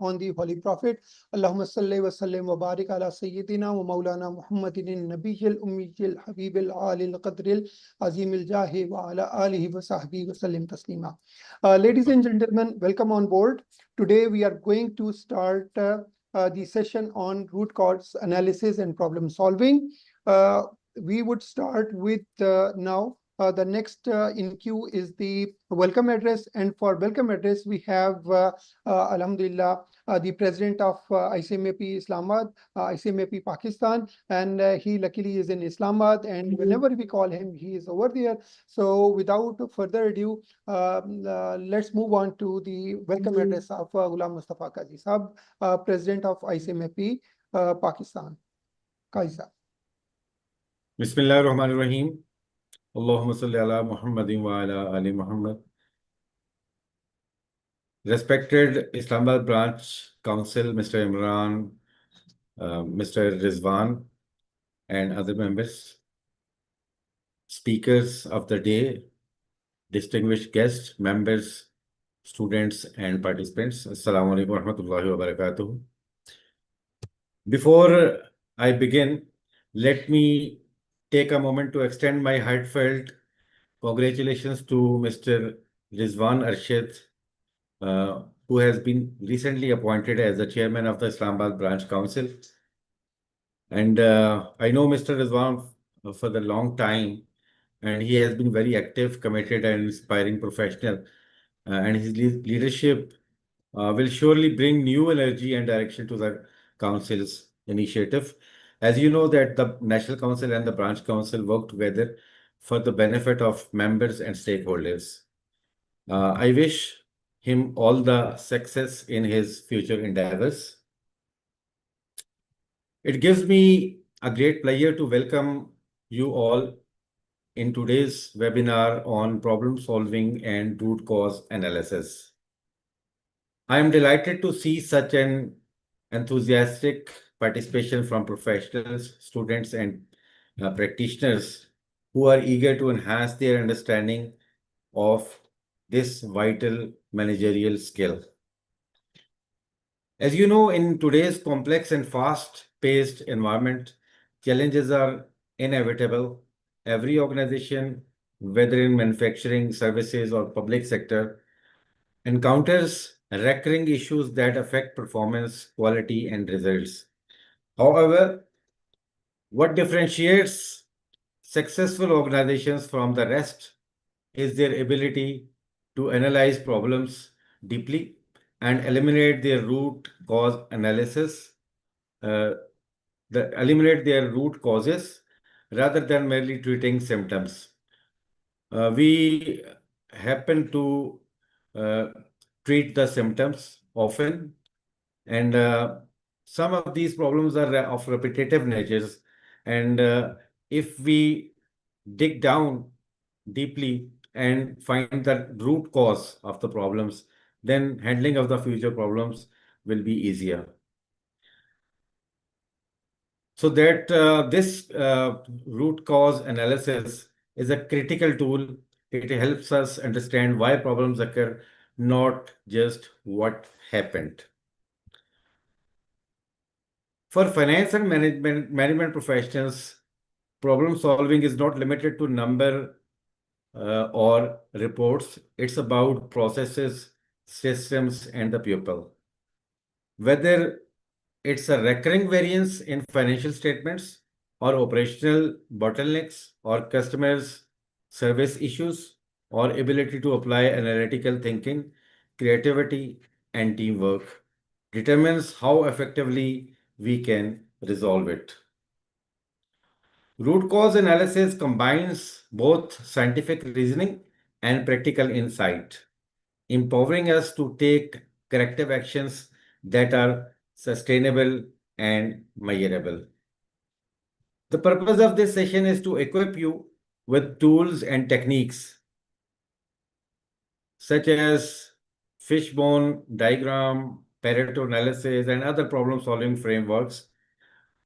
on the Holy Prophet. Allahumma salli wa sallim wa barik ala Sayyidina wa Maulana Muhammadin Nabiyil Ummiyil Habibil Alil Qadril Azimil Jahi wa ala alihi wa sahbihi wa sallim taslima. Ladies and gentlemen, welcome on board. Today we are going to start the session on root cause analysis and problem solving. We would start with now. The next in queue is the welcome address, and for welcome address we have Alhamdulillah the president of ICMAP Islamabad, ICMAP Pakistan, and he luckily is in Islamabad, and whenever we call him he is over there. So without further ado, let's move on to the welcome address of Ghulam Mustafa Qazi Sahab, president of ICMAP Pakistan. Qazi Sahab. Bismillahirrahmanirrahim. Allahumma salli ala Muhammadin wa ala ali Muhammad. Respected Islamabad Branch Council, Mr. Imran, Mr. Rizwan, and other members, speakers of the day, distinguished guests, members, students, and participants. Assalamu alaikum wa rahmatullahi wa barakatuh. Before I begin, let me take a moment to extend my heartfelt congratulations to Mr. Rizwan Arshid, who has been recently appointed as the chairman of the Islamabad Branch Council. And I know Mr. Rizwan for the long time, and he has been very active, committed, and inspiring professional. And his leadership will surely bring new energy and direction to the council's initiative. As you know that the National Council and the Branch Council work together for the benefit of members and stakeholders. I wish him all the success in his future endeavors. It gives me a great pleasure to welcome you all in today's webinar on problem solving and root cause analysis. I am delighted to see such an enthusiastic participation from professionals, students, and practitioners who are eager to enhance their understanding of this vital managerial skill. As you know, in today's complex and fast-paced environment, challenges are inevitable. Every organization, whether in manufacturing, services, or public sector, encounters recurring issues that affect performance, quality, and results. However, what differentiates successful organizations from the rest is their ability to analyze problems deeply and eliminate their root cause analysis, eliminate their root causes rather than merely treating symptoms. We happen to treat the symptoms often, and some of these problems are of repetitive natures. And if we dig down deeply and find the root cause of the problems, then handling of the future problems will be easier. So that this root cause analysis is a critical tool. It helps us understand why problems occur, not just what happened. For finance and management professionals, problem solving is not limited to number or reports. It's about processes, systems, and the people. Whether it's a recurring variance in financial statements or operational bottlenecks or customers' service issues or ability to apply analytical thinking, creativity, and teamwork determines how effectively we can resolve it. Root cause analysis combines both scientific reasoning and practical insight, empowering us to take corrective actions that are sustainable and measurable. The purpose of this session is to equip you with tools and techniques such as fishbone diagram, Pareto analysis, and other problem-solving frameworks.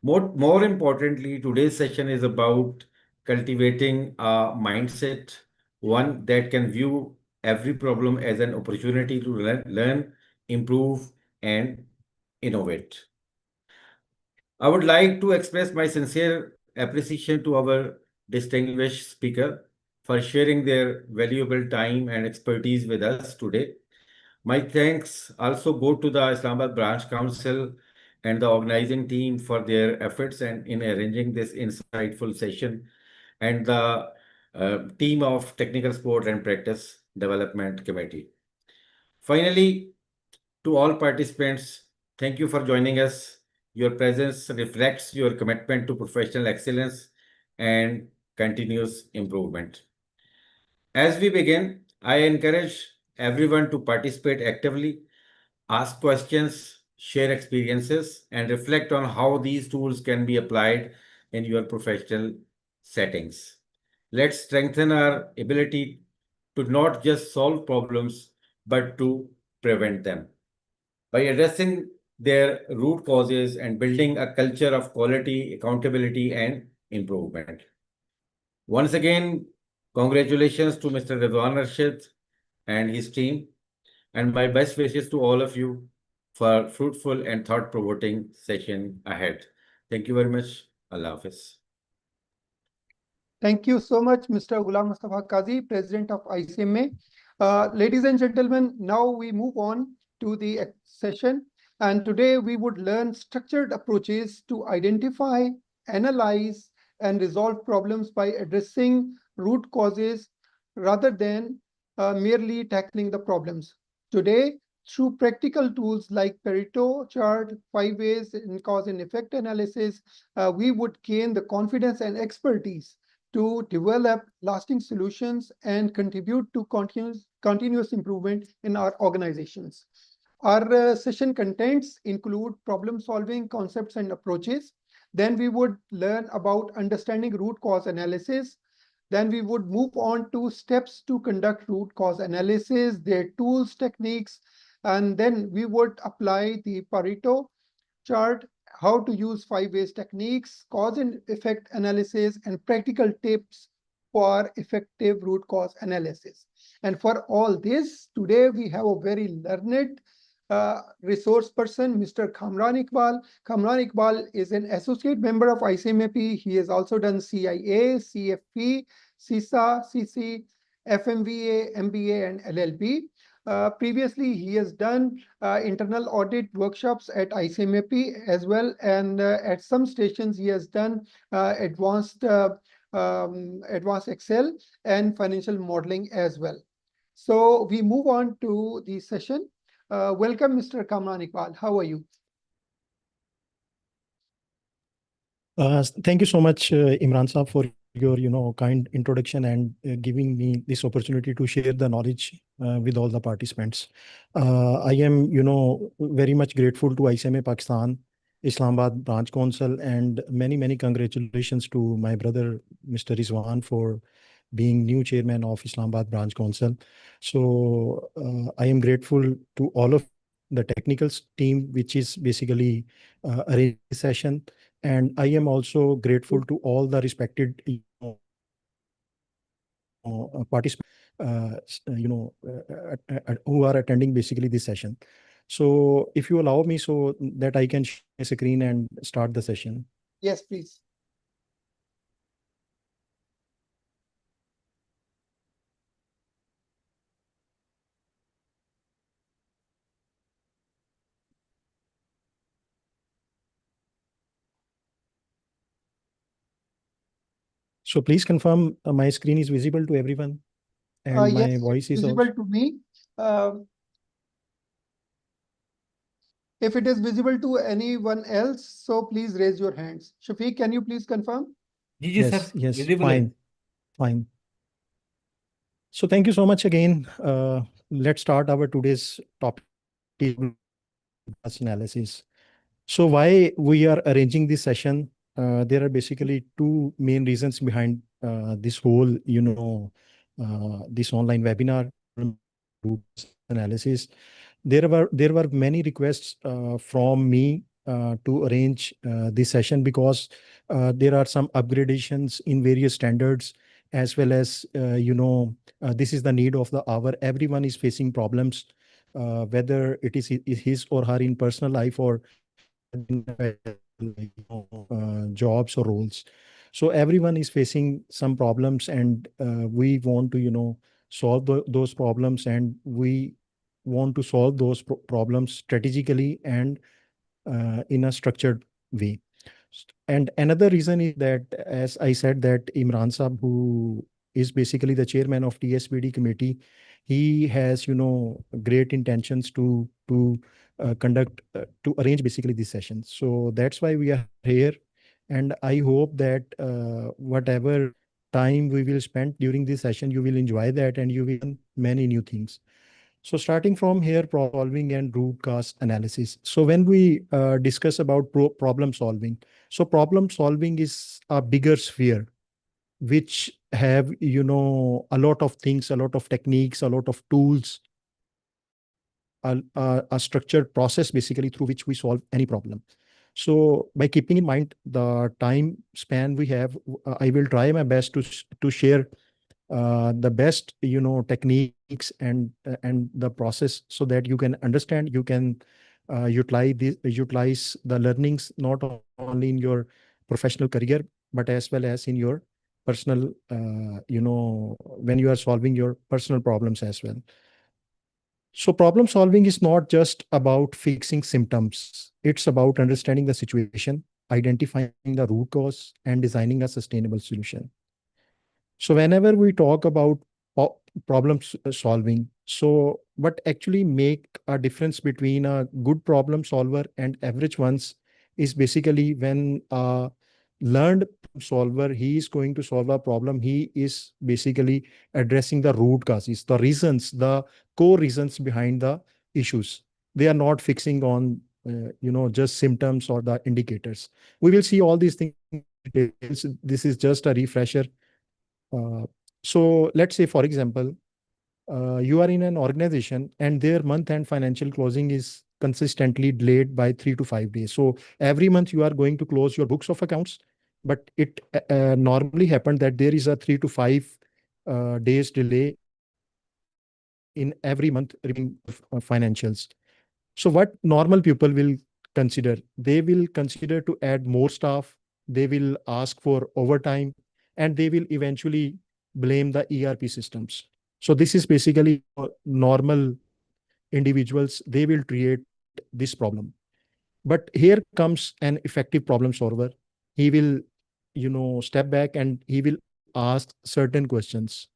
More importantly, today's session is about cultivating a mindset, one that can view every problem as an opportunity to learn, improve, and innovate. I would like to express my sincere appreciation to our distinguished speaker for sharing their valuable time and expertise with us today. My thanks also go to the Islamabad Branch Council and the organizing team for their efforts and in arranging this insightful session, and the team of Technical Sport and Practice Development Committee. Finally, to all participants, thank you for joining us. Your presence reflects your commitment to professional excellence and continuous improvement. As we begin, I encourage everyone to participate actively, ask questions, share experiences, and reflect on how these tools can be applied in your professional settings. Let's strengthen our ability to not just solve problems, but to prevent them. By addressing their root causes and building a culture of quality, accountability, and improvement. Once again, congratulations to Mr. Ridwan Arshid and his team, and my best wishes to all of you for fruitful and thought-provoking session ahead. Thank you very much. Allah Hafiz. Thank you so much, Mr. Ghulam Mustafa Qazi, President of ICMA. Ladies and gentlemen, now we move on to the session. And today we would learn structured approaches to identify, analyze, and resolve problems by addressing root causes rather than merely tackling the problems. Today, through practical tools like Pareto chart, 5 ways in cause and effect analysis, we would gain the confidence and expertise to develop lasting solutions and contribute to continuous improvement in our organizations. Our session contents include problem-solving concepts and approaches. Then we would learn about understanding root cause analysis. Then we would move on to steps to conduct root cause analysis, their tools, techniques, and then we would apply the Pareto chart, how to use 5 ways techniques, cause and effect analysis, and practical tips for effective root cause analysis. And for all this, today we have a very learned resource person, Mr. Kamran Iqbal. Kamran Iqbal is an associate member of ICMAP. He has also done CIA, CFP, CISA, CC, FMVA, MBA, and LLB. Previously, he has done internal audit workshops at ICMAP as well, and at some stations he has done advanced Excel and financial modeling as well. So we move on to the session. Welcome, Mr. Kamran Iqbal. How are you? Thank you so much, Imran Saab, for your kind introduction and giving me this opportunity to share the knowledge with all the participants. I am very much grateful to ICMA Pakistan, Islamabad Branch Council, and many congratulations to my brother Mr. Rizwan for being new chairman of Islamabad Branch Council. So I am grateful to all of the technical team, which is basically arranged this session. And I am also grateful to all the respected participants who are attending basically this session. So if you allow me so that I can share my screen and start the session. Yes, please. So please confirm my screen is visible to everyone and my yes, voice is visible also to me. If it is visible to anyone else, so please raise your hands. Shafiq, can you please confirm? Yes, fine. So thank you so much again. Let's start our today's topic analysis. So why we are arranging this session? There are basically two main reasons behind this whole, this online webinar analysis. There were many requests from me to arrange this session because there are some upgradations in various standards, as well as this is the need of the hour. Everyone is facing problems whether it is his or her in personal life or jobs or roles. So everyone is facing some problems, and we want to, solve those problems, and we want to solve those problems strategically and in a structured way. And another reason is that, as I said, that Imran Saab, who is basically the chairman of TSPD committee, he has, great intentions to arrange basically this session. So that's why we are here. And I hope that whatever time we will spend during this session, you will enjoy that and you will learn many new things. So starting from here, problem solving and root cause analysis. So when we discuss about problem solving, so problem solving is a bigger sphere, which have, a lot of things, a lot of techniques, a lot of tools, a structured process basically through which we solve any problem. So by keeping in mind the time span we have, I will try my best to share the best, techniques and the process, so that you can understand, you can utilize the learnings not only in your professional career, but as well as in your personal, when you are solving your personal problems as well. So problem solving is not just about fixing symptoms. It's about understanding the situation, identifying the root cause, and designing a sustainable solution. So whenever we talk about problem solving, so what actually make a difference between a good problem solver and average ones is basically when a learned solver, he is going to solve a problem, he is basically addressing the root causes, the reasons, the core reasons behind the issues. They are not fixing on, just symptoms or the indicators. We will see all these things. This is just a refresher. So let's say, for example, you are in an organization and their month-end financial closing is consistently delayed by 3 to 5 days. So every month you are going to close your books of accounts, but it normally happened that there is a 3 to 5 days delay in every month remaining financials. So what normal people will consider? They will consider to add more staff, they will ask for overtime, and they will eventually blame the ERP systems. So this is basically normal individuals, they will create this problem. But here comes an effective problem solver. He will, step back and he will ask certain questions.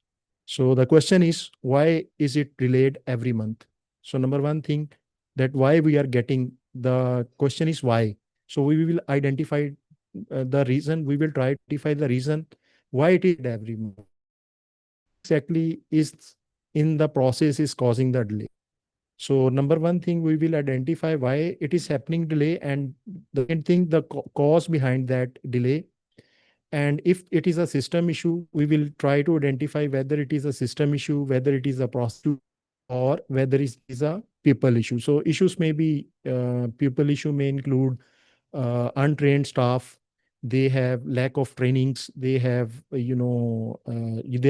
So the question is, why is it delayed every month? So number one thing, that why we are getting, the question is why. So we will identify the reason, we will try to identify the reason why it is every month. Exactly is in the process is causing the delay. So number one thing, we will identify why it is happening delay, and the second thing, the cause behind that delay. And if it is a system issue, we will try to identify whether it is a system issue, whether it is a process, or whether it is a people issue. So issues may be, people issue may include untrained staff, they have lack of trainings, they have, they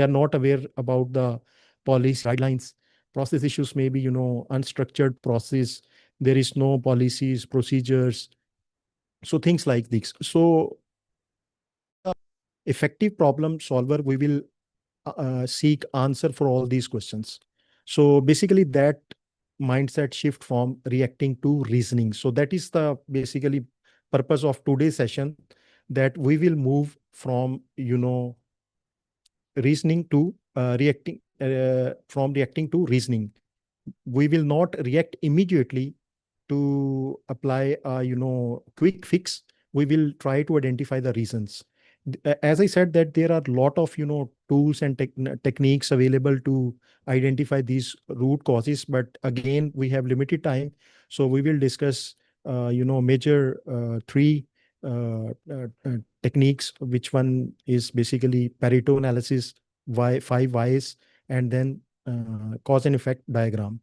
are not aware about the policy guidelines. Process issues may be, unstructured process, there is no policies, procedures, so things like this. So effective problem solver, we will seek answer for all these questions. So basically that mindset shift from reacting to reasoning. So that is the basically purpose of today's session, that we will move from, reasoning to reacting, from reacting to reasoning. We will not react immediately to apply a, quick fix. We will try to identify the reasons. As I said, that there are a lot of, tools and techniques available to identify these root causes, but again, we have limited time. So we will discuss, major three techniques, which one is basically Pareto analysis, why, 5 whys, and then cause and effect diagram.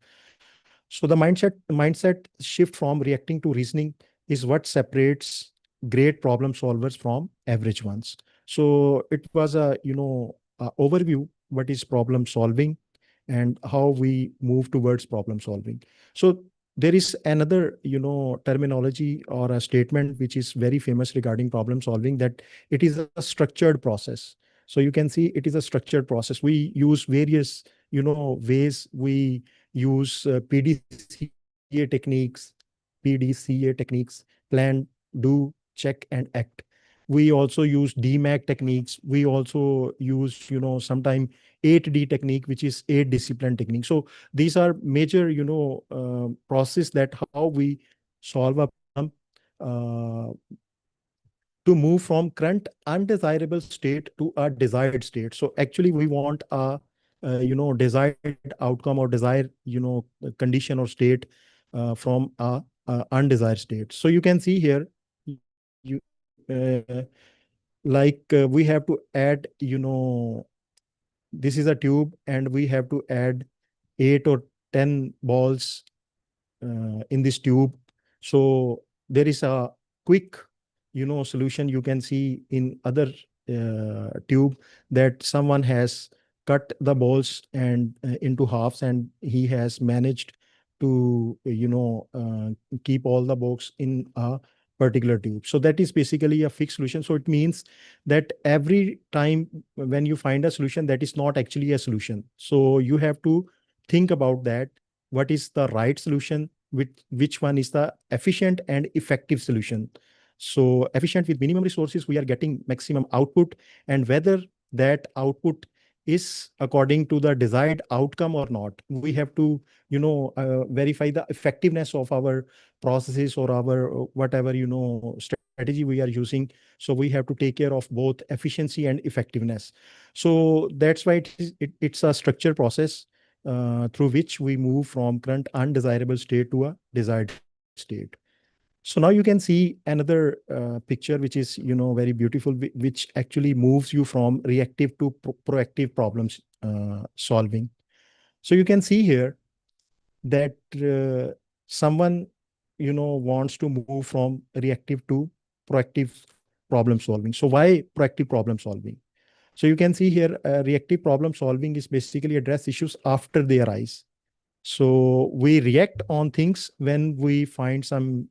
So the mindset shift from reacting to reasoning is what separates great problem solvers from average ones. So it was a, overview, what is problem solving, and how we move towards problem solving. So there is another, terminology or a statement which is very famous regarding problem solving, that it is a structured process. So you can see it is a structured process. We use various, ways. We use PDCA techniques, plan, do, check, and act. We also use DMAC techniques. We also use, sometimes 8D technique, which is 8 discipline technique. So these are major, process that how we solve a problem to move from current undesirable state to a desired state. So actually we want a, desired outcome or desired, condition or state from a undesired state. So you can see here, you we have to add, this is a tube and we have to add 8 or 10 balls in this tube. So there is a quick, solution you can see in other tube, that someone has cut the balls and into halves, and he has managed to, keep all the balls in a particular tube. So that is basically a fixed solution. So it means that every time when you find a solution, that is not actually a solution. So you have to think about that. What is the right solution? Which one is the efficient and effective solution? So efficient, with minimum resources, we are getting maximum output, and whether that output is according to the desired outcome or not, we have to, verify the effectiveness of our processes or our whatever, strategy we are using. So we have to take care of both efficiency and effectiveness. So that's why it's a structured process through which we move from current undesirable state to a desired state. So now you can see another picture, which is, very beautiful, which actually moves you from reactive to proactive problems solving. So you can see here that someone, wants to move from reactive to proactive problem solving. So why proactive problem solving? So you can see here, reactive problem solving is basically address issues after they arise. So we react on things when we find some,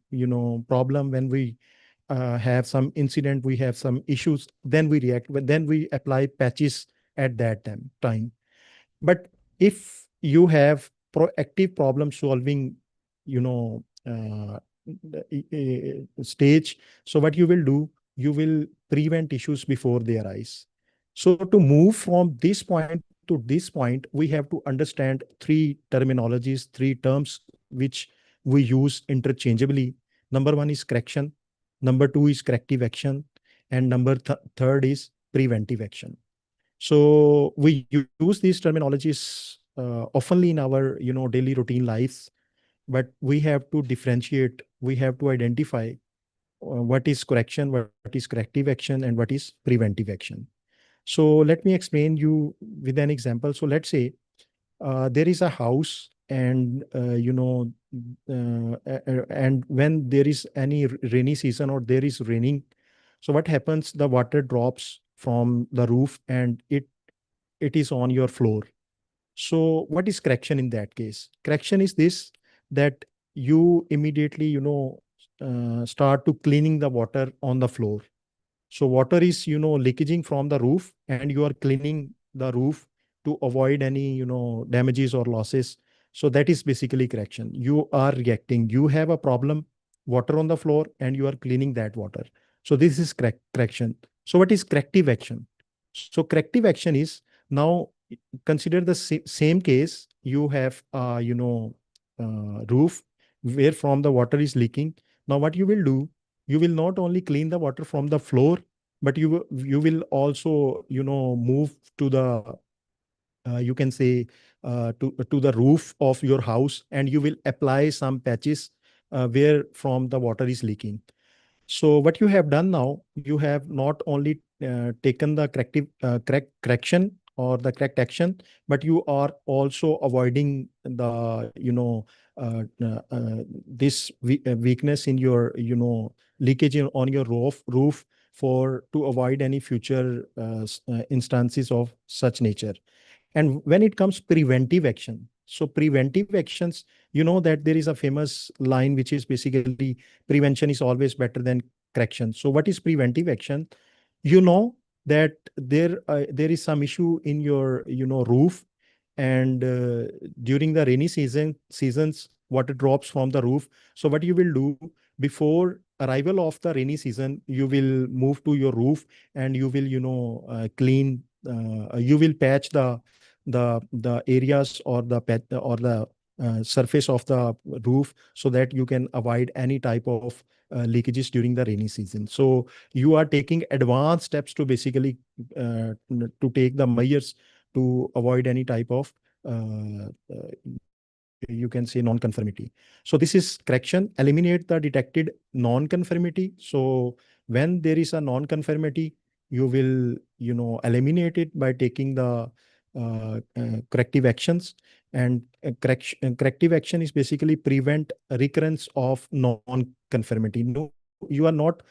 problem, when we have some incident, we have some issues, then we react, but then we apply patches at that time. But if you have proactive problem solving, stage, so what you will do, you will prevent issues before they arise. So to move from this point to this point, we have to understand 3 terminologies, 3 terms which we use interchangeably. Number 1 is correction, number 2 is corrective action, and number 3 is preventive action. So we use these terminologies oftenly in our, daily routine lives, but we have to differentiate, we have to identify what is correction, what is corrective action, and what is preventive action. So let me explain you with an example. So let's say there is a house, and and when there is any rainy season or there is raining, so what happens? The water drops from the roof and it is on your floor. So what is correction in that case? Correction is this, that you immediately, start to cleaning the water on the floor. So water is, leakaging from the roof, and you are cleaning the roof to avoid any, damages or losses. So that is basically correction. You are reacting. You have a problem, water on the floor, and you are cleaning that water. So this is correction. So what is corrective action? So corrective action is, now consider the same case. You have, roof where from the water is leaking. Now what you will do, you will not only clean the water from the floor, but you will also, move to the, you can say, to the roof of your house, and you will apply some patches where from the water is leaking. So what you have done now, you have not only taken the correction or the correct action, but you are also avoiding the, this weakness in your, leakage on your roof to avoid any future instances of such nature. And when it comes preventive action, so preventive actions, you know that there is a famous line which is basically prevention is always better than correction. So what is preventive action? You know that there is some issue in your roof, and during the rainy seasons water drops from the roof. So what you will do before arrival of the rainy season, you will move to your roof and you will clean, you will patch the areas or the surface of the roof, so that you can avoid any type of leakages during the rainy season. So you are taking advanced steps to basically to take the measures to avoid any type of uh, uh, you can say non-conformity. So this is correction, eliminate the detected non-conformity. So when there is a non-conformity, you will eliminate it by taking the corrective actions. And corrective action is basically prevent recurrence of non-conformity. No, you are not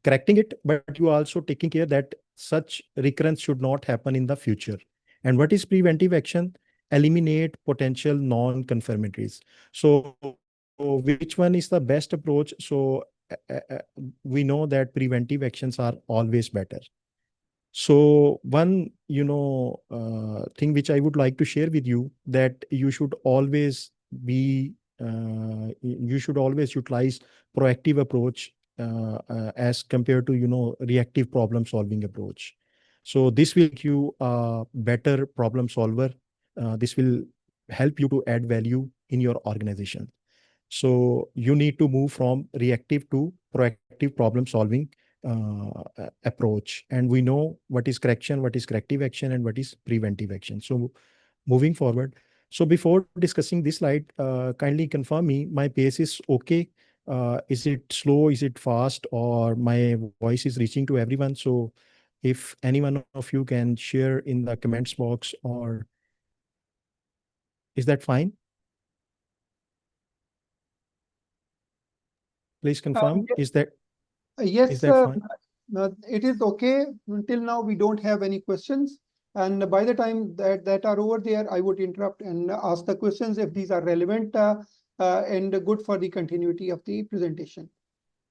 correcting it, but you are also taking care that such recurrence should not happen in the future. And what is preventive action? Eliminate potential non-conformities. So which one is the best approach? So we know that preventive actions are always better. So one, thing which I would like to share with you, that you should always you should always utilize proactive approach as compared to, reactive problem solving approach. So this will make you a better problem solver. This will help you to add value in your organization. So you need to move from reactive to proactive problem solving approach. And we know what is correction, what is corrective action, and what is preventive action. So moving forward. So before discussing this slide, kindly confirm me, my pace is okay. Is it slow? Is it fast? Or my voice is reaching to everyone? So if any one of you can share in the comments box, or is that fine? Please confirm. Yes, Is that yes, fine? it is okay. Until now, we don't have any questions. And by the time that are over there, I would interrupt and ask the questions if these are relevant and good for the continuity of the presentation.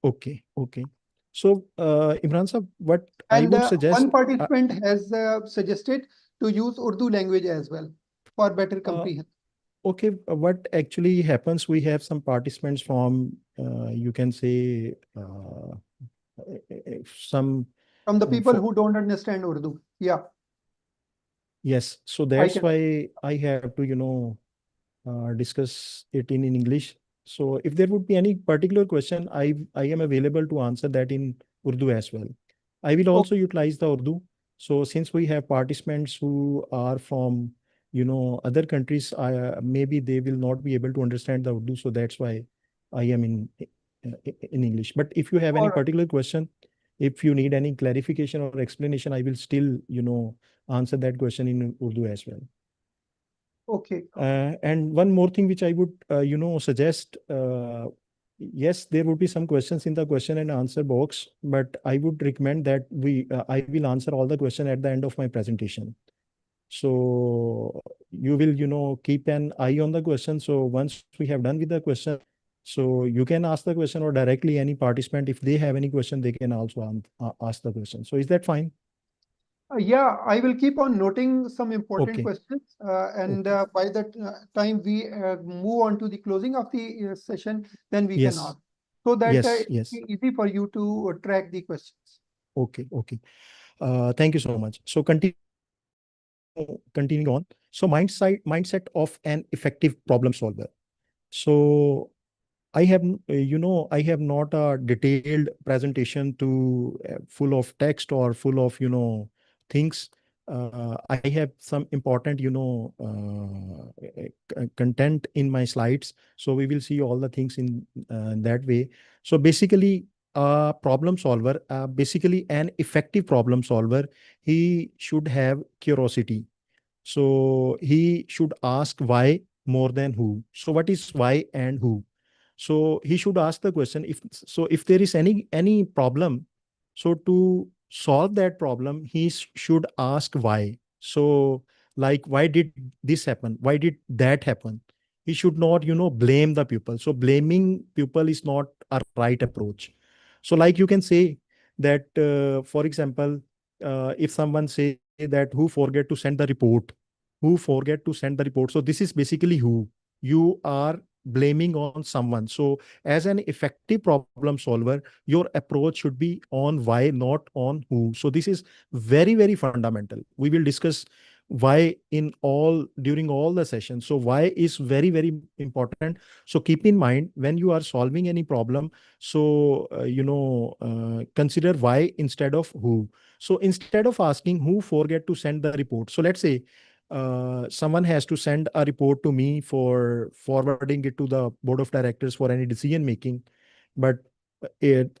Okay, okay. So, Imran sir, what I And would suggest, one participant has suggested to use Urdu language as well for better comprehension. okay, what actually happens, we have some participants from, you can say, some, From the people for, who don't understand Urdu. Yeah, yes. So I that's can. why I have to, discuss it in English. So if there would be any particular question, I am available to answer that in Urdu as well. I will also utilize the Urdu. So since we have participants who are from, other countries, maybe they will not be able to understand the Urdu. So that's why I am in English. But if you have any All right. particular question, if you need any clarification or explanation, I will still, answer that question in Urdu as well. Okay. And one more thing which I would, suggest, yes, there would be some questions in the question and answer box, but I would recommend that I will answer all the question at the end of my presentation. So you will, keep an eye on the question. So once we have done with the question, so you can ask the question, or directly any participant, if they have any question, they can also ask the question. So is that fine? Yeah, I will keep on noting some important Okay. questions. And by the time we move on to the closing of the session, then we can Yes. ask. So that Yes, it's yes. easy for you to track the questions. Okay, okay. Thank you so much. So continuing on. So mindset of an effective problem solver. So I have, I have not a detailed presentation to full of text or full of, things. I have some important, content in my slides. So we will see all the things in that way. So basically, a problem solver, basically an effective problem solver, he should have curiosity. So he should ask why more than who. So what is why and who? So he should ask the question, if there is any problem, so to solve that problem, he should ask why. So like why did this happen, why did that happen. He should not blame the people. So blaming people is not a right approach. So like you can say that for example, if someone say that who forget to send the report, who forget to send the report, so this is basically who you are blaming on someone. So as an effective problem solver, your approach should be on why, not on who. So this is very, very fundamental. We will discuss why in all during all the sessions. So why is very, very important. So keep in mind when you are solving any problem, so consider why instead of who. So instead of asking who forget to send the report, so let's say someone has to send a report to me for forwarding it to the board of directors for any decision making, but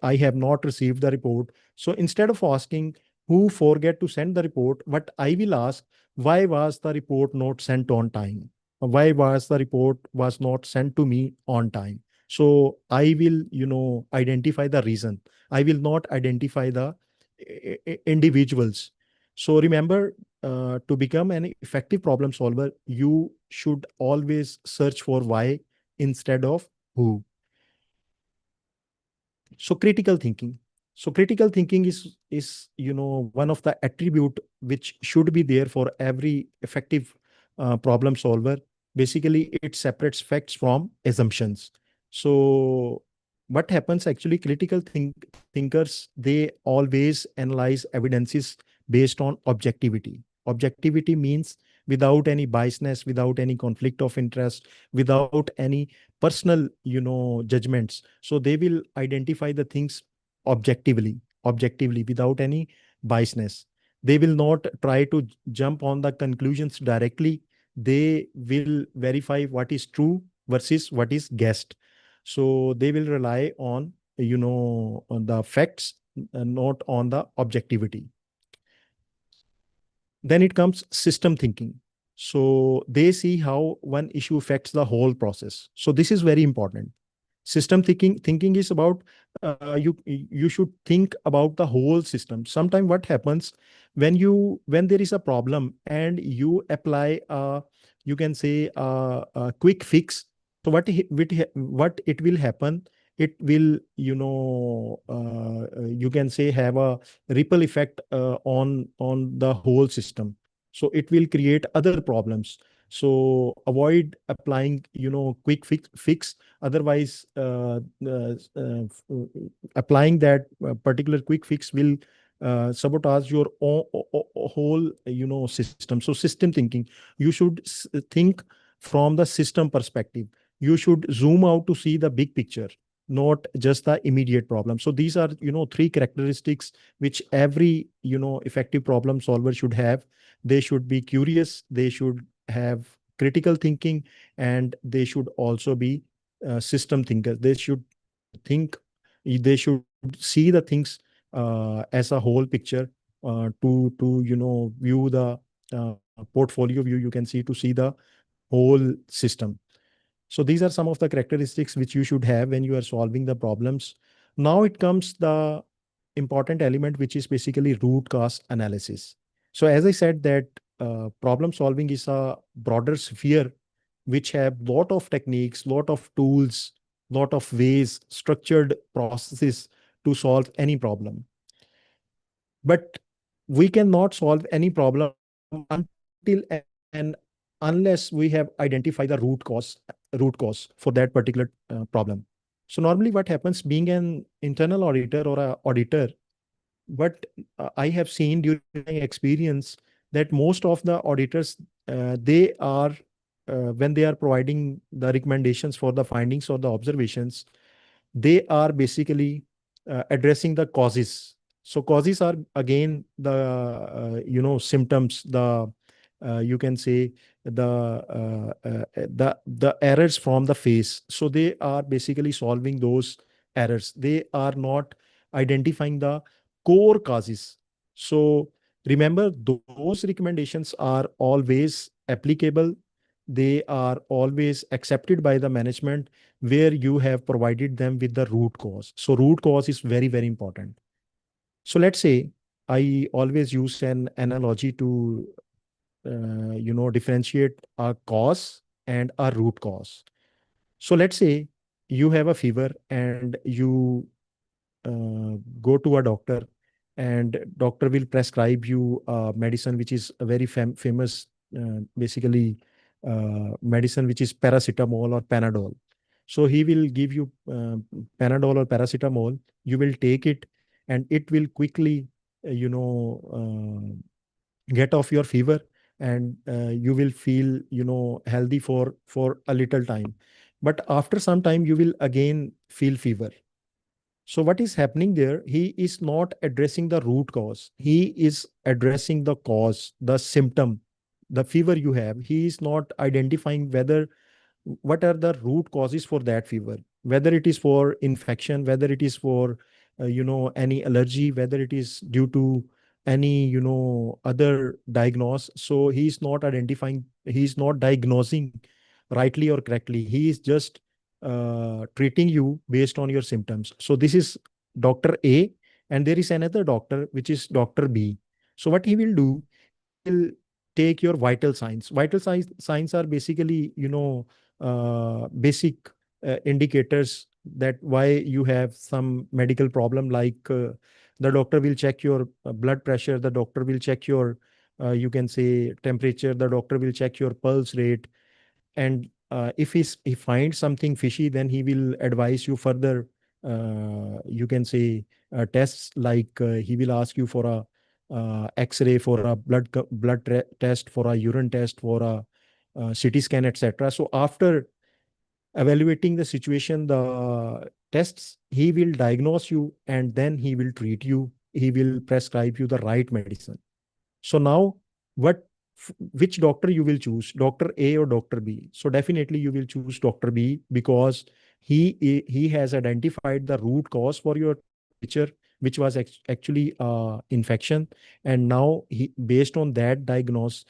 I have not received the report. So instead of asking who forget to send the report, what I will ask, why was the report not sent on time? Why was the report was not sent to me on time? So I will, identify the reason. I will not identify the individuals. So remember, to become an effective problem solver, you should always search for why instead of who. So critical thinking. So critical thinking is one of the attribute which should be there for every effective problem solver. Basically, it separates facts from assumptions. So what happens actually, thinkers, they always analyze evidences based on objectivity. Objectivity means without any biasness, without any conflict of interest, without any personal judgments. So they will identify the things objectively without any biasness. They will not try to jump on the conclusions directly. They will verify what is true versus what is guessed. So they will rely on on the facts, not on the objectivity. Then it comes system thinking. So they see how one issue affects the whole process. So this is very important. System thinking is about you should think about the whole system. Sometimes what happens when there is a problem and you apply you can say a quick fix. So what it will happen, it will you can say have a ripple effect on the whole system. So it will create other problems. So avoid applying quick fix. Otherwise applying that particular quick fix will sabotage your whole system. So system thinking, you should think from the system perspective. You should zoom out to see the big picture, not just the immediate problem. So these are three characteristics which every effective problem solver should have. They should be curious, they should have critical thinking, and they should also be system thinkers. They should think, they should see the things as a whole picture, to view the portfolio view, you can see, to see the whole system. So these are some of the characteristics which you should have when you are solving the problems. Now it comes the important element, which is basically root cause analysis. So as I said that problem solving is a broader sphere which have lot of techniques, lot of tools, lot of ways, structured processes to solve any problem. But we cannot solve any problem until and unless we have identified the root cause for that particular problem. So normally what happens, being an internal auditor or a auditor, what I have seen during my experience, that most of the auditors, they are when they are providing the recommendations for the findings or the observations, they are basically addressing the causes. So causes are again the symptoms, the you can say the errors from the face. So they are basically solving those errors. They are not identifying the core causes. So remember, those recommendations are always applicable. They are always accepted by the management where you have provided them with the root cause. So root cause is very, very important. So let's say I always use an analogy to differentiate a cause and a root cause. So let's say you have a fever and you go to a doctor, and doctor will prescribe you a medicine which is a very famous, basically medicine which is paracetamol or Panadol. So he will give you Panadol or paracetamol. You will take it, and it will quickly, get off your fever, and you will feel healthy for a little time. But after some time you will again feel fever. So what is happening there? He is not addressing the root cause. He is addressing the cause, the symptom, the fever you have. He is not identifying what are the root causes for that fever, whether it is for infection, whether it is for any allergy, whether it is due to any other diagnose. So he is not identifying, he is not diagnosing rightly or correctly. He is just treating you based on your symptoms. So this is Dr. A, and there is another doctor which is Dr. B. So what he will do, will take your vital signs. Signs are basically basic indicators that why you have some medical problem, like the doctor will check your blood pressure, the doctor will check your you can say temperature, the doctor will check your pulse rate, and if he finds something fishy, then he will advise you further, you can say tests, like he will ask you for a x-ray, for a blood test, for a urine test, for a CT scan, etc. So after evaluating the situation, the tests, he will diagnose you, and then he will treat you, he will prescribe you the right medicine. So now, which doctor you will choose, Dr. A or Dr. B? So definitely you will choose Dr. B, because he has identified the root cause for your temperature, which was actually infection, and now based on that diagnosis,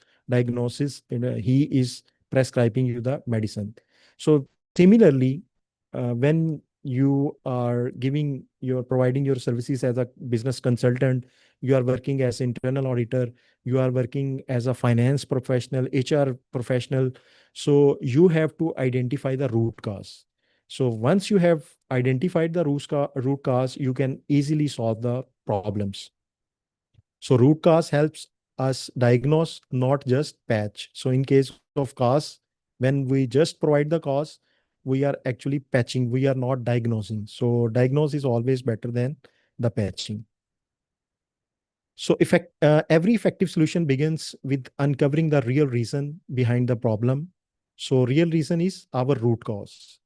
he is prescribing you the medicine. So similarly, when you are providing your services as a business consultant, you are working as internal auditor, you are working as a finance professional, HR professional. So you have to identify the root cause. So once you have identified the root cause, you can easily solve the problems. So root cause helps us diagnose, not just patch. So in case of cause, when we just provide the cause, we are actually patching, we are not diagnosing. So diagnose is always better than the patching. So every effective solution begins with uncovering the real reason behind the problem. So real reason is our root cause.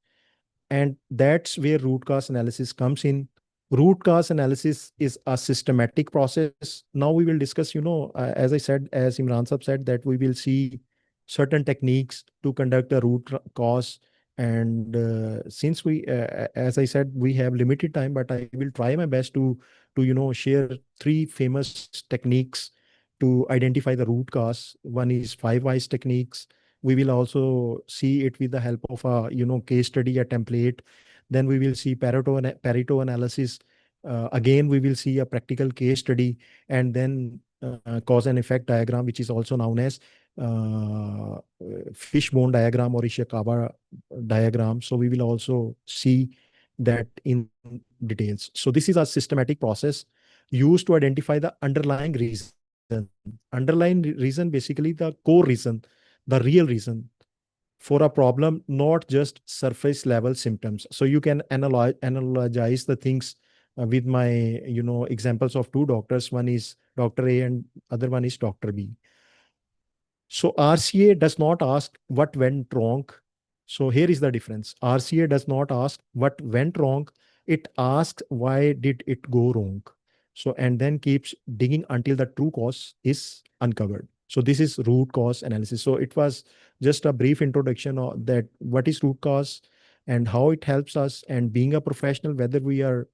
And that's where root cause analysis comes in. Root cause analysis is a systematic process. Now we will discuss, as I said, as Imran Sahab said, that we will see certain techniques to conduct a root cause. And since as I said, we have limited time, but I will try my best to share 3 famous techniques to identify the root cause. One is 5 whys techniques. We will also see it with the help of a case study, a template. Then we will see Pareto analysis. Again, we will see a practical case study, and then cause and effect diagram, which is also known as fishbone diagram or Ishikawa diagram. So we will also see that in details. So this is a systematic process used to identify the underlying reason. Underlying reason, basically the core reason, the real reason for a problem, not just surface level symptoms. So you can analogize the things with my examples of 2 doctors. One is Dr. A and other one is Dr. B. So RCA does not ask what went wrong. So here is the difference. RCA does not ask what went wrong. It asks why did it go wrong. So, and then keeps digging until the true cause is uncovered. So this is root cause analysis. So it was just a brief introduction of that, what is root cause and how it helps us. And being a professional, whether we are,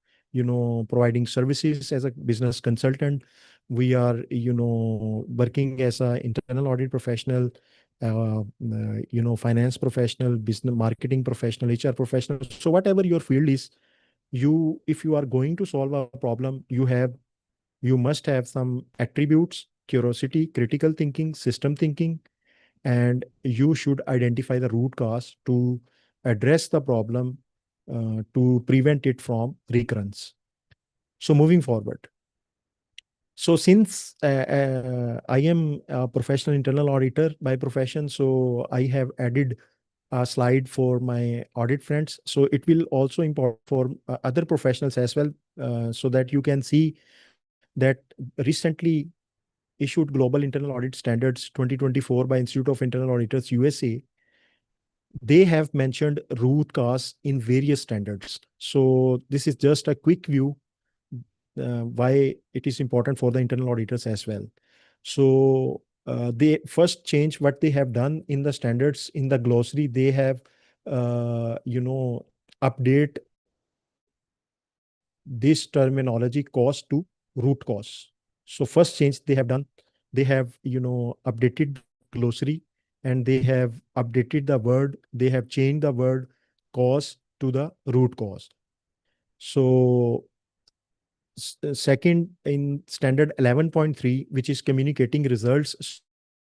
providing services as a business consultant, we are, working as an internal audit professional, finance professional, business marketing professional, HR professional. So whatever your field is, if you are going to solve a problem, you must have some attributes curiosity, critical thinking, system thinking, and you should identify the root cause to address the problem to prevent it from recurrence. So moving forward. So since I am a professional internal auditor by profession, so I have added a slide for my audit friends. So it will also import for other professionals as well, so that you can see that recently issued Global Internal Audit Standards 2024 by Institute of Internal Auditors USA, they have mentioned root cause in various standards. So this is just a quick view why it is important for the internal auditors as well. So they first change what they have done in the standards in the glossary. They have, update this terminology cause to root cause. So first change they have done, they have, updated glossary and they have updated the word, they have changed the word cause to the root cause. So second, in standard 11.3, which is communicating results.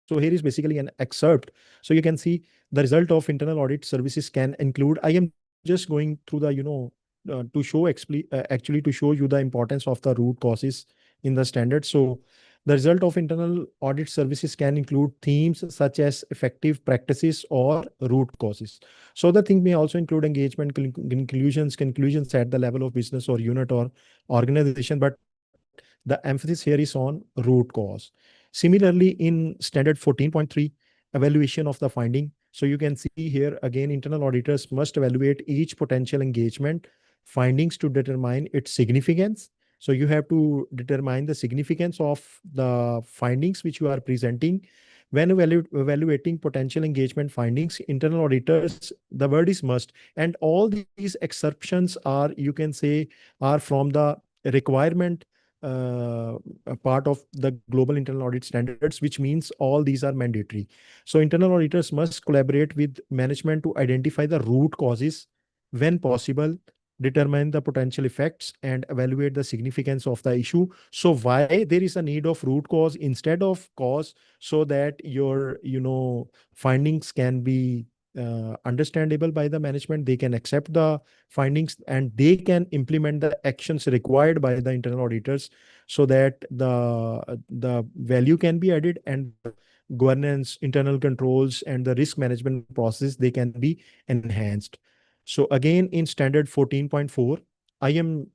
So here is basically an excerpt. So you can see the result of internal audit services can include, I am just going through the, to show actually to show you the importance of the root causes in the standard. So the result of internal audit services can include themes such as effective practices or root causes. So the thing may also include engagement conclusions at the level of business or unit or organization, but the emphasis here is on root cause. Similarly, in standard 14.3, evaluation of the finding. So you can see here again, internal auditors must evaluate each potential engagement findings to determine its significance. So you have to determine the significance of the findings which you are presenting. When evaluating potential engagement findings, internal auditors, the word is must. And all these exceptions are, you can say, are from the requirement a part of the global internal audit standards, which means all these are mandatory. So internal auditors must collaborate with management to identify the root causes when possible, determine the potential effects, and evaluate the significance of the issue. So why there is a need of root cause instead of cause, so that your findings can be understandable by the management, they can accept the findings and they can implement the actions required by the internal auditors, so that the value can be added and governance, internal controls, and the risk management process, they can be enhanced. So again, in standard 14.4, I am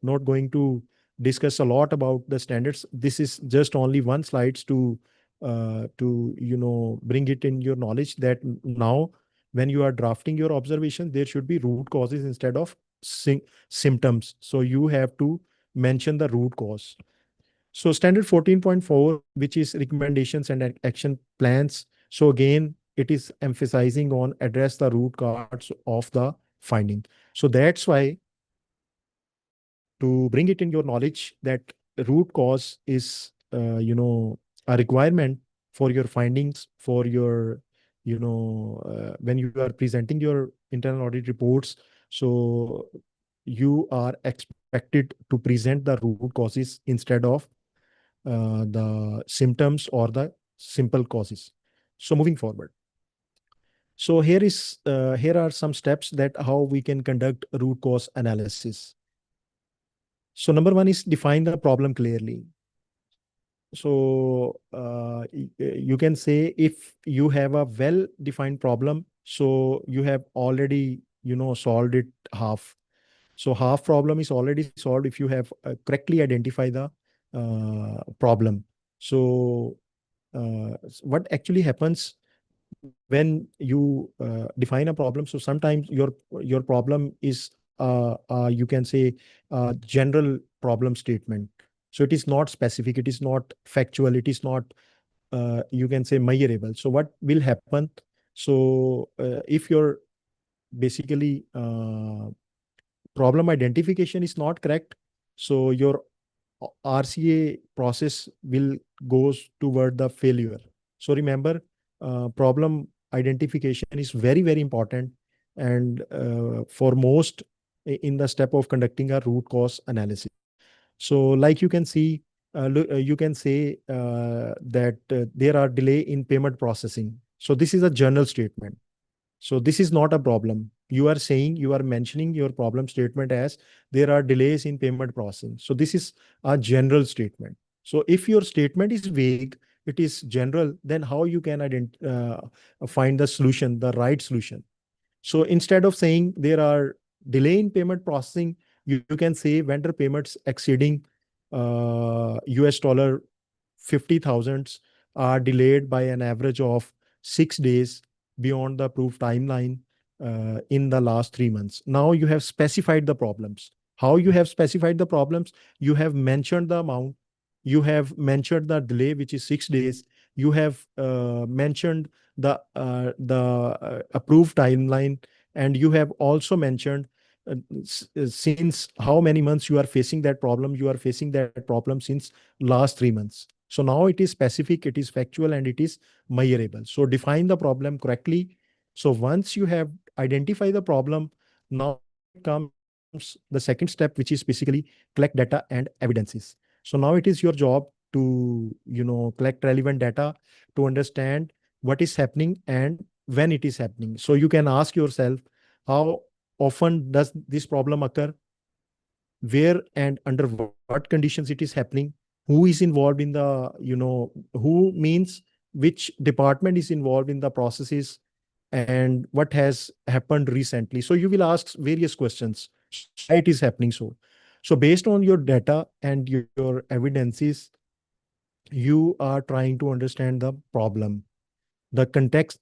not going to discuss a lot about the standards. This is just only one slides to bring it in your knowledge that now when you are drafting your observation, there should be root causes instead of symptoms. So you have to mention the root cause. So standard 14.4, which is recommendations and action plans. So again, it is emphasizing on address the root cause of the finding. So that's why, to bring it in your knowledge, that root cause is a requirement for your findings, for your when you are presenting your internal audit reports. So you are expected to present the root causes instead of the symptoms or the simple causes. So moving forward. So here are some steps that how we can conduct root cause analysis. So number one is define the problem clearly. So you can say if you have a well-defined problem, so you have already solved it half. So half problem is already solved if you have correctly identify the problem. So what actually happens when you define a problem? So sometimes your problem is you can say general problem statement. So it is not specific, it is not factual, it is not you can say measurable. So what will happen? So if your basically problem identification is not correct, so your RCA process will goes toward the failure. So remember, problem identification is very, very important, and for most in the step of conducting a root cause analysis. So like you can see, you can say that there are delay in payment processing. So this is a general statement. So this is not a problem. You are saying, you are mentioning your problem statement as there are delays in payment processing. So this is a general statement. So if your statement is vague, it is general, then how you can find the solution, the right solution? So instead of saying there are delay in payment processing, you can say vendor payments exceeding US dollar 50,000 are delayed by an average of 6 days beyond the approved timeline in the last 3 months. Now you have specified the problems. How you have specified the problems? You have mentioned the amount. You have mentioned the delay, which is 6 days. You have mentioned the approved timeline, and you have also mentioned since how many months you are facing that problem. You are facing that problem since last 3 months. So now it is specific, it is factual, and it is measurable. So define the problem correctly. So once you have identified the problem, now comes the second step, which is basically collect data and evidences. So now it is your job to, collect relevant data to understand what is happening and when it is happening. So you can ask yourself, how often does this problem occur? Where and under what conditions it is happening? Who is involved in the, who means which department is involved in the processes, and what has happened recently? So you will ask various questions. Why it is happening so? So based on your data and your evidences, you are trying to understand the problem, the context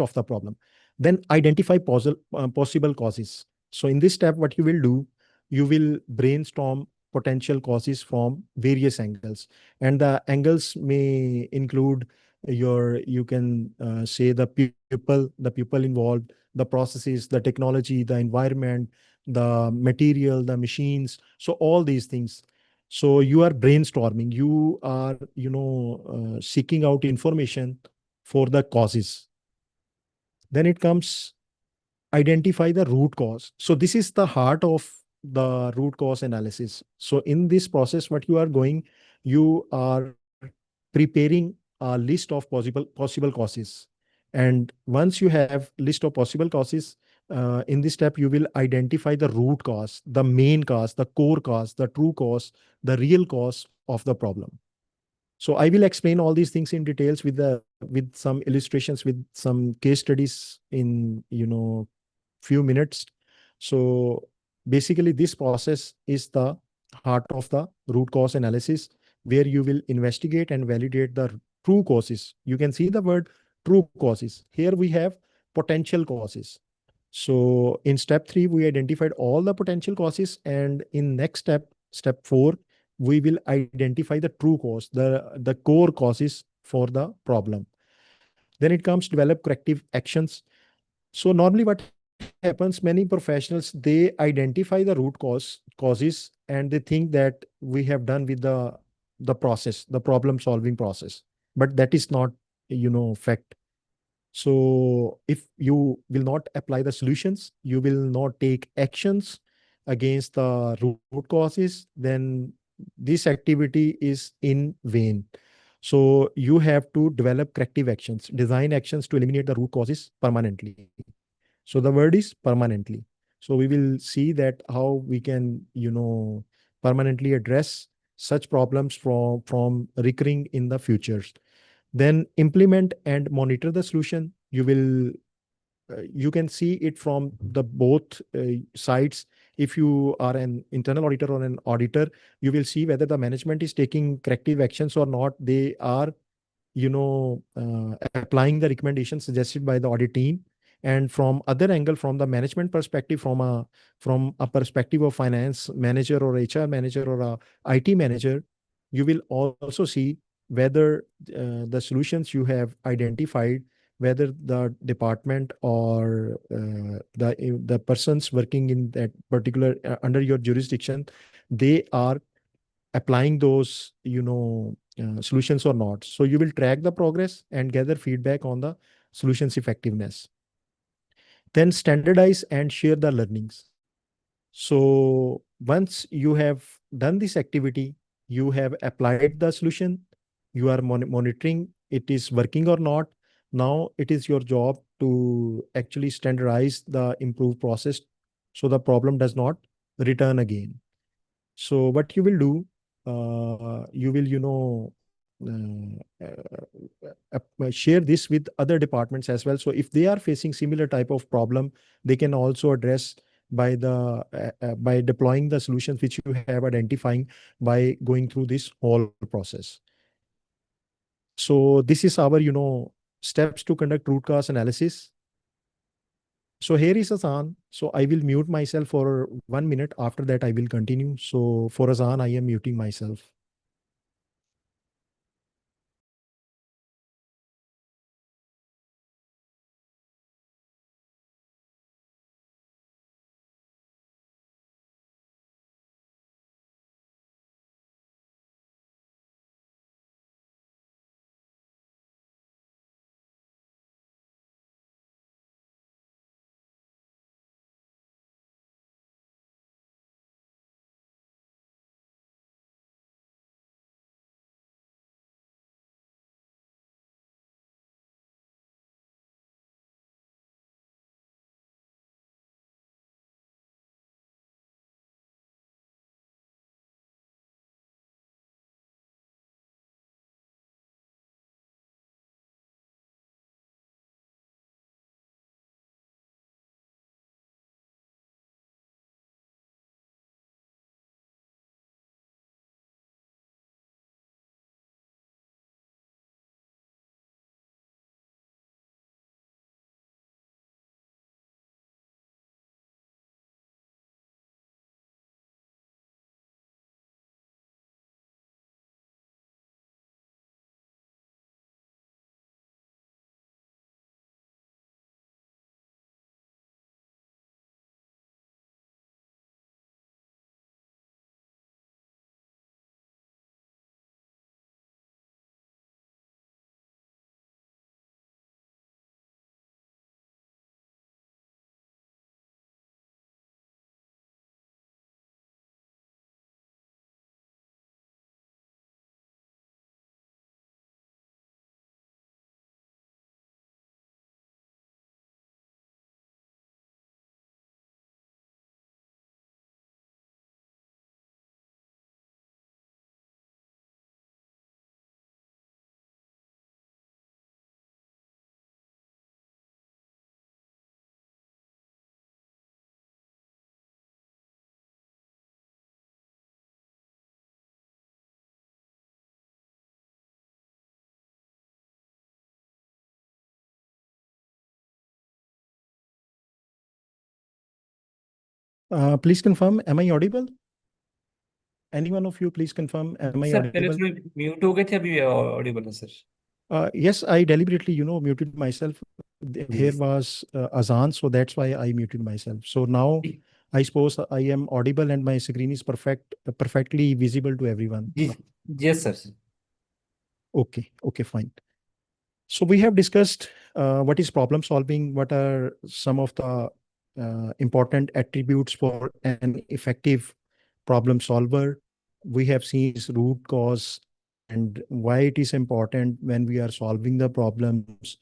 of the problem. Then identify possible causes. So in this step, what you will do, you will brainstorm potential causes from various angles, and the angles may include you can say the people involved, the processes, the technology, the environment, the material, the machines. So all these things. So you are brainstorming, you are seeking out information for the causes. Then it comes identify the root cause. So this is the heart of the root cause analysis. So in this process, what you are going, you are preparing a list of possible causes. And once you have list of possible causes, in this step, you will identify the root cause, the main cause, the core cause, the true cause, the real cause of the problem. So I will explain all these things in details with some illustrations, with some case studies in few minutes. So basically, this process is the heart of the root cause analysis, where you will investigate and validate the true causes. You can see the word true causes. Here we have potential causes. So in step 3, we identified all the potential causes, and in next step 4, we will identify the true cause, the core causes for the problem. Then it comes develop corrective actions. So normally what happens, many professionals, they identify the causes, and they think that we have done with the process, the problem solving process. But that is not, fact. So if you will not apply the solutions, you will not take actions against the root causes, then this activity is in vain. So you have to develop corrective actions, design actions to eliminate the root causes permanently. So the word is permanently. So we will see that how we can, permanently address such problems from recurring in the futures. Then implement and monitor the solution. You can see it from the both sides. If you are an internal auditor or an auditor, you will see whether the management is taking corrective actions or not. They are, applying the recommendations suggested by the audit team. And from other angle, from the management perspective, from a perspective of finance manager or HR manager or a IT manager, you will also see whether the solutions you have identified, whether the department or the persons working in that particular under your jurisdiction, they are applying those solutions or not. So you will track the progress and gather feedback on the solutions effectiveness. Then standardize and share the learnings. So once you have done this activity, you have applied the solution, you are monitoring it is working or not. Now it is your job to actually standardize the improved process so the problem does not return again. So what you will do, you will, share this with other departments as well. So if they are facing similar type of problem, they can also address by by deploying the solutions which you have identifying by going through this whole process. So this is our, steps to conduct root cause analysis. So here is Azan. So I will mute myself for 1 minute. After that, I will continue. So for Azan, I am muting myself. Please confirm, am I audible? Any one of you, please confirm, am I sir पहले audible? थोड़े mute हो गए थे, अभी Audible है sir. Yes, I deliberately, muted myself. Here was Azan, so that's why I muted myself. So now I suppose I am audible and my screen is perfectly visible to everyone. Yes sir. Okay, fine. So we have discussed what is problem solving, what are some of the important attributes for an effective problem solver. We have seen its root cause and why it is important when we are solving the problems.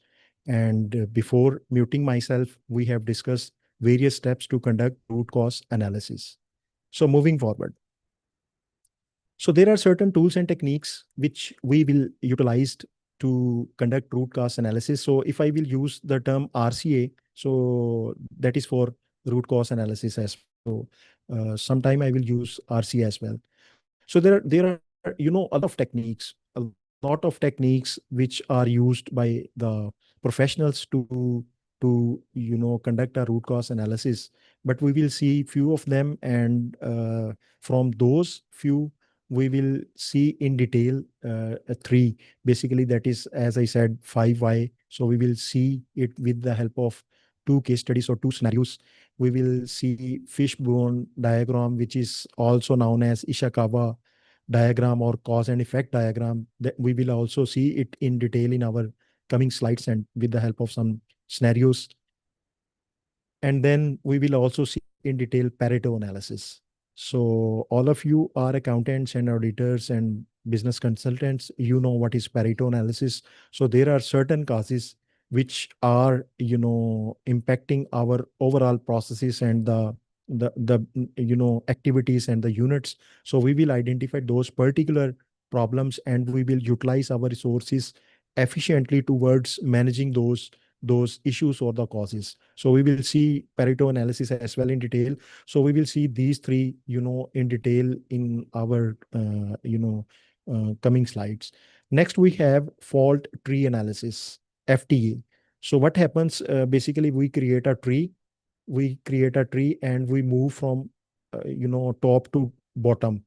And before muting myself, we have discussed various steps to conduct root cause analysis. So moving forward. So there are certain tools and techniques which we will utilize to conduct root cause analysis. So if I will use the term RCA, so that is for root cause analysis as well. So sometime I will use RCA as well. So there are a lot of techniques which are used by the professionals to conduct a root cause analysis. But we will see few of them, and from those few we will see in detail three. Basically, that is, as I said, 5 why. So we will see it with the help of two case studies or two scenarios. We will see fishbone diagram, which is also known as Ishikawa diagram or cause and effect diagram. That we will also see it in detail in our coming slides and with the help of some scenarios. And then we will also see in detail Pareto analysis. So all of you are accountants and auditors and business consultants. You know what is Pareto analysis. So there are certain causes which are, impacting our overall processes and the activities and the units. So we will identify those particular problems and we will utilize our resources efficiently towards managing those issues or the causes. So we will see Pareto analysis as well in detail. So we will see these three, in detail in our, coming slides. Next, we have fault tree analysis, FTA. So what happens? Basically, we create a tree. And we move from, top to bottom.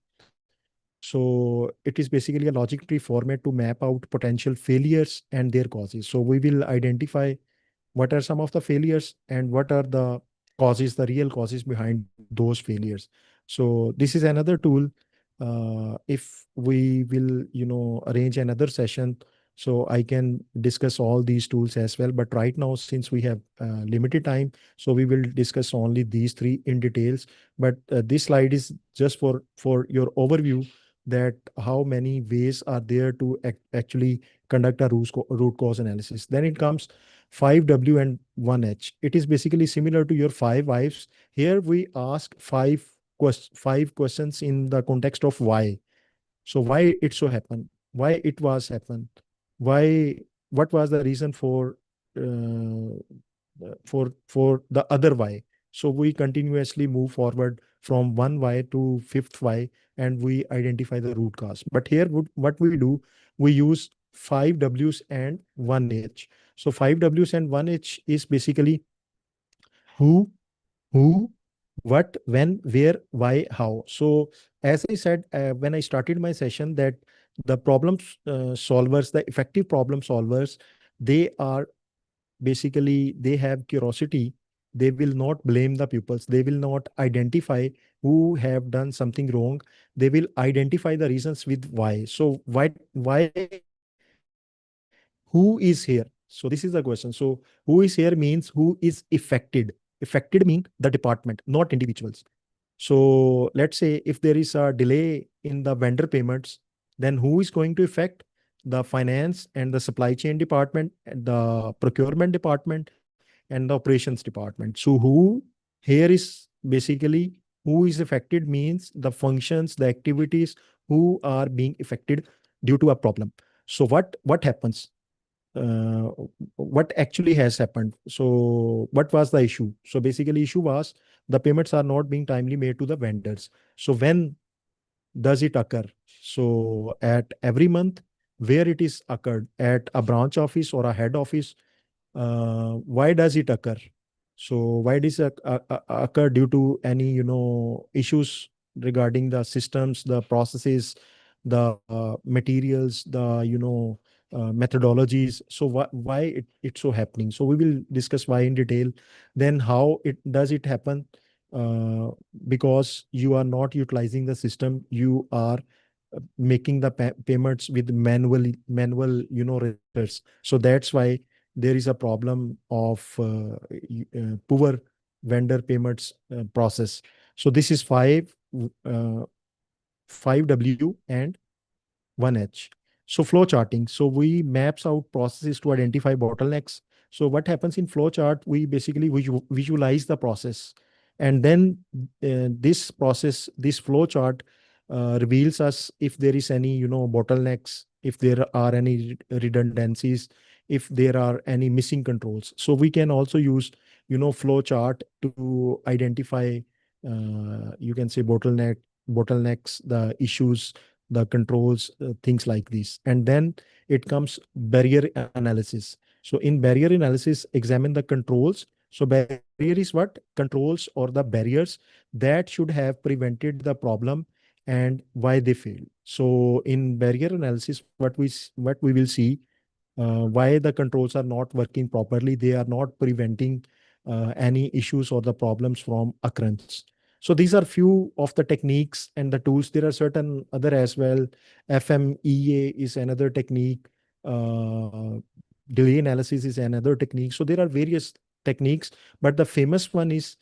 So it is basically a logic tree format to map out potential failures and their causes. So we will identify what are some of the failures and what are the causes, the real causes behind those failures. So this is another tool. If we will, arrange another session, so I can discuss all these tools as well. But right now, since we have limited time, so we will discuss only these three in details. But this slide is just for your overview that how many ways are there to actually conduct a root cause analysis. Then it comes 5W and 1H. It is basically similar to your 5 whys. Here we ask five questions in the context of why. So why it so happened? Why it was happened? Why? What was the reason for the other why? So we continuously move forward from one why to fifth why, and we identify the root cause. But here, what we do, we use 5Ws and 1H. So 5Ws and 1H is basically who, what, when, where, why, how. So as I said, when I started my session, that the problem solvers, the effective problem solvers, they are basically, they have curiosity. They will not blame the pupils. They will not identify who have done something wrong. They will identify the reasons with why. So why, who is here? So this is the question. So who is here means who is affected. Affected means the department, not individuals. So let's say if there is a delay in the vendor payments, then who is going to affect? The finance and the supply chain department, and the procurement department, and the operations department. So who here is basically who is affected means the functions, the activities who are being affected due to a problem. So what happens? What actually has happened? So what was the issue? So basically issue was the payments are not being timely made to the vendors. So when does it occur? So at every month, where it is occurred, at a branch office or a head office. Why does it occur? So why does it occur? Due to any issues regarding the systems, the processes, the materials, the methodologies. So why it's so happening? So we will discuss why in detail. Then how it does it happen? Because you are not utilizing the system, you are making the payments with manual records. So that's why there is a problem of poor vendor payments process. So this is 5W and 1H. So flow charting. So we maps out processes to identify bottlenecks. So what happens in flow chart? We basically visualize the process, and then this flow chart reveals us if there is any bottlenecks, if there are any redundancies, if there are any missing controls. So we can also use flow chart to identify you can say bottlenecks, the issues, the controls, things like this. And then it comes barrier analysis. So in barrier analysis, examine the controls. So barrier is what? Controls or the barriers that should have prevented the problem and why they failed. So in barrier analysis, what we will see, why the controls are not working properly. They are not preventing any issues or the problems from occurrence. So these are few of the techniques and the tools. There are certain other as well. FMEA is another technique. Delay analysis is another technique. So there are various techniques, but the famous one is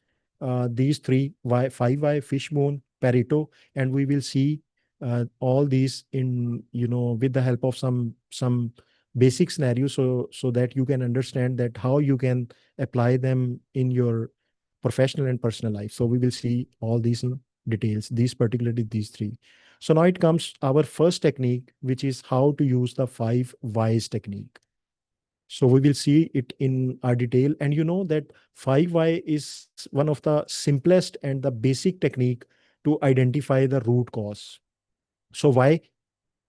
these three, why, 5 why, fishbone, Pareto, and we will see all these in, with the help of some basic scenarios, so that you can understand that how you can apply them in your professional and personal life. So we will see all these in details, these particularly these three. So now it comes our first technique, which is how to use the 5 whys technique. So we will see it in our detail. And you know that 5 why is one of the simplest and the basic technique to identify the root cause. So why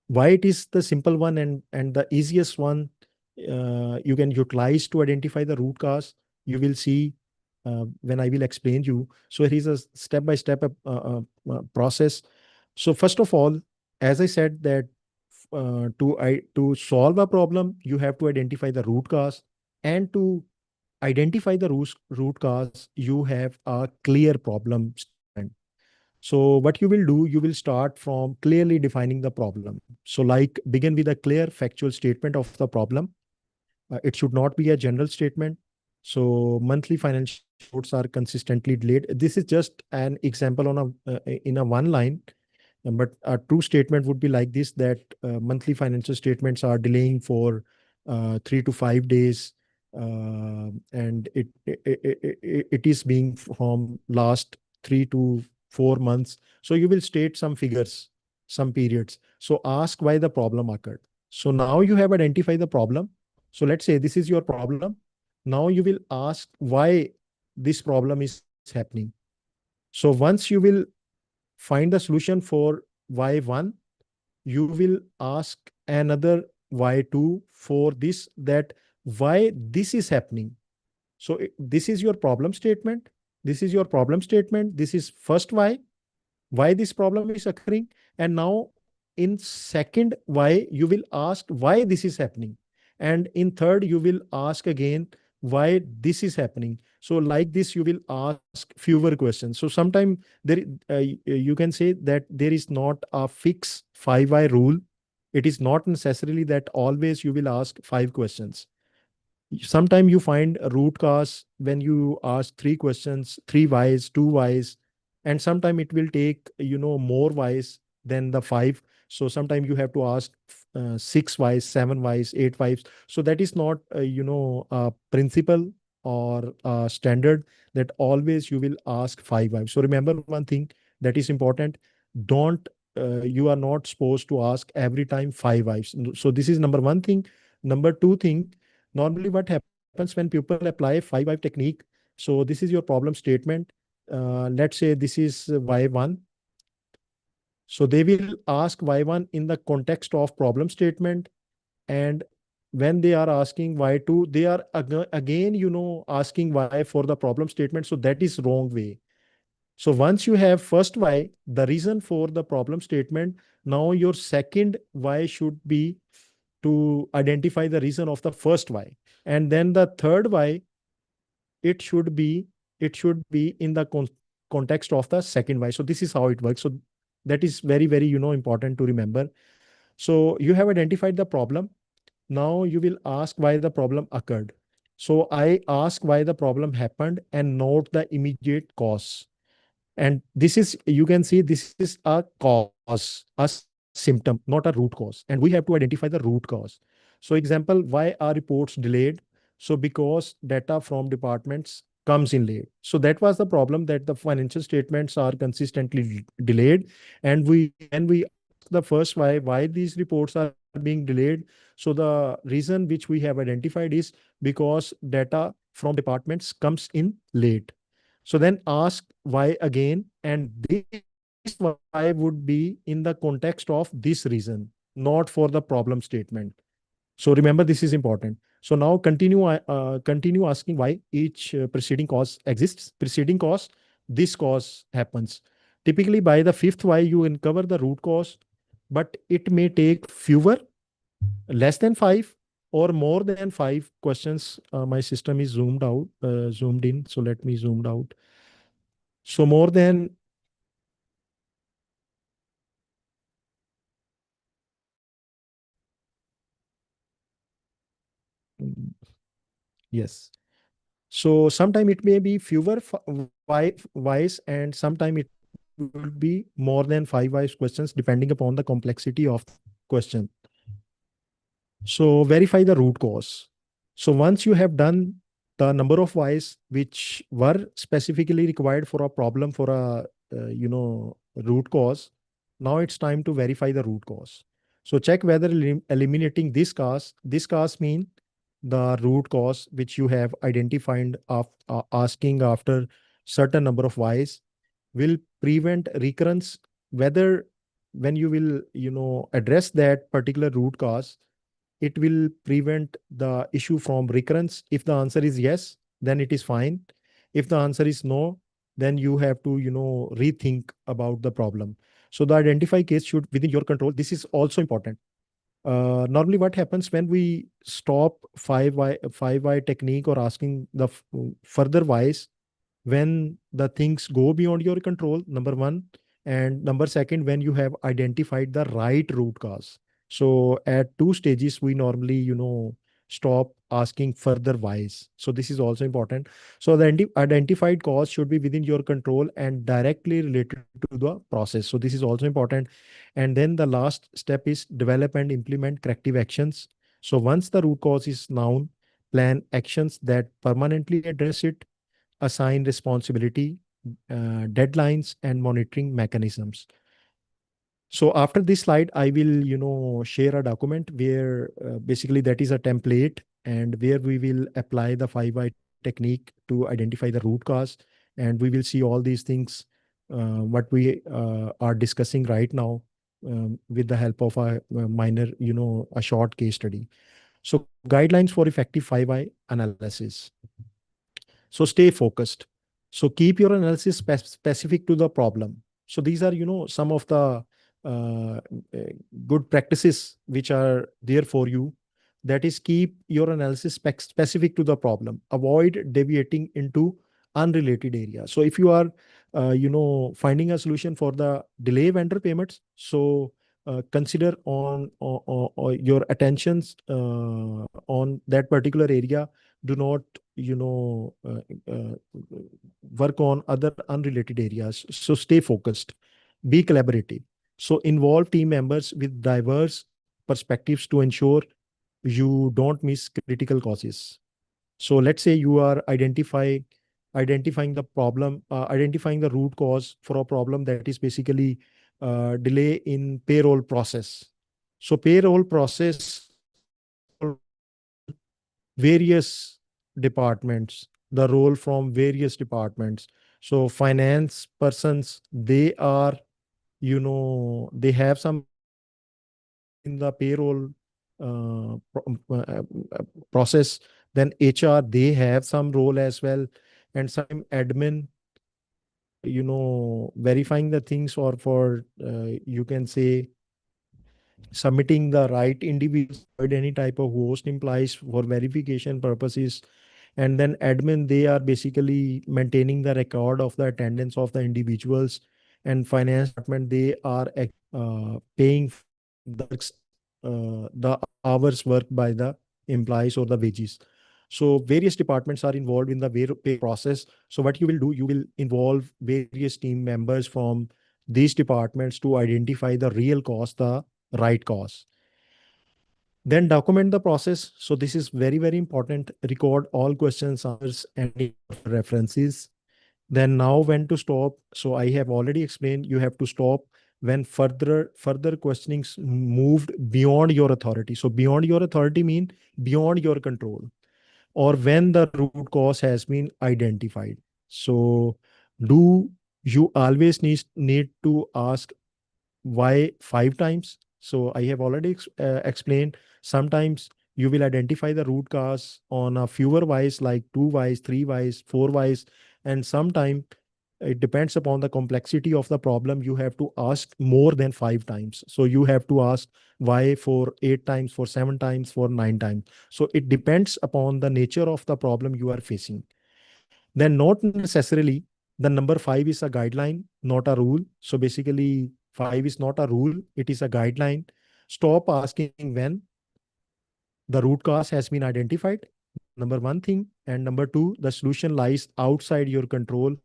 it is the simple one and the easiest one you can utilize to identify the root cause, you will see when I will explain you. So it is a step-by-step process. So first of all, as I said that to solve a problem, you have to identify the root cause, and to identify the root cause, you have a clear problem statement. So what you will do, you will start from clearly defining the problem. So like begin with a clear factual statement of the problem. It should not be a general statement. So monthly financial reports are consistently delayed. This is just an example on in a one line. But a true statement would be like this, that monthly financial statements are delaying for 3 to 5 days. And it is being from last 3 to 4 months. So you will state some figures, some periods. So ask why the problem occurred. So now you have identified the problem. So let's say this is your problem. Now you will ask why this problem is happening. So once you will find the solution for y1, you will ask another y2 for this, that why this is happening. So this is your problem statement. This is your problem statement. This is first why this problem is occurring. And now in second why, you will ask why this is happening. And in third, you will ask again why this is happening. So like this, you will ask fewer questions. So sometimes there, you can say that there is not a fixed 5 why rule. It is not necessarily that always you will ask 5 questions. Sometimes you find a root cause when you ask 3 questions, 3 whys, 2 whys, and sometimes it will take more whys than the 5. So sometimes you have to ask 6 whys, 7 whys, 8 whys. So that is not a principle or a standard that always you will ask 5 whys. So remember one thing that is important: don't you are not supposed to ask every time 5 whys. So this is number one thing. Number two thing, normally what happens when people apply 5 why technique, so this is your problem statement. Let's say this is y1. So they will ask y1 in the context of problem statement. And when they are asking y2, they are again asking why for the problem statement. So that is wrong way. So once you have first why, the reason for the problem statement, now your second why should be to identify the reason of the first why. And then the third why, it should be in the context of the second why. So this is how it works. So that is very, very important to remember. So you have identified the problem. Now you will ask why the problem occurred. So I ask why the problem happened and note the immediate cause. And this is, you can see, this is a cause, a symptom, not a root cause. And we have to identify the root cause. So example, why are reports delayed? So because data from departments comes in late. So that was the problem, that the financial statements are consistently delayed. And when we ask the first why these reports are being delayed. So the reason which we have identified is because data from departments comes in late. So then ask why again, and this why would be in the context of this reason, not for the problem statement. So remember, this is important. So now continue asking why each preceding cause exists. Preceding cause, this cause happens. Typically by the fifth why, you uncover the root cause, but it may take fewer, less than 5, or more than 5 questions. My system is zoomed in. So let me zoomed out. So more than yes. So sometime it may be fewer whys, and sometime it will be more than 5 whys questions depending upon the complexity of the question. So verify the root cause. So once you have done the number of whys which were specifically required for a problem, for a root cause, now it's time to verify the root cause. So check whether eliminating this cause mean the root cause which you have identified asking after certain number of whys will prevent recurrence, whether when you will address that particular root cause, it will prevent the issue from recurrence. If the answer is yes, then it is fine. If the answer is no, then you have to rethink about the problem. So the identify case should within your control. This is also important. Normally what happens when we stop 5 why technique or asking the further whys, when the things go beyond your control, number one, and number second, when you have identified the right root cause. So at 2 stages we normally stop asking further whys. So this is also important. So the identified cause should be within your control and directly related to the process. So this is also important. And then the last step is develop and implement corrective actions. So once the root cause is known, plan actions that permanently address it, assign responsibility, deadlines, and monitoring mechanisms. So after this slide, I will share a document where basically that is a template, and where we will apply the 5 why technique to identify the root cause. And we will see all these things, what we are discussing right now, with the help of a minor, a short case study. So guidelines for effective 5 why analysis. So stay focused. So keep your analysis specific to the problem. So these are, some of the uh, good practices which are there for you. That is, keep your analysis specific to the problem. Avoid deviating into unrelated areas. So if you are, finding a solution for the delay vendor payments, so consider on your attentions on that particular area. Do not work on other unrelated areas. So stay focused, be collaborative. So involve team members with diverse perspectives to ensure you don't miss critical causes. So let's say you are identifying the problem, identifying the root cause for a problem that is basically delay in payroll process. So payroll process, various departments, the role from various departments. So finance persons, they are, they have some in the payroll process. Then HR, they have some role as well, and some admin, verifying the things, or for you can say submitting the right individuals, avoid any type of ghost implies for verification purposes. And then admin, they are basically maintaining the record of the attendance of the individuals. And finance department, they are paying the hours worked by the employees or the wages. So various departments are involved in the pay process. So what you will do, you will involve various team members from these departments to identify the real cause, the right cause. Then document the process. So this is very, very important. Record all questions, answers, and references. Then now when to stop. So I have already explained, you have to stop when further questionings moved beyond your authority. So beyond your authority mean beyond your control, or when the root cause has been identified. So do you always need to ask why 5 times? So I have already explained, sometimes you will identify the root cause on a fewer whys, like 2 whys, 3 whys, 4 whys, and sometime it depends upon the complexity of the problem. You have to ask more than 5 times. So you have to ask why for 8 times, for 7 times, for 9 times. So it depends upon the nature of the problem you are facing. Then not necessarily the number 5 is a guideline, not a rule. So basically 5 is not a rule, it is a guideline. Stop asking when the root cause has been identified, number one thing. And number two, the solution lies outside your control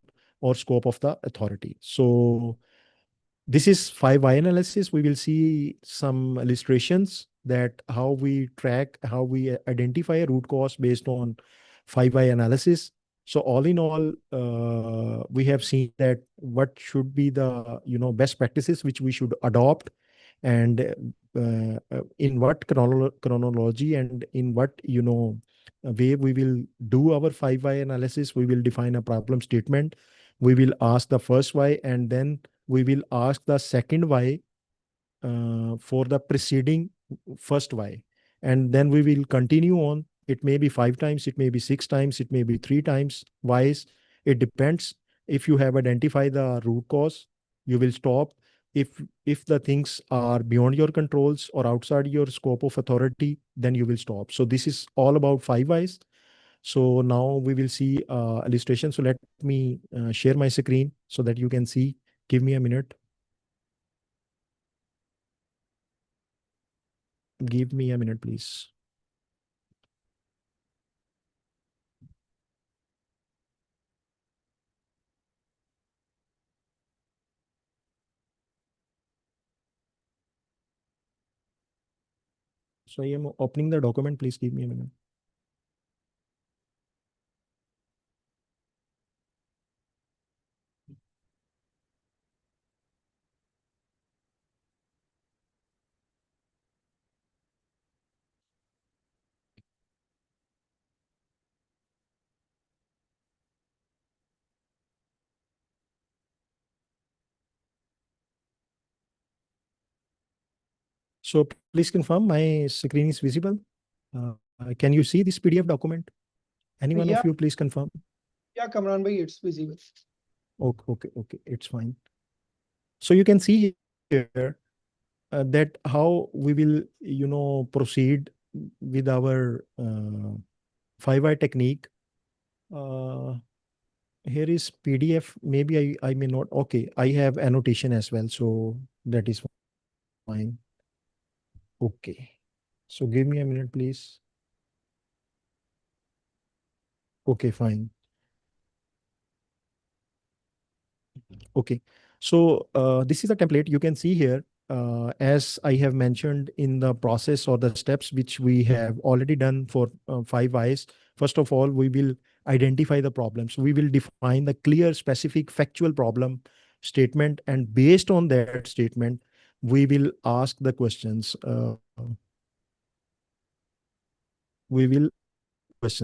or scope of the authority. So this is 5 why analysis. We will see some illustrations that how we track, how we identify a root cause based on 5 why analysis. So all in all, we have seen that what should be the best practices which we should adopt, and in what chronology and in what way we will do our 5 why analysis. We will define a problem statement. We will ask the first why, and then we will ask the second why for the preceding first why. And then we will continue on. It may be 5 times, it may be 6 times, it may be 3 times whys. It depends. If you have identified the root cause, you will stop. If the things are beyond your controls or outside your scope of authority, then you will stop. So this is all about 5 whys. So now we will see illustration. So let me share my screen so that you can see. Give me a minute. Give me a minute, please. So I am opening the document. Please give me a minute. So please confirm my screen is visible. Can you see this PDF document? Any one Yeah. of you, please confirm. Yeah, Kamran bhai, it's visible. Okay, it's fine. So you can see here that how we will, proceed with our 5 why technique. Here is PDF. Maybe I may not. Okay, I have annotation as well, so that is fine. Okay, so give me a minute, please. Okay, fine. Okay, so this is a template you can see here. As I have mentioned in the process or the steps which we have already done for 5 whys. First of all, we will identify the problems. We will define the clear, specific, factual problem statement, and based on that statement, we will ask the questions.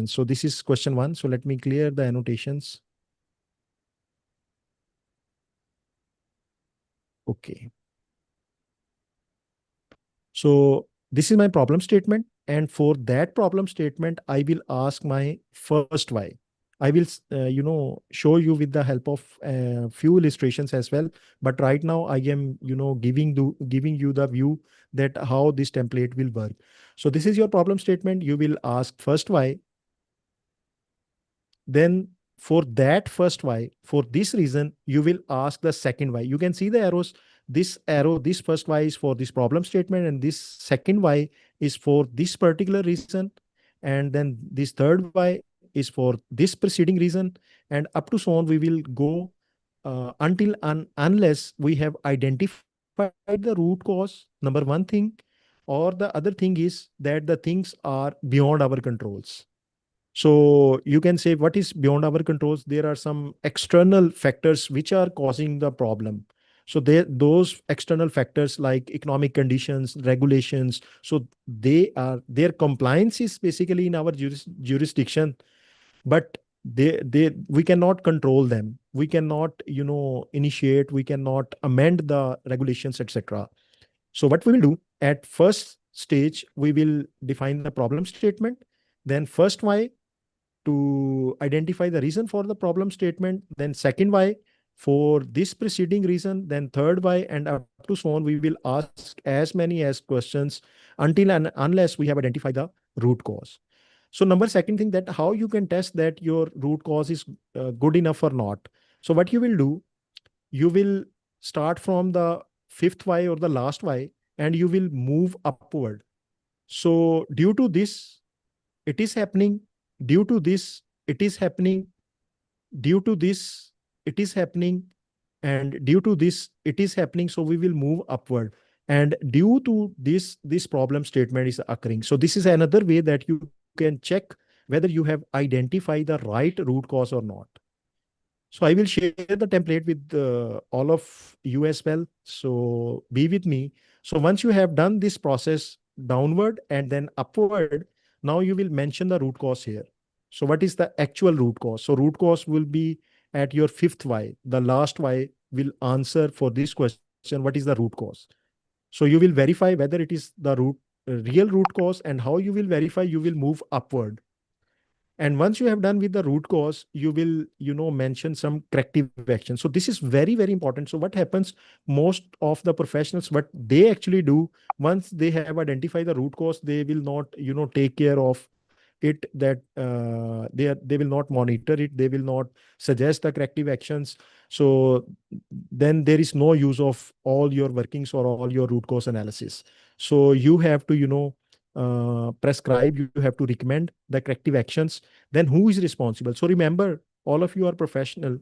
So this is question 1. So let me clear the annotations. Okay. So this is my problem statement. And for that problem statement, I will ask my first why. I will, show you with the help of a few illustrations as well. But right now I am, giving you the view that how this template will work. So this is your problem statement. You will ask first why. Then for that first why, for this reason, you will ask the second why. You can see the arrows. This arrow, this first why is for this problem statement, and this second why is for this particular reason. And then this third why is for this preceding reason, and up to so on. We will go until unless we have identified the root cause, number one thing, or the other thing is that the things are beyond our controls. So you can say what is beyond our controls? There are some external factors which are causing the problem. So those external factors like economic conditions, regulations. So their compliance is basically in our jurisdiction, but we cannot control them. We cannot initiate. We cannot amend the regulations, etc. So what we will do at first stage, we will define the problem statement. Then first why, to identify the reason for the problem statement, then second why for this preceding reason, then third why, and up to so on. We will ask as many as questions until and unless we have identified the root cause. So second thing, that how you can test that your root cause is good enough or not. So what you will do, you will start from the fifth why or the last why, and you will move upward. So due to this, it is happening. Due to this, it is happening, due to this, it is happening, and due to this, it is happening. So we will move upward. And due to this problem statement is occurring. So this is another way that you can check whether you have identified the right root cause or not. So I will share the template with all of you as well. So be with me. So once you have done this process downward and then upward, now you will mention the root cause here. So what is the actual root cause? So root cause will be at your fifth why. The last why will answer for this question. What is the root cause? So you will verify whether it is the real root cause, and how you will verify, you will move upward. And once you have done with the root cause, you will, mention some corrective action. So this is very, very important. So what happens, most of the professionals, what they actually do, once they have identified the root cause, they will not, take care of it, that they will not monitor it. They will not suggest the corrective actions. So then there is no use of all your workings or all your root cause analysis. So you have to, prescribe, you have to recommend the corrective actions. Then who is responsible? So remember, all of you are professional.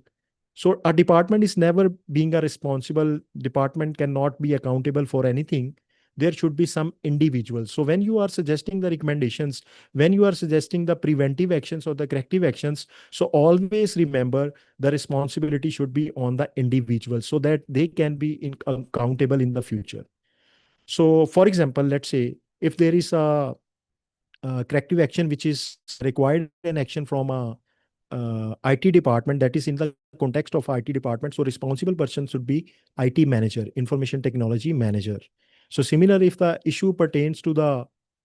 So a department is never being a responsible department, cannot be accountable for anything. There should be some individuals. So when you are suggesting the recommendations, when you are suggesting the preventive actions or the corrective actions, so always remember the responsibility should be on the individual, so that they can be accountable in the future. So for example, let's say if there is a corrective action which is required, an action from a IT department, that is in the context of IT department. So responsible person should be IT manager, information technology manager. So similar, if the issue pertains to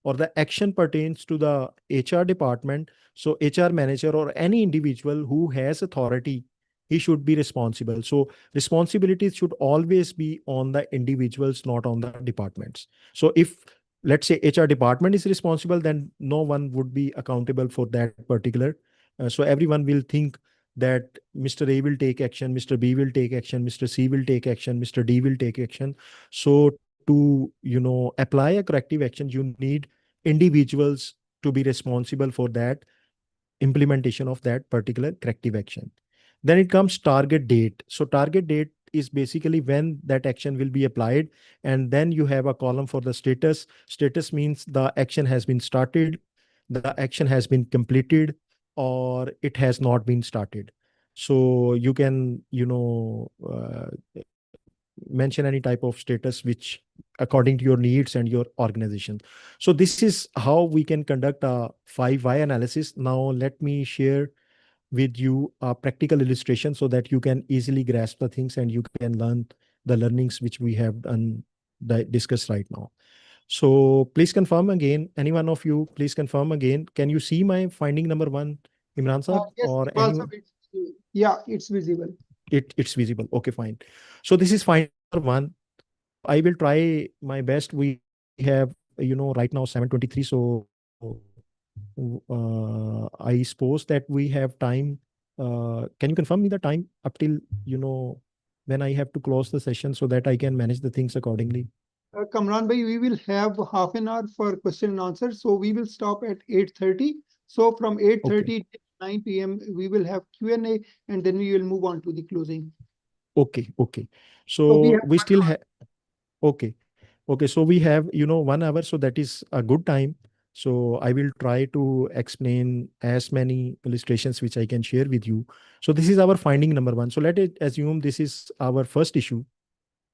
or the action pertains to the HR department, so HR manager or any individual who has authority, he should be responsible. So responsibilities should always be on the individuals, not on the departments. So if, let's say, HR department is responsible, then no one would be accountable for that particular. So everyone will think that Mr. A will take action, Mr. B will take action, Mr. C will take action, Mr. D will take action. So to, apply a corrective action, you need individuals to be responsible for that implementation of that particular corrective action. Then it comes target date. So target date is basically when that action will be applied. And then you have a column for the status. Status means the action has been started, the action has been completed, or it has not been started. So you can, mention any type of status which according to your needs and your organization. So this is how we can conduct a 5 why analysis. Now let me share with you a practical illustration so that you can easily grasp the things and you can learn the learnings which we have discussed right now. So please confirm again, any one of you, please confirm again. Can you see my finding number 1, Imran Sahab, Yes, or Iqbal anyone? sir, yeah, it's visible. It's visible. Okay, fine. So this is finding number 1. I will try my best. We have, right now 7:23. So I suppose that we have time. Can you confirm me the time up till, when I have to close the session so that I can manage the things accordingly? Kamran bhai, we will have half an hour for question and answer. So we will stop at 8:30. So from 8:30 to 9 p.m. we will have Q&A, and then we will move on to the closing. Okay. So we So have we still have, okay. So we have, 1 hour. So that is a good time. So I will try to explain as many illustrations which I can share with you. So this is our finding number 1. So let it assume this is our first issue.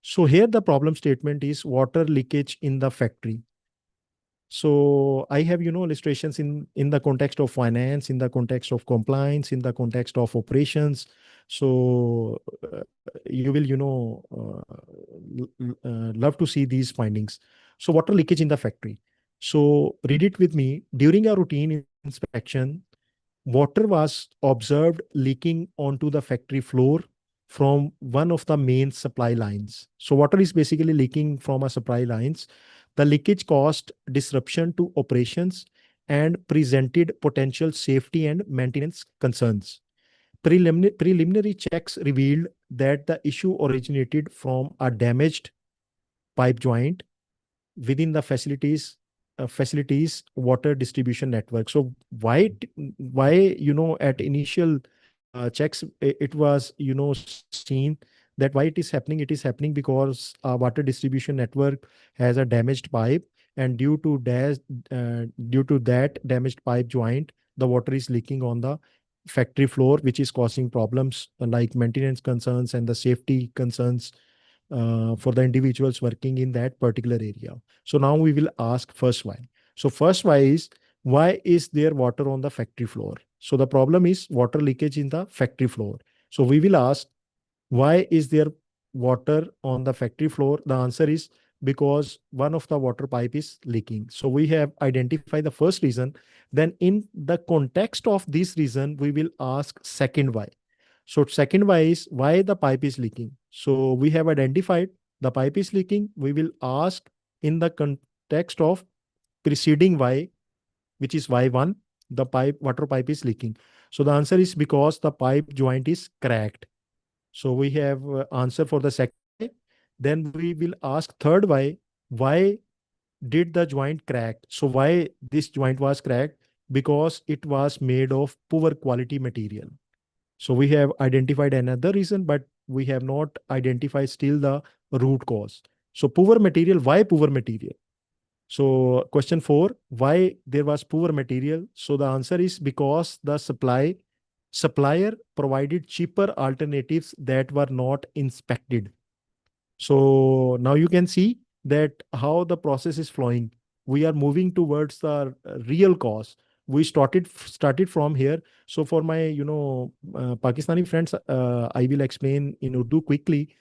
So here the problem statement is water leakage in the factory. So I have, illustrations in the context of finance, in the context of compliance, in the context of operations. So you will, love to see these findings. So water leakage in the factory. So read it with me. During a routine inspection, water was observed leaking onto the factory floor from one of the main supply lines. So water is basically leaking from a supply lines. The leakage caused disruption to operations and presented potential safety and maintenance concerns. Preliminary checks revealed that the issue originated from a damaged pipe joint within the facility's facilities water distribution network. So why at initial checks it was seen that why it is happening. It is happening because water distribution network has a damaged pipe, and due to that damaged pipe joint, the water is leaking on the factory floor, which is causing problems like maintenance concerns and the safety concerns for the individuals working in that particular area. So now we will ask first why. So first why is there water on the factory floor? So the problem is water leakage in the factory floor. So we will ask, why is there water on the factory floor? The answer is because one of the water pipe is leaking. So we have identified the first reason. Then in the context of this reason, we will ask second why. So second why is why the pipe is leaking. So we have identified the pipe is leaking. We will ask in the context of preceding why, which is Y1, the water pipe is leaking. So the answer is because the pipe joint is cracked. So we have answer for the second. Then we will ask third why did the joint crack? So why this joint was cracked? Because it was made of poor quality material. So we have identified another reason, but we have not identified still the root cause. So poor material, why poor material? So question 4, why there was poor material? So the answer is because the supplier provided cheaper alternatives that were not inspected. So now you can see that how the process is flowing. We are moving towards the real cause. We started from here. So for my Pakistani friends, I will explain in Urdu quickly.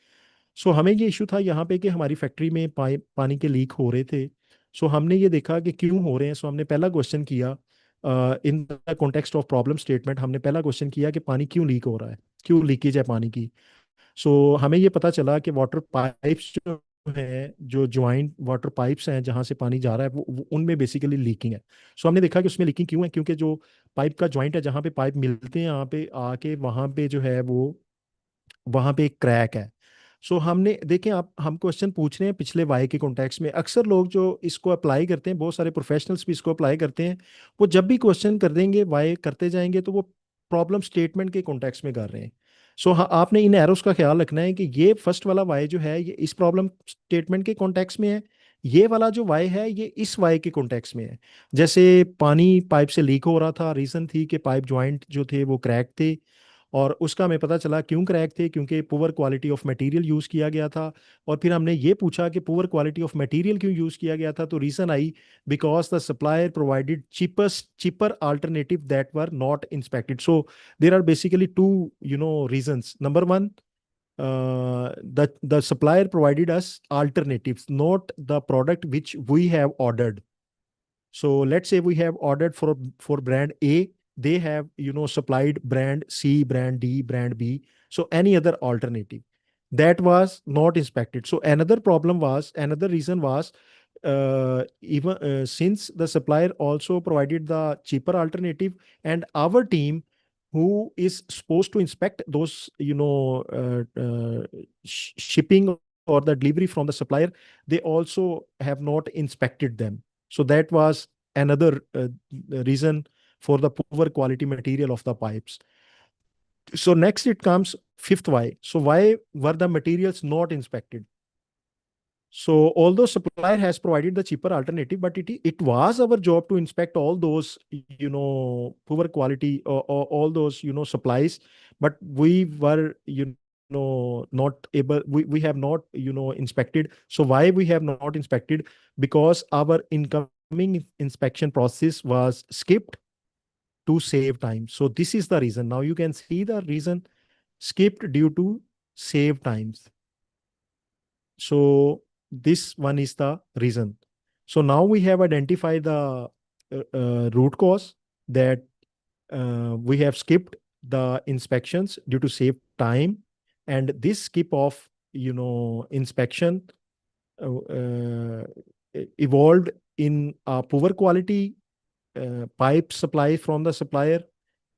So हमें ये issue था यहाँ पे कि हमारी factory में पानी के लीक हो रहे थे. सो हमने ये देखा कि क्यों हो रहे हैं. सो हमने पहला क्वेश्चन किया in the context of problem statement. हमने पहला क्वेश्चन किया कि पानी क्यों लीक हो रहा है, क्यों लीकेज है पानी की. सो हमें ये पता चला कि वाटर पाइप्स जो है, जो ज्वाइंट वाटर पाइप्स हैं जहाँ से पानी जा रहा है, वो उनमें बेसिकली लीकिंग है. सो हमने देखा कि उसमें लीकिंग क्यों है, क्योंकि जो पाइप का ज्वाइंट है जहाँ पे पाइप मिलते हैं, यहाँ पे आके वहाँ पे जो है वो वहाँ पे एक क्रैक है. सो हमने देखें, आप हम क्वेश्चन पूछ रहे हैं पिछले वाई के कॉन्टेक्स्ट में. अक्सर लोग जो इसको अप्लाई करते हैं, बहुत सारे प्रोफेशनल्स भी इसको अप्लाई करते हैं, वो जब भी क्वेश्चन कर देंगे वाई करते जाएंगे तो वो प्रॉब्लम स्टेटमेंट के कॉन्टेक्स्ट में कर रहे हैं. सो हाँ, आपने इन एरोस का ख्याल रखना है कि ये फर्स्ट वाला वाई जो है ये इस प्रॉब्लम स्टेटमेंट के कॉन्टेक्स्ट में है, ये वाला जो वाई है ये इस वाई के कॉन्टेक्स्ट में है. जैसे पानी पाइप से लीक हो रहा था, रीजन थी कि पाइप ज्वाइंट जो थे वो क्रैक थे, और उसका हमें पता चला क्यों क्रैक थे, क्योंकि poor quality of material use किया गया था. और फिर हमने ये पूछा कि पुअर क्वालिटी ऑफ मटेरियल क्यों यूज़ किया गया था, तो reason I because the supplier provided cheaper alternative that were not inspected. So there are basically two reasons. Number one, the supplier provided us alternatives, not the product which we have ordered. So let's say we have ordered for brand A, they have supplied brand C, brand D, brand B. So any other alternative that was not inspected. So another reason was even since the supplier also provided the cheaper alternative, and our team who is supposed to inspect those shipping or the delivery from the supplier, they also have not inspected them. So that was another reason for the poor quality material of the pipes. So next it comes fifth why. So why were the materials not inspected? So although supplier has provided the cheaper alternative, but it was our job to inspect all those poor quality or all those supplies, but we were not able, we have not inspected. So why we have not inspected? Because our incoming inspection process was skipped to save time. So this is the reason. Now you can see the reason: skipped due to save times. So this one is the reason. So now we have identified the root cause, that we have skipped the inspections due to save time, and this skip of inspection evolved in a poor quality pipe supply from the supplier,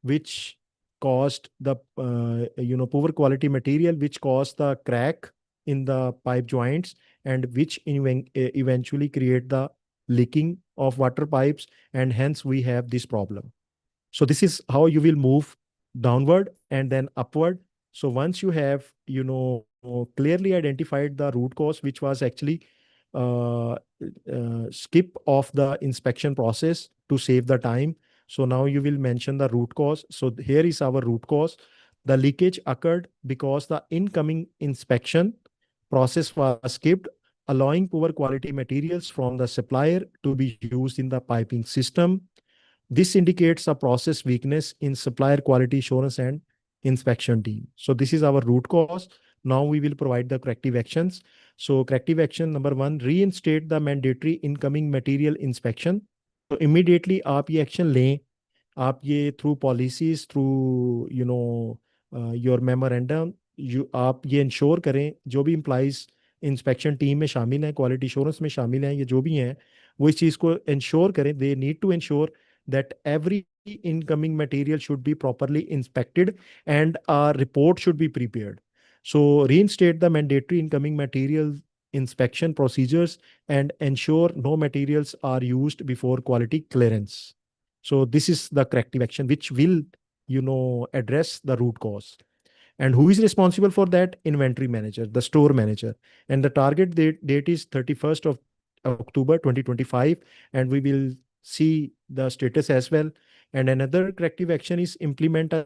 which caused the poor quality material, which caused the crack in the pipe joints, and which eventually create the leaking of water pipes, and hence we have this problem. So this is how you will move downward and then upward. So once you have, clearly identified the root cause, which was actually skip of the inspection process to save the time. So now you will mention the root cause. So here is our root cause. The leakage occurred because the incoming inspection process was skipped, allowing poor quality materials from the supplier to be used in the piping system. This indicates a process weakness in supplier quality assurance and inspection team. So this is our root cause. Now we will provide the corrective actions. So corrective action number 1, reinstate the mandatory incoming material inspection. So immediately आप ये action लें, आप ये through policies, through your memorandum, आप ये ensure करें, जो भी employees inspection team में शामिल हैं, quality assurance में शामिल हैं, ये जो भी हैं, वो इस चीज़ को ensure करें. They need to ensure that every incoming material should be properly inspected and a report should be prepared. So reinstate the mandatory incoming material inspection procedures and ensure no materials are used before quality clearance. So this is the corrective action which will, address the root cause. And who is responsible for that? Inventory manager, the store manager. And the target date is 31st of October 2025. And we will see the status as well. And another corrective action is implement a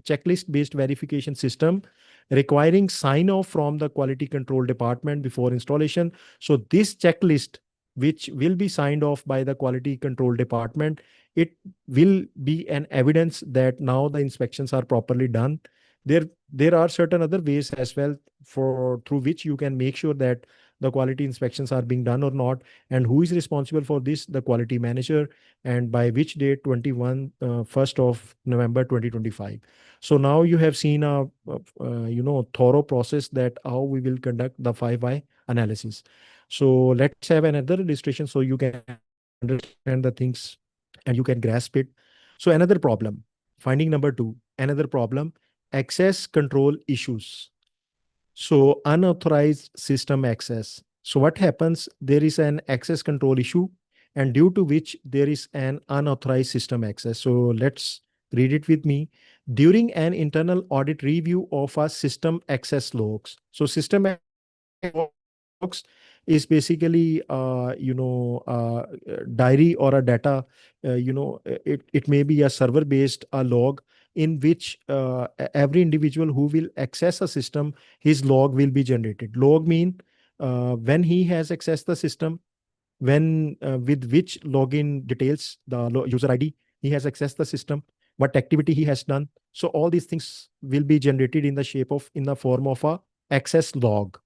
checklist-based verification system requiring sign-off from the quality control department before installation. So this checklist, which will be signed off by the quality control department, it will be an evidence that now the inspections are properly done. There are certain other ways as well through which you can make sure that the quality inspections are being done or not. And who is responsible for this? The quality manager. And by which date? 1st of November 2025. So now you have seen a thorough process that how we will conduct the 5Y analysis. So let's have another illustration so you can understand the things and you can grasp it. So another problem, finding number 2, another problem, access control issues. So unauthorized system access. So what happens? There is an access control issue and due to which there is an unauthorized system access. So let's read it with me. During an internal audit review of a system access logs. So system logs is basically, diary or a data, it may be a server-based log in which every individual who will access a system, his log will be generated. Log mean when he has accessed the system, when with which login details, the user ID, he has accessed the system, what activity he has done. So all these things will be generated in the form of a access log.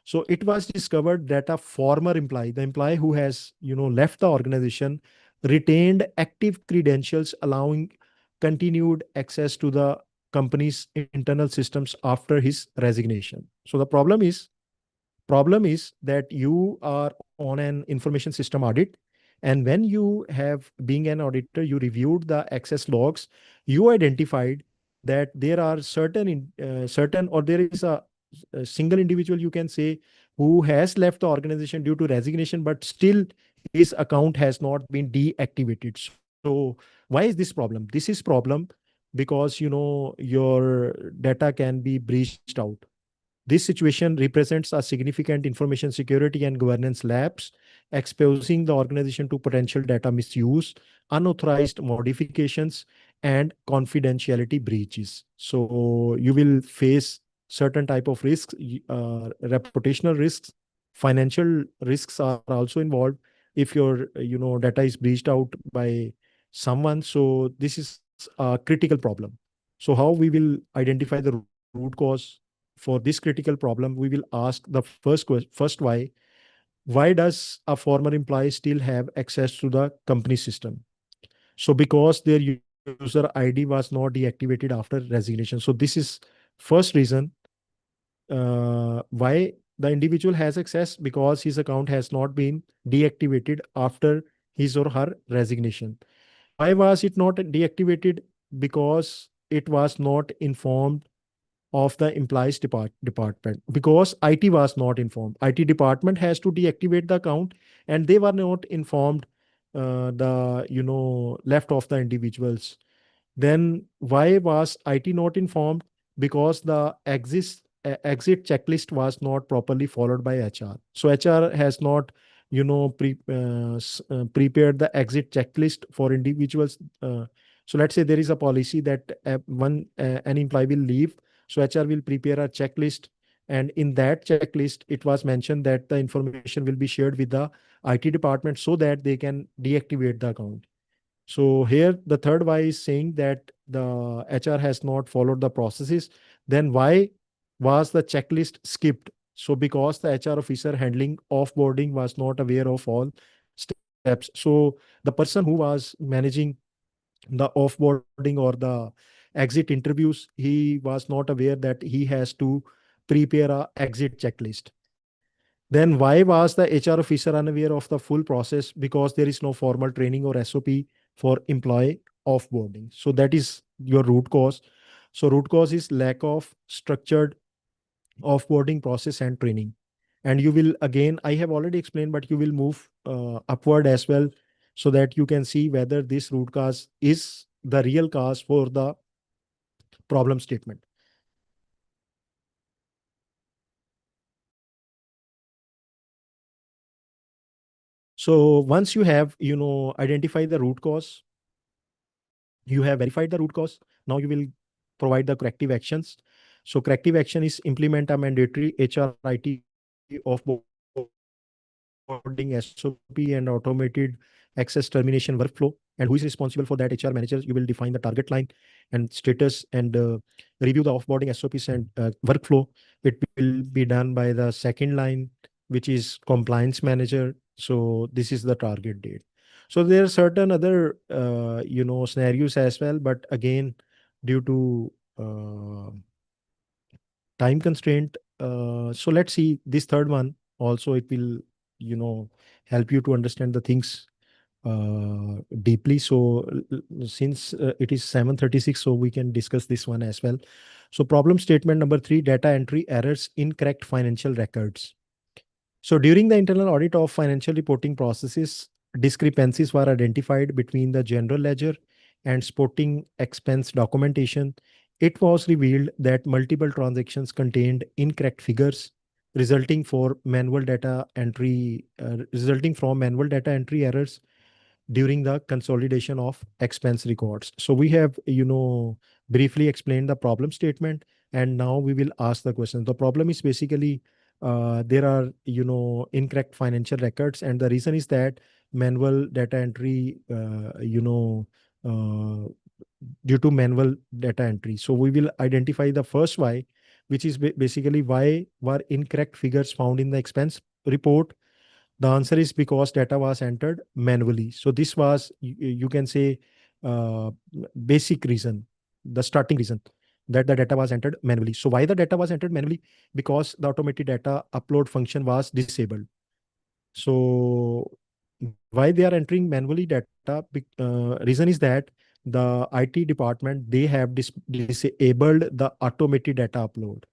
So it was discovered that a former employee, the employee who has, left the organization, retained active credentials allowing continued access to the company's internal systems after his resignation. So the problem is that you are on an information system audit. And when you have, being an auditor, you reviewed the access logs, you identified that there are there is a single individual, you can say, who has left the organization due to resignation, but still his account has not been deactivated. So why is this problem? This is problem because, your data can be breached out. This situation represents a significant information security and governance lapse, exposing the organization to potential data misuse, unauthorized modifications, and confidentiality breaches. So you will face certain type of risks, reputational risks, financial risks are also involved if your data is breached out by someone. So this is a critical problem. So how we will identify the root cause for this critical problem? We will ask the first why. Why does a former employee still have access to the company system? So because their user ID was not deactivated after resignation. So this is first reason why the individual has access, because his account has not been deactivated after his or her resignation. Why was it not deactivated? Because it was not informed of the employees department, because IT was not informed. IT department has to deactivate the account and they were not informed the left of the individuals. Then why was IT not informed? Because the exit checklist was not properly followed by HR. So HR has not prepared the exit checklist for individuals. So let's say there is a policy that an employee will leave, so HR will prepare a checklist, and in that checklist it was mentioned that the information will be shared with the IT department so that they can deactivate the account. So here the third why is saying that the HR has not followed the processes. Then why was the checklist skipped? So because the HR officer handling offboarding was not aware of all steps. So the person who was managing the offboarding or the exit interviews, he was not aware that he has to prepare a exit checklist. Then why was the HR officer unaware of the full process? Because there is no formal training or SOP for employee offboarding. So that is your root cause. So root cause is lack of structured offboarding process and training. And you will, again, I have already explained, but you will move upward as well so that you can see whether this root cause is the real cause for the problem statement. So once you have, identified the root cause, you have verified the root cause. Now you will provide the corrective actions. So corrective action is implement a mandatory HRIT offboarding SOP and automated access termination workflow. And who is responsible for that? HR manager. You will define the target line and status and review the offboarding SOPs and workflow. It will be done by the second line, which is compliance manager. So this is the target date. So there are certain other, scenarios as well, but again, due to time constraint, so let's see this third one. Also, it will, help you to understand the things deeply. So since it is 7:36, so we can discuss this one as well. So problem statement number 3, data entry errors, incorrect financial records. So during the internal audit of financial reporting processes, discrepancies were identified between the general ledger and sporting expense documentation. It was revealed that multiple transactions contained incorrect figures, resulting from manual data entry errors during the consolidation of expense records. So we have, briefly explained the problem statement, and now we will ask the question. The problem is basically there are, incorrect financial records, and the reason is that manual data entry, due to manual data entry. So we will identify the first why, which is basically why were incorrect figures found in the expense report. The answer is because data was entered manually. So this was, you can say, basic reason, the starting reason that the data was entered manually. So why the data was entered manually? Because the automated data upload function was disabled. So why they are entering manually data? Reason is that the IT department, they have disabled the automated data upload.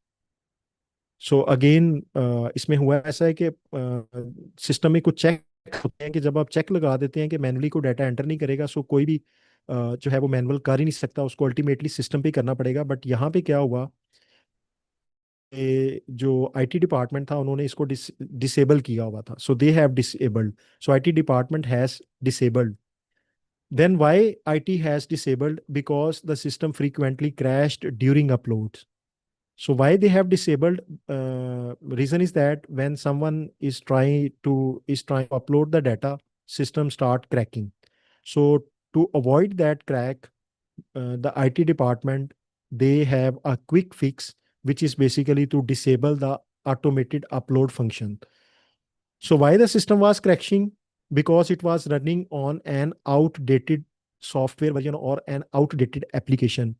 So again इसमें हुआ ऐसा है कि system में कुछ check होते हैं कि जब आप चेक लगा देते हैं कि मैनुअली को डाटा एंटर नहीं करेगा, सो कोई भी जो है वो मैनुअल कर ही नहीं सकता, उसको अल्टीमेटली सिस्टम पे करना पड़ेगा. बट यहाँ पे क्या हुआ, जो आईटी डिपार्टमेंट था उन्होंने इसको डिसेबल किया हुआ था. So they have disabled. So IT department has disabled. Then why IT has disabled? Because the system frequently crashed during uploads. So why they have disabled? Reason is that when someone is trying to upload the data, system start cracking. So to avoid that crack, the IT department, they have a quick fix, which is basically to disable the automated upload function. So why the system was crashing? Because it was running on an outdated software version or an outdated application,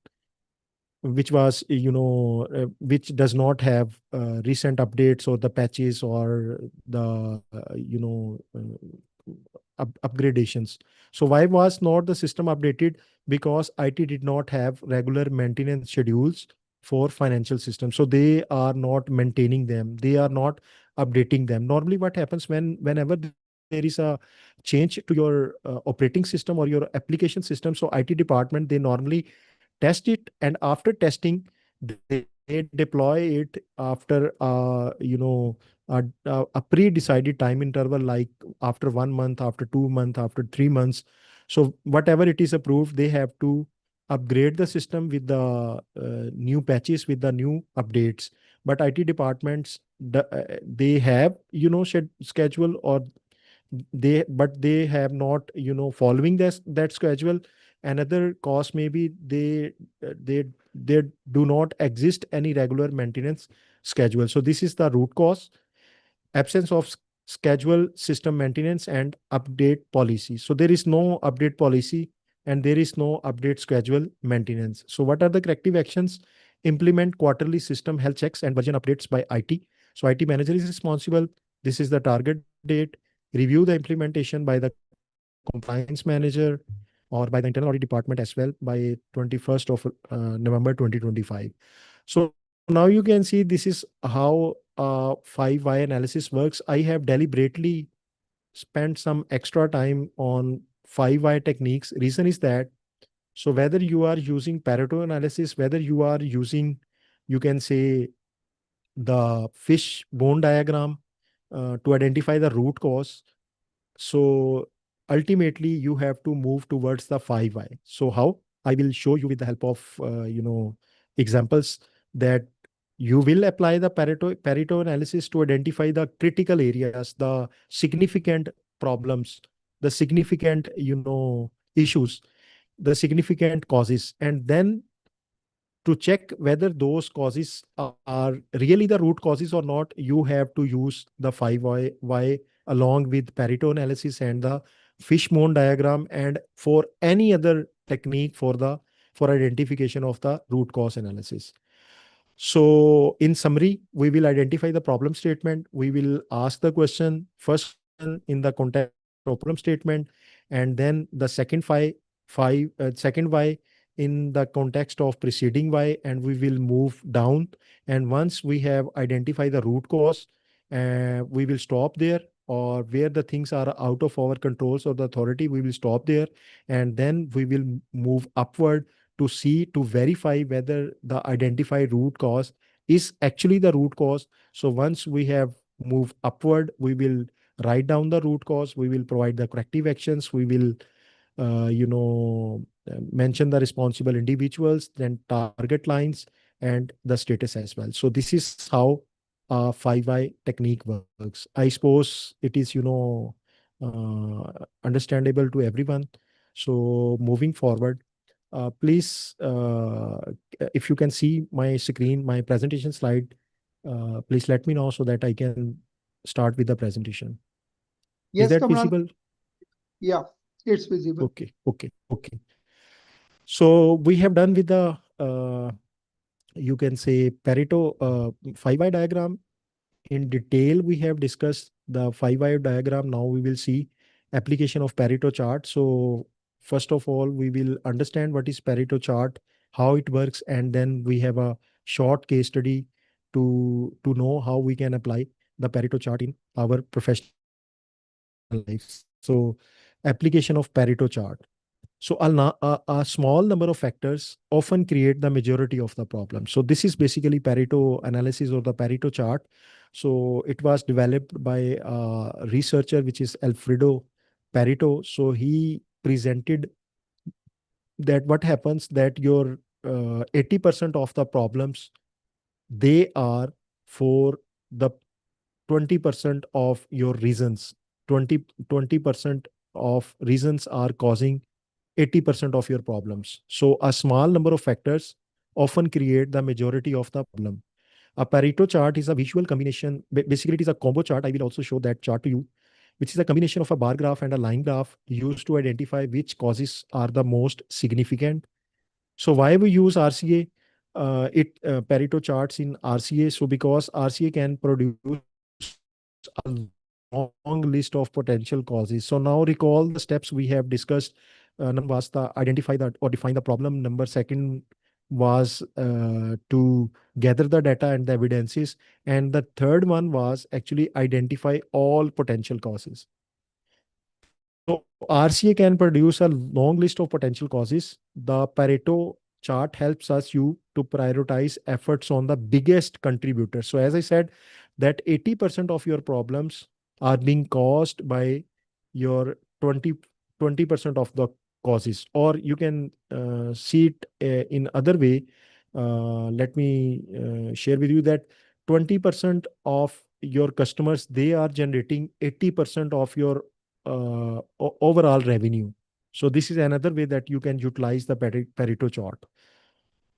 which was, which does not have recent updates or the patches or the, upgradations. So why was not the system updated? Because IT did not have regular maintenance schedules for financial systems. So they are not maintaining them. They are not updating them. Normally what happens whenever there is a change to your operating system or your application system. So IT department, they normally test it, and after testing, they deploy it after a pre-decided time interval, like after 1 month, after 2 months, after 3 months. So whatever it is approved, they have to upgrade the system with the new patches, with the new updates. But IT departments, they have schedule, or they have not following that schedule. Another cause maybe they do not exist any regular maintenance schedule. So this is the root cause: absence of schedule, system maintenance, and update policy. So there is no update policy and there is no update schedule maintenance. So what are the corrective actions? Implement quarterly system health checks and version updates by IT. So IT manager is responsible. This is the target date. Review the implementation by the compliance manager or by the internal audit department as well by 21st of November 2025. So now you can see this is how 5 why analysis works. I have deliberately spent some extra time on 5 why techniques. Reason is that, so whether you are using Pareto analysis, whether you are using, you can say, the fishbone diagram to identify the root cause, so ultimately you have to move towards the 5 why. So how? I will show you with the help of examples that you will apply the Pareto analysis to identify the critical areas, the significant problems, the significant issues, the significant causes, and then to check whether those causes are really the root causes or not, you have to use the 5 why along with Pareto analysis and the fishbone diagram, and for any other technique for identification of the root cause analysis. So in summary, we will identify the problem statement. We will ask the question first in the context of problem statement, and then the second why in the context of preceding why, and we will move down. And once we have identified the root cause, we will stop there, or where the things are out of our controls or the authority, we will stop there. And then we will move upward to verify whether the identified root cause is actually the root cause. So once we have moved upward, we will write down the root cause, we will provide the corrective actions, we will mention the responsible individuals, then target lines, and the status as well. So this is how 5 why technique works. I suppose it is understandable to everyone. So moving forward, please, if you can see my screen, my presentation slide, please let me know so that I can start with the presentation. Is Yes, that Kamran. visible? Yeah, it's visible. Okay. So we have done with the, you can say, Pareto 5 why diagram. In detail, we have discussed the 5 why diagram. Now we will see application of Pareto chart. So first of all, we will understand what is Pareto chart, how it works, and then we have a short case study to know how we can apply the Pareto chart in our professional lives. So application of Pareto chart. So a small number of factors often create the majority of the problem. So this is basically Pareto analysis or the Pareto chart. So it was developed by a researcher, which is Alfredo Pareto. So he presented that what happens that your 80% of the problems, they are for the 20% of your reasons. 20% of reasons are causing 80% of your problems. So a small number of factors often create the majority of the problem. A Pareto chart is a visual combination. Basically, it is a combo chart. I will also show that chart to you, which is a combination of a bar graph and a line graph used to identify which causes are the most significant. So why we use RCA? Pareto charts in RCA. So because RCA can produce a long list of potential causes. So now recall the steps we have discussed. Number was the identify that or define the problem. Number second was to gather the data and the evidences. And the third one was actually identify all potential causes. RCA can produce a long list of potential causes. The Pareto chart helps us you to prioritize efforts on the biggest contributors. So as I said, that 80% of your problems are being caused by your 20% of the causes, or you can see it in other way. Let me share with you that 20% of your customers, they are generating 80% of your overall revenue. So this is another way that you can utilize the Pareto chart.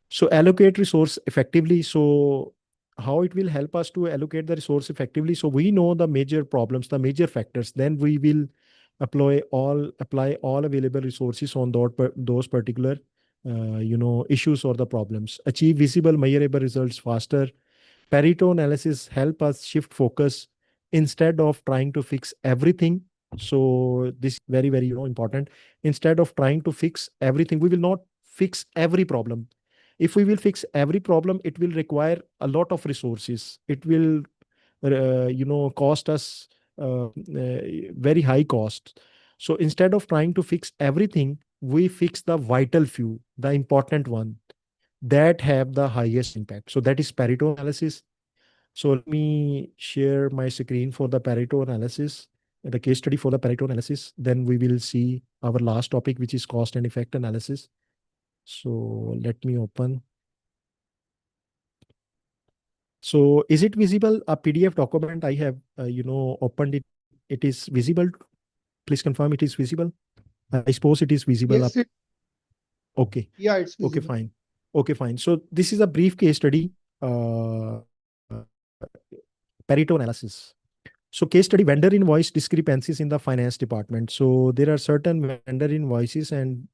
So allocate resource effectively. So how it will help us to allocate the resource effectively? So we know the major problems, the major factors. Then we will apply all available resources on those particular issues or the problems. Achieve visible, measurable results faster. Pareto analysis help us shift focus instead of trying to fix everything. So this is very, very important. Instead of trying to fix everything, we will not fix every problem. If we will fix every problem, it will require a lot of resources. It will cost us very high cost. So instead of trying to fix everything, we fix the vital few, the important one that have the highest impact. So that is Pareto analysis. So let me share my screen for the Pareto analysis, the case study for the Pareto analysis. Then we will see our last topic, which is cost and effect analysis. So let me open. So is it visible? A PDF document I have, opened it. It is visible. Please confirm it is visible. I suppose it is visible. Yes, Okay. yeah, it's Okay, visible. fine. Okay, fine. So this is a brief case study, Pareto analysis. So case study, vendor invoice discrepancies in the finance department. So there are certain vendor invoices, and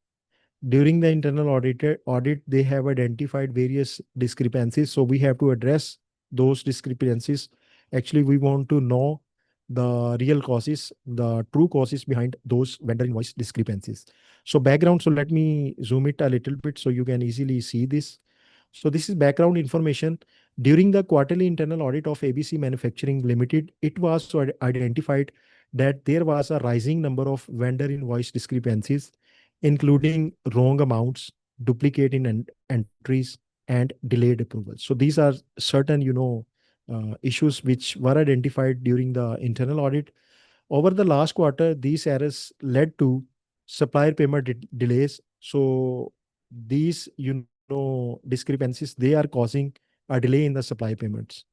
during the internal audit, they have identified various discrepancies. So we have to address those discrepancies. Actually, we want to know the real causes, the true causes behind those vendor invoice discrepancies. So background, so let me zoom it a little bit so you can easily see this. So this is background information. During the quarterly internal audit of ABC Manufacturing Limited, it was identified that there was a rising number of vendor invoice discrepancies, including wrong amounts, duplicate in entries, and delayed approvals. So these are certain, issues which were identified during the internal audit. Over the last quarter, these errors led to supplier payment delays. So these, discrepancies, they are causing a delay in the supply payments.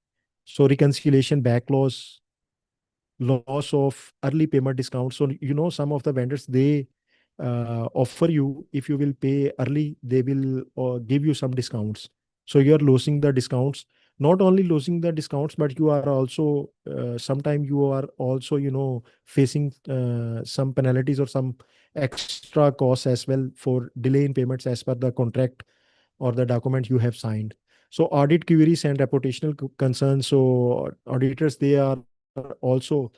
So reconciliation backlogs, loss of early payment discounts. So, some of the vendors, they offer you, if you will pay early, they will give you some discounts. So you are losing the discounts. Not only losing the discounts, but you are also, sometimes you are also, facing some penalties or some extra costs as well for delay in payments as per the contract or the document you have signed. So audit queries and reputational concerns. So auditors, they are also,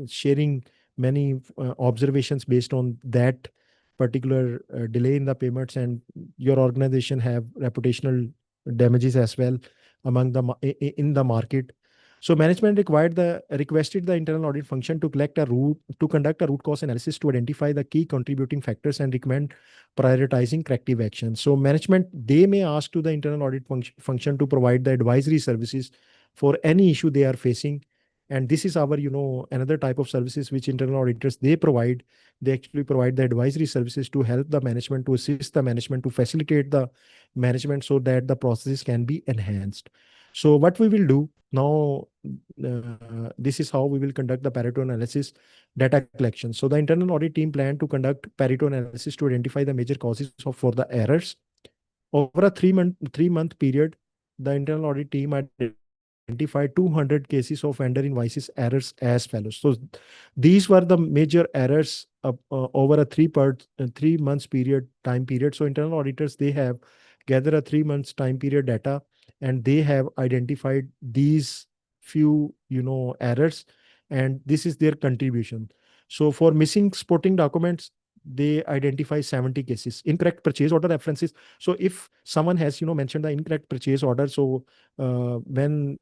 sharing many observations based on that particular delay in the payments, and your organization have reputational damages as well among the in the market. So management requested the internal audit function to conduct a root cause analysis to identify the key contributing factors and recommend prioritizing corrective action. So management, they may ask to the internal audit function to provide the advisory services for any issue they are facing. And this is our, another type of services which internal auditors, they provide. They actually provide the advisory services to help the management, to assist the management, to facilitate the management so that the processes can be enhanced. So what we will do now, this is how we will conduct the Pareto analysis data collection. So the internal audit team plan to conduct Pareto analysis to identify the major causes for the errors. Over a 3-month period, the internal audit team identified 200 cases of vendor invoices errors as follows. So these were the major errors over a 3 months time period. So internal auditors, they have gathered a 3 months time period data, and they have identified these few, errors, and this is their contribution. So for missing supporting documents, they identify 70 cases. Incorrect purchase order references. So if someone has, mentioned the incorrect purchase order, so when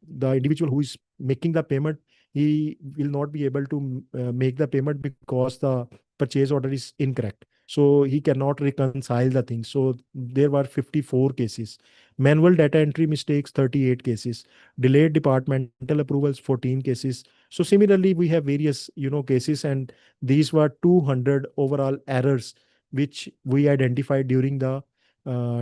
the individual who is making the payment, he will not be able to make the payment because the purchase order is incorrect. So he cannot reconcile the things. So there were 54 cases. Manual data entry mistakes, 38 cases. Delayed departmental approvals, 14 cases. So similarly, we have various, cases, and these were 200 overall errors which we identified during the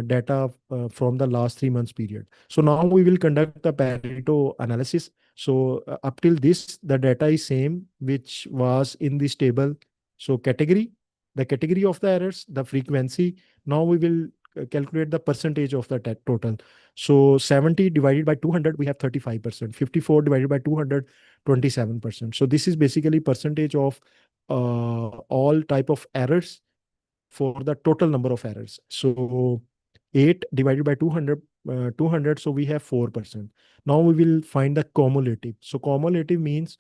data from the last 3 months period. So now we will conduct the Pareto analysis. So up till this, the data is same, which was in this table. So category, the category of the errors, the frequency. Now we will calculate the percentage of the total. So 70 divided by 200, we have 35%. 54 divided by 200, 27%. So this is basically percentage of all type of errors for the total number of errors. So 8 divided by 200, 200, so we have 4%. Now we will find the cumulative. So cumulative means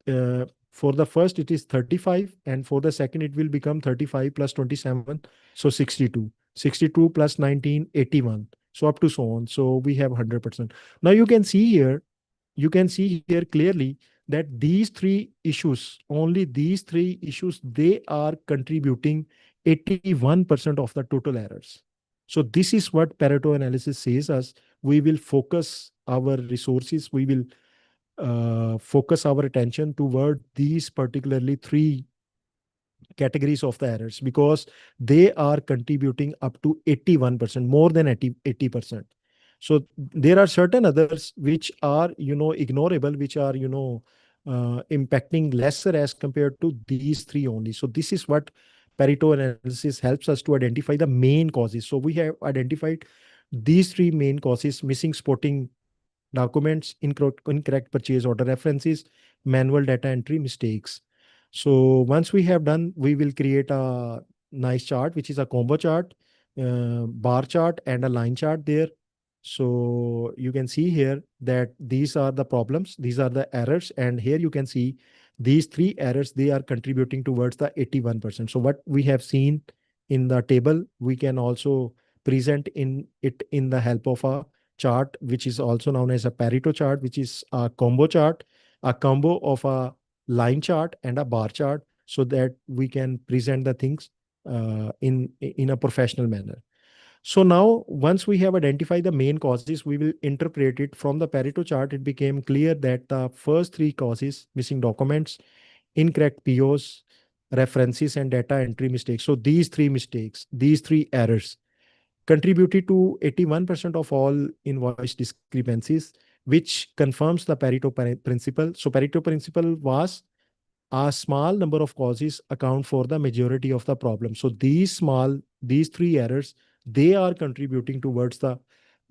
for the first it is 35, and for the second it will become 35 plus 27, so 62. 62 plus 19, 81. So up to so on. So we have 100%. Now you can see here clearly that these three issues, only these three issues, they are contributing 81% of the total errors. So this is what Pareto analysis says us. We will focus our resources, we will focus our attention toward these particularly three categories of the errors, because they are contributing up to 81%, more than 80%. So there are certain others which are, ignorable, which are, impacting lesser as compared to these three only. So this is what Pareto analysis helps us to identify the main causes. So we have identified these three main causes: missing supporting documents, incorrect purchase order references, manual data entry mistakes. So once we have done, we will create a nice chart, which is a combo chart, bar chart, and a line chart there. So you can see here that these are the problems, these are the errors, and here you can see these three errors, they are contributing towards the 81%. So what we have seen in the table, we can also present in the help of a chart, which is also known as a Pareto chart, which is a combo chart, a combo of a line chart and a bar chart, so that we can present the things in a professional manner. So now, once we have identified the main causes, we will interpret it from the Pareto chart. It became clear that the first three causes, missing documents, incorrect POs, references, and data entry mistakes. So these three mistakes, these three errors, contributed to 81% of all invoice discrepancies, which confirms the Pareto principle. So Pareto principle was a small number of causes account for the majority of the problem. So these three errors, they are contributing towards the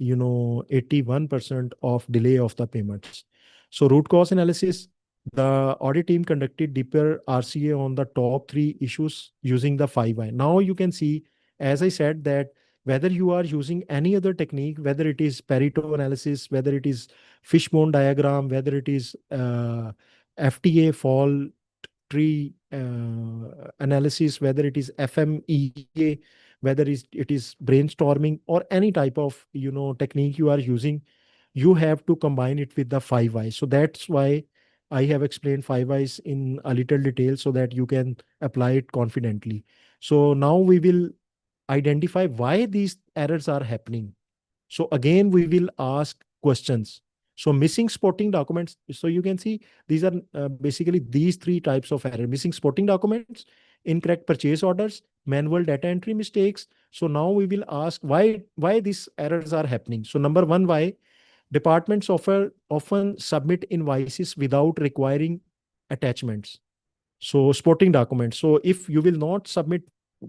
81% of delay of the payments. So root cause analysis, the audit team conducted deeper RCA on the top three issues using the 5 why. Now you can see, as I said, that whether you are using any other technique, whether it is Pareto analysis, whether it is fishbone diagram, whether it is FTA fault tree analysis, whether it is FMEA, whether it is brainstorming, or any type of technique you are using, you have to combine it with the 5 whys. So that's why I have explained 5 whys in a little detail so that you can apply it confidently. So now we will identify why these errors are happening. So again, we will ask questions. So missing supporting documents. So you can see these are basically these three types of error: missing supporting documents, incorrect purchase orders, manual data entry mistakes. So now we will ask why these errors are happening. So number one, why departments often submit invoices without requiring attachments. So supporting documents. So if you will not submit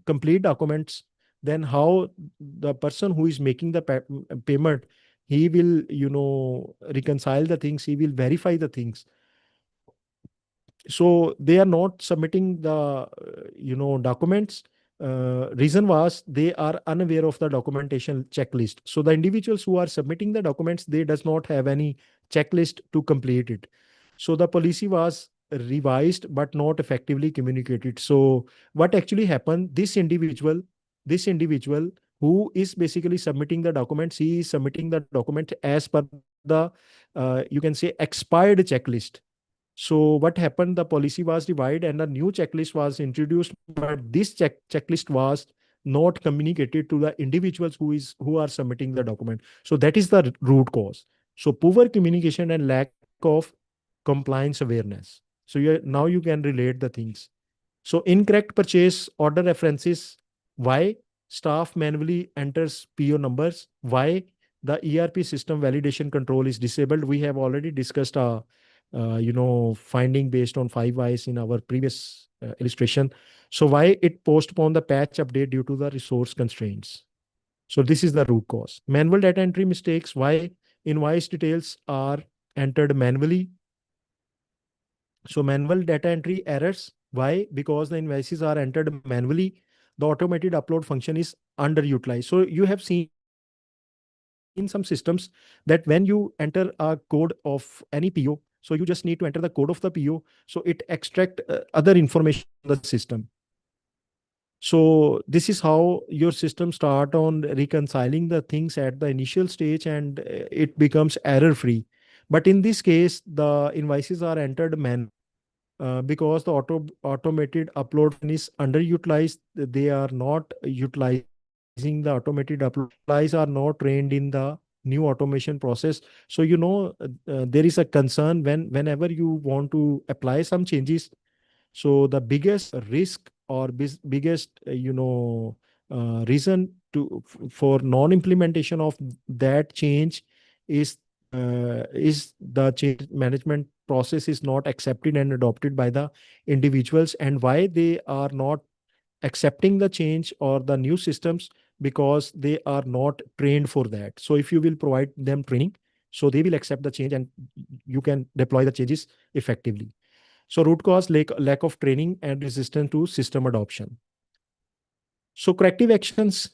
complete documents, then how the person who is making the payment, he will reconcile the things, he will verify the things. So they are not submitting the documents. Reason was they are unaware of the documentation checklist. So the individuals who are submitting the documents, they does not have any checklist to complete it. So the policy was revised but not effectively communicated. So what actually happened, this individual who is basically submitting the documents, he is submitting the document as per the you can say expired checklist. So what happened? The policy was revised and a new checklist was introduced, but this checklist was not communicated to the individuals who are submitting the document. So that is the root cause. So poor communication and lack of compliance awareness. So now you can relate the things. So incorrect purchase order references. Why? Staff manually enters PO numbers. Why? The ERP system validation control is disabled. We have already discussed finding based on 5 whys in our previous illustration. So why it postponed the patch update due to the resource constraints? So this is the root cause. Manual data entry mistakes. Why invoice details are entered manually? So manual data entry errors. Why? Because the invoices are entered manually. The automated upload function is underutilized. So you have seen in some systems that when you enter a code of any PO, so you just need to enter the code of the PO. So it extract other information from the system. So this is how your system start on reconciling the things at the initial stage, and it becomes error free. But in this case, the invoices are entered manually. Because the automated upload is underutilized, they are not utilizing the automated upload. Employees are not trained in the new automation process. So there is a concern whenever you want to apply some changes. So the biggest risk or biggest reason for non-implementation of that change is the change management process is not accepted and adopted by the individuals. And why they are not accepting the change or the new systems? Because they are not trained for that. So if you will provide them training, so they will accept the change and you can deploy the changes effectively. So root cause, lack of training and resistance to system adoption. So corrective actions,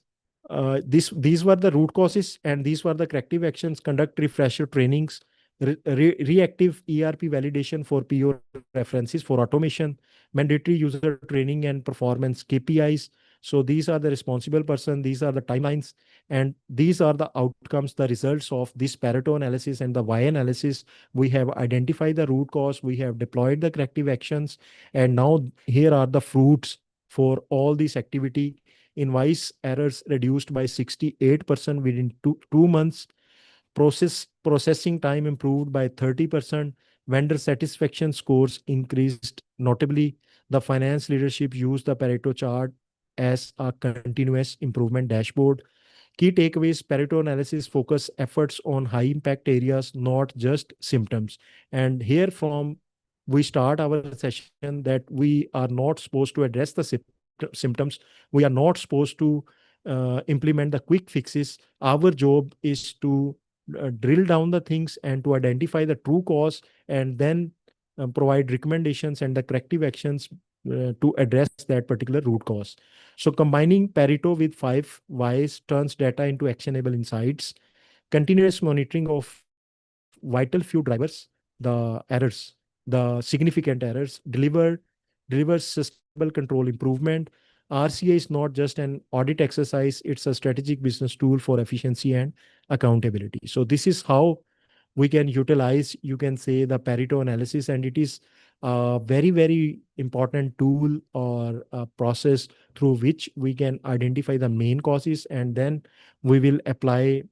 these were the root causes and these were the corrective actions: conduct refresher trainings, reactive ERP validation for PO references for automation, mandatory user training and performance KPIs. So these are the responsible person, these are the timelines, and these are the outcomes, the results of this Pareto analysis and the why analysis. We have identified the root cause, we have deployed the corrective actions, and now here are the fruits for all this activity. Invoice errors reduced by 68% within two months. Processing time improved by 30%. Vendor satisfaction scores increased notably. The finance leadership used the Pareto chart as a continuous improvement dashboard. Key takeaways: Pareto analysis focus efforts on high impact areas, not just symptoms. And here from we start our session that we are not supposed to address the symptoms. We are not supposed to implement the quick fixes. Our job is to drill down the things and to identify the true cause, and then provide recommendations and the corrective actions to address that particular root cause. So combining Pareto with 5 whys turns data into actionable insights. Continuous monitoring of vital few drivers, the errors, the significant errors, delivers sustainable control improvement. RCA is not just an audit exercise, it's a strategic business tool for efficiency and accountability. So this is how we can utilize, you can say, the Pareto analysis, and it is a very, very important tool or a process through which we can identify the main causes, and then we will apply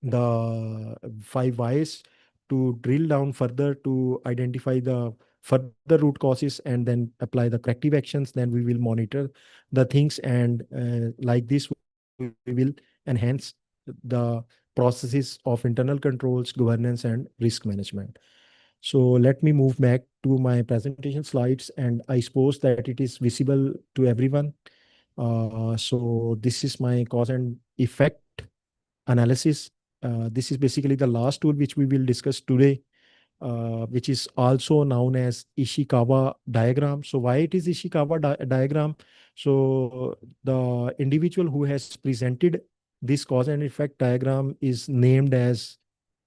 the 5 whys to drill down further to identify the further root causes and then apply the corrective actions. Then we will monitor the things, and like this we will enhance the processes of internal controls, governance, and risk management. So let me move back to my presentation slides, and I suppose that it is visible to everyone. So this is my cause and effect analysis. This is basically the last tool which we will discuss today, which is also known as Ishikawa diagram. So why it is Ishikawa diagram? So the individual who has presented this cause and effect diagram is named as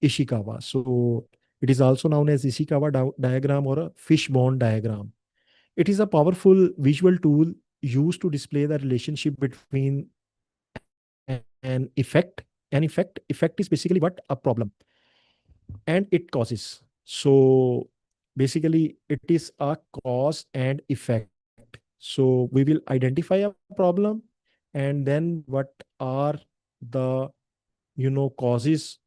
Ishikawa. So it is also known as Ishikawa diagram or a fishbone diagram. It is a powerful visual tool used to display the relationship between an effect. An effect is basically what? A problem and it causes. So basically it is a cause and effect. So we will identify a problem, and then what are the causes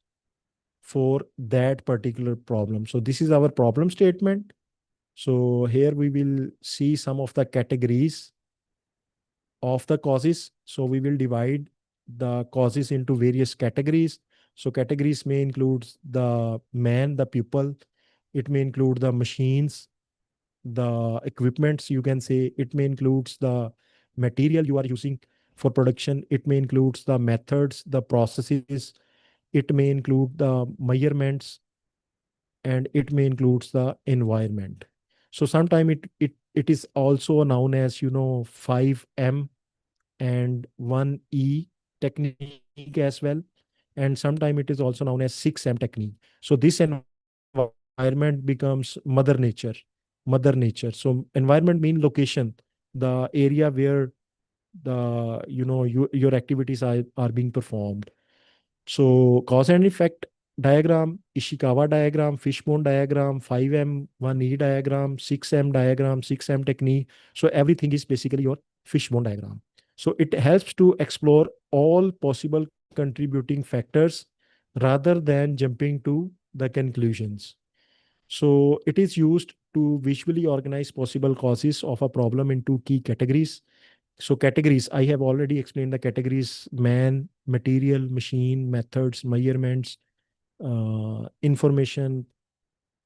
for that particular problem. So this is our problem statement. So here we will see some of the categories of the causes. So we will divide the causes into various categories. So categories may include the man, the people. It may include the machines, the equipments, you can say. It may include the material you are using for production. It may include the methods, the processes. It may include the measurements, and it may include the environment. So sometimes it is also known as 5M and 1E technique as well. And sometimes it is also known as 6M technique. So this environment becomes mother nature. Mother nature. So environment means location, the area where the your activities are being performed. So cause and effect diagram, Ishikawa diagram, fishbone diagram, 5M, 1E diagram, 6M diagram, 6M technique. So everything is basically your fishbone diagram. So it helps to explore all possible contributing factors rather than jumping to the conclusions. So it is used to visually organize possible causes of a problem into key categories. So categories, I have already explained the categories: man, material, machine, methods, measurements, information,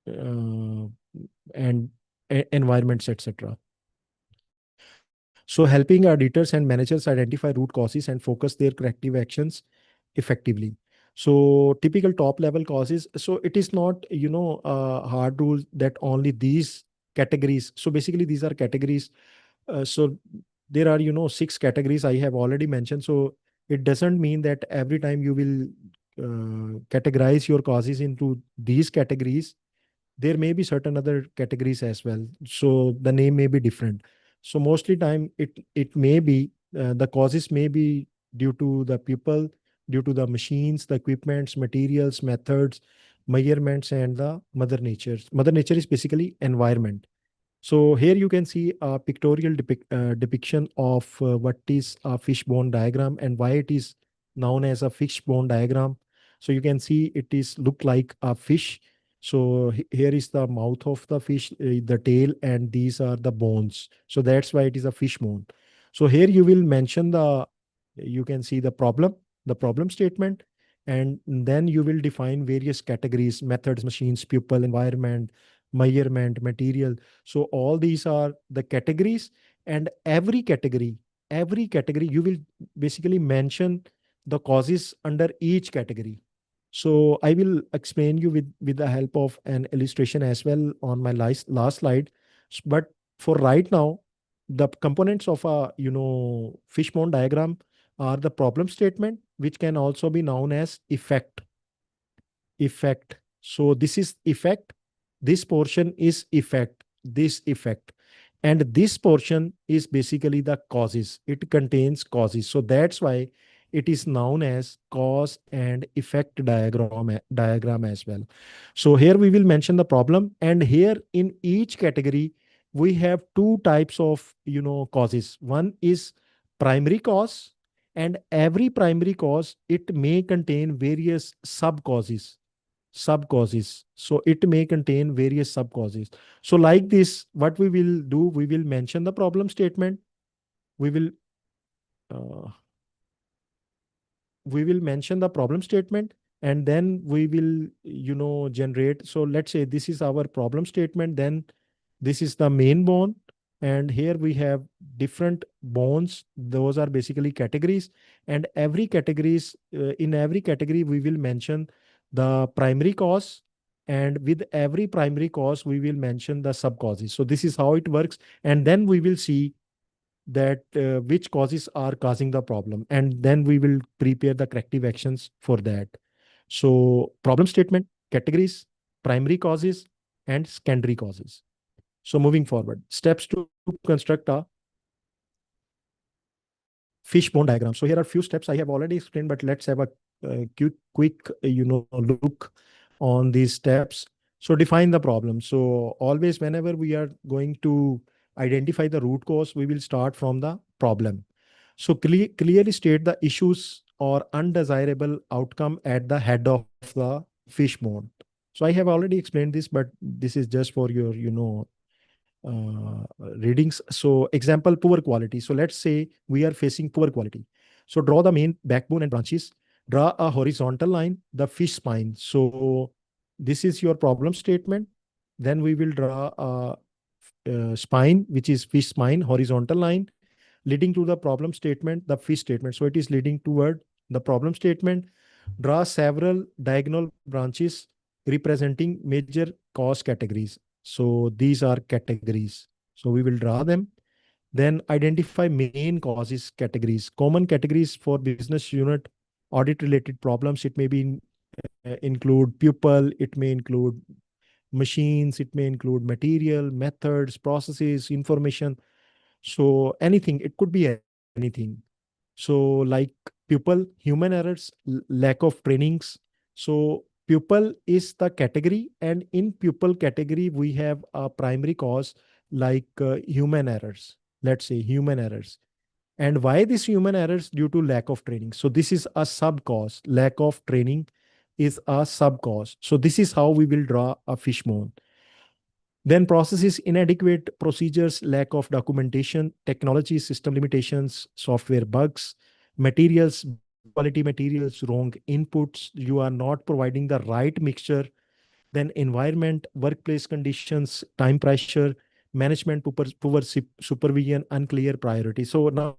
and environments, etc. So helping our editors and managers identify root causes and focus their corrective actions effectively. So typical top level causes. So it is not, hard rule that only these categories. So basically these are categories. So there are, 6 categories I have already mentioned. So it doesn't mean that every time you will categorize your causes into these categories, there may be certain other categories as well. So the name may be different. So mostly time it may be the causes may be due to the people, due to the machines, the equipments, materials, methods, measurements, and the mother nature. Mother nature is basically environment. So here you can see a pictorial depiction of what is a fishbone diagram and why it is known as a fishbone diagram. So you can see it is look like a fish. So here is the mouth of the fish, the tail, and these are the bones. So that's why it is a fish bone. So here you will mention you can see the problem statement, and then you will define various categories: methods, machines, people, environment, measurement, material. So all these are the categories, and every category you will basically mention the causes under each category. So I will explain you with the help of an illustration as well on my last slide. But for right now, the components of a fishbone diagram are the problem statement, which can also be known as effect. So this is effect. This portion is effect. This effect. And this portion is basically the causes. It contains causes. So that's why it is known as cause and effect diagram as well. So here we will mention the problem, and here in each category we have 2 types of causes. One is primary cause, and every primary cause, it may contain various sub causes. So it may contain various sub causes. So like this, what we will do, we will mention the problem statement. We will mention the problem statement, and then we will generate. So let's say this is our problem statement, then this is the main bone, and here we have different bones. Those are basically categories, and every categories in every category we will mention the primary cause, and with every primary cause we will mention the sub causes. So this is how it works, and then we will see that which causes are causing the problem, and then we will prepare the corrective actions for that. So problem statement, categories, primary causes, and secondary causes. So moving forward, steps to construct a fishbone diagram. So here are a few steps I have already explained, but let's have a quick look on these steps. So define the problem. So always whenever we are going to identify the root cause, we will start from the problem. So clearly state the issues or undesirable outcome at the head of the fish pond. So I have already explained this, but this is just for your, readings. So example, poor quality. So let's say we are facing poor quality. So draw the main backbone and branches, draw a horizontal line, the fish spine. So this is your problem statement. Then we will draw a spine, which is fish spine, horizontal line, leading to the problem statement, the fish statement. So it is leading toward the problem statement. Draw several diagonal branches representing major cause categories. So these are categories. So we will draw them. Then identify main causes categories. Common categories for business unit audit related problems. It may be include people, it may include machines, it may include material, methods, processes, information. So anything, it could be anything. So like pupil, human errors, lack of trainings. So pupil is the category, and in pupil category, we have a primary cause like human errors. Let's say human errors. And why this human errors? Due to lack of training. So this is a sub cause. Lack of training is a sub cause. So this is how we will draw a fishbone. Then processes, inadequate procedures, lack of documentation, technology, system limitations, software bugs, materials, quality materials, wrong inputs, you are not providing the right mixture. Then environment, workplace conditions, time pressure, management, poor supervision, unclear priority. So now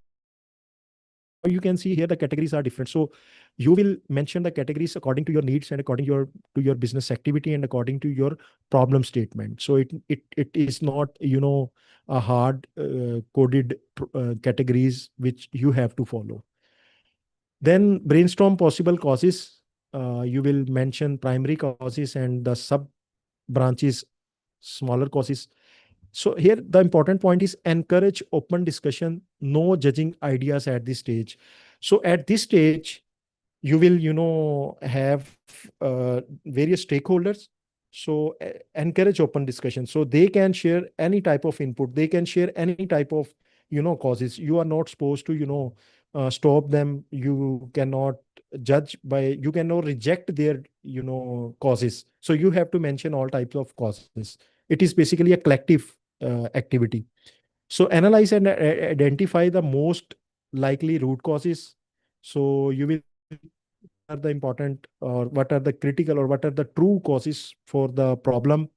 you can see here the categories are different. So you will mention the categories according to your needs and according to your business activity and according to your problem statement. So it is not a hard coded categories which you have to follow. Then brainstorm possible causes. You will mention primary causes and the sub branches, smaller causes. So here the important point is encourage open discussion, no judging ideas at this stage. So at this stage, you will have various stakeholders. So encourage open discussion. So they can share any type of input. They can share any type of causes. You are not supposed to stop them. You cannot judge by. You cannot reject their causes. So you have to mention all types of causes. It is basically a collective activity. So analyze and identify the most likely root causes. So you will are the important or what are the critical or what are the true causes for the problem.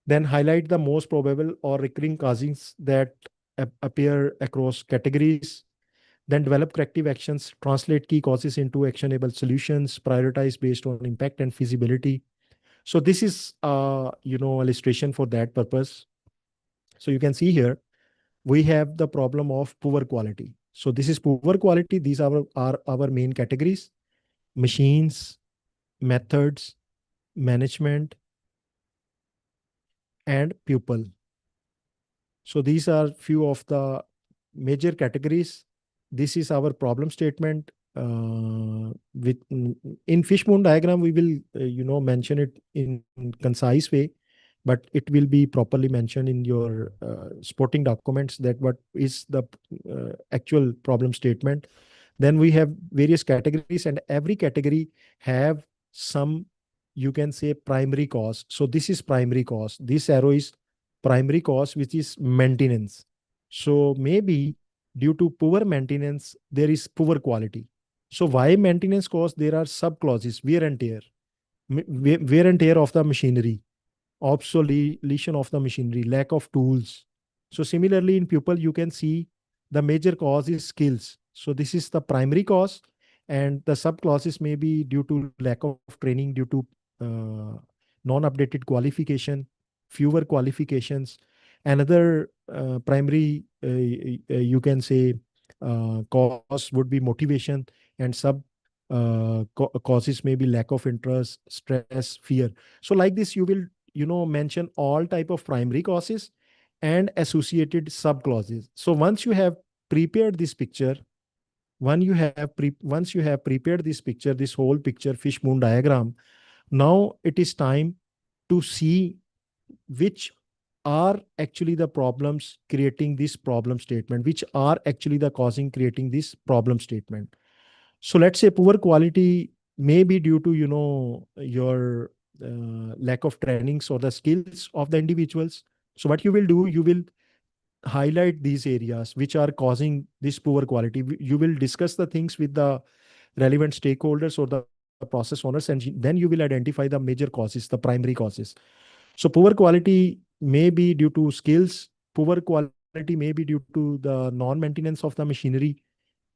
Then highlight the most probable or recurring causes that appear across categories. Then develop corrective actions, translate key causes into actionable solutions, prioritize based on impact and feasibility. So this is illustration for that purpose. So you can see here we have the problem of poor quality. So this is poor quality. These are our main categories: machines, methods, management, and pupil. So these are few of the major categories. This is our problem statement. In fishbone diagram, we will mention it in concise way, but it will be properly mentioned in your supporting documents that what is the actual problem statement. Then we have various categories, and every category have some, you can say, primary cause. So this is primary cause. This arrow is primary cause, which is maintenance. So maybe due to poor maintenance, there is poor quality. So why maintenance cause? There are sub clauses: wear and tear, wear and tear of the machinery, obsolescence of the machinery, lack of tools. So similarly in pupil, you can see the major cause is skills. So this is the primary cause, and the sub clauses may be due to lack of training, due to non-updated qualification, fewer qualifications. Another primary, you can say, cause would be motivation, and sub causes may be lack of interest, stress, fear. So like this, you will mention all type of primary causes and associated sub clauses. So once you have prepared this picture, once you have prepared this picture, this whole picture, fishbone diagram, now it is time to see which are actually the problems creating this problem statement, which are actually the causing creating this problem statement. So let's say poor quality may be due to, your lack of trainings or the skills of the individuals. So what you will do, you will highlight these areas which are causing this poor quality. You will discuss the things with the relevant stakeholders or the process owners, and then you will identify the major causes, the primary causes. So poor quality may be due to skills, poor quality may be due to the non-maintenance of the machinery,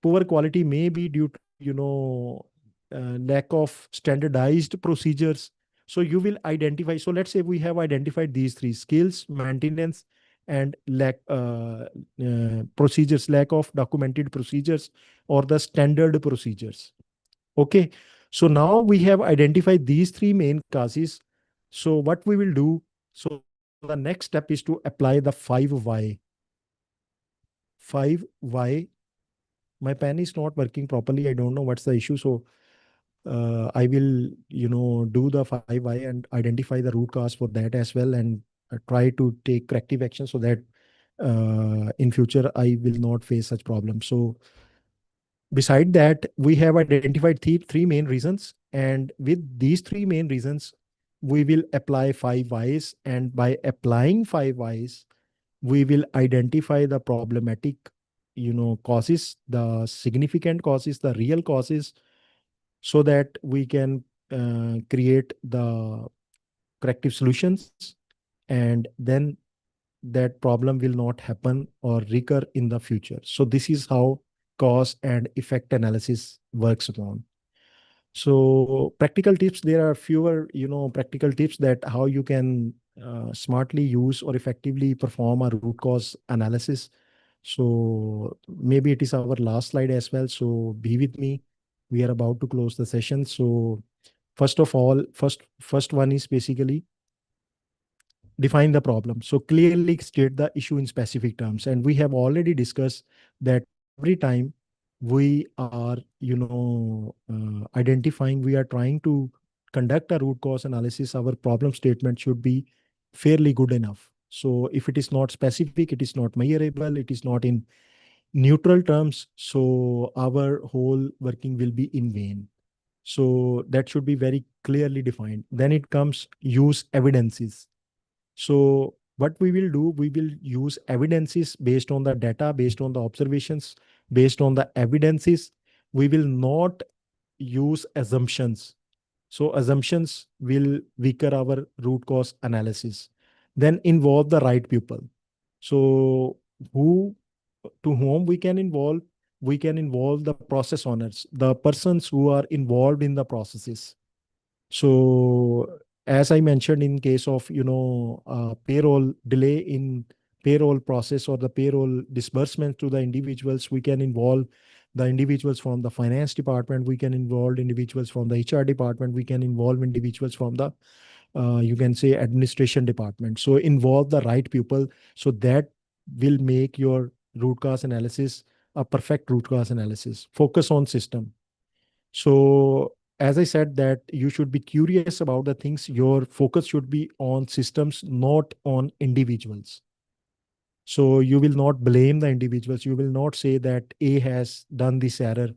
poor quality may be due to, lack of standardized procedures. So you will identify. So let's say we have identified these three: skills, maintenance, and procedures, lack of documented procedures or the standard procedures. Okay. So now we have identified these three main causes. So what we will do, so the next step is to apply the 5 why. 5 why. My pen is not working properly. I don't know what's the issue. So I will, do the 5 why and identify the root cause for that as well, and try to take corrective action so that in future I will not face such problems. So beside that, we have identified three main reasons, and with these three main reasons, we will apply 5 whys, and by applying 5 whys, we will identify the problematic, causes, the significant causes, the real causes, so that we can create the corrective solutions, and then that problem will not happen or recur in the future. So this is how cause and effect analysis works upon. So practical tips, there are fewer, practical tips that how you can smartly use or effectively perform a root cause analysis. So maybe it is our last slide as well. So be with me. We are about to close the session. So first of all, first one is basically define the problem. So clearly state the issue in specific terms. And we have already discussed that every time we are, identifying, we are trying to conduct a root cause analysis, our problem statement should be fairly good enough. So if it is not specific, it is not measurable, it is not in neutral terms, so our whole working will be in vain. So that should be very clearly defined. Then it comes use evidences. So what we will do, we will use evidences based on the data, based on the observations, based on the evidences. We will not use assumptions. So assumptions will weaken our root cause analysis. Then involve the right people. So to whom we can involve the process owners, the persons who are involved in the processes. So as I mentioned, in case of, payroll delay in payroll process or the payroll disbursement to the individuals, we can involve the individuals from the finance department, we can involve individuals from the HR department, we can involve individuals from the, you can say, administration department. So involve the right people, so that will make your root cause analysis a perfect root cause analysis. Focus on system. So as I said, that you should be curious about the things. Your focus should be on systems, not on individuals. So you will not blame the individuals. You will not say that A has done this error.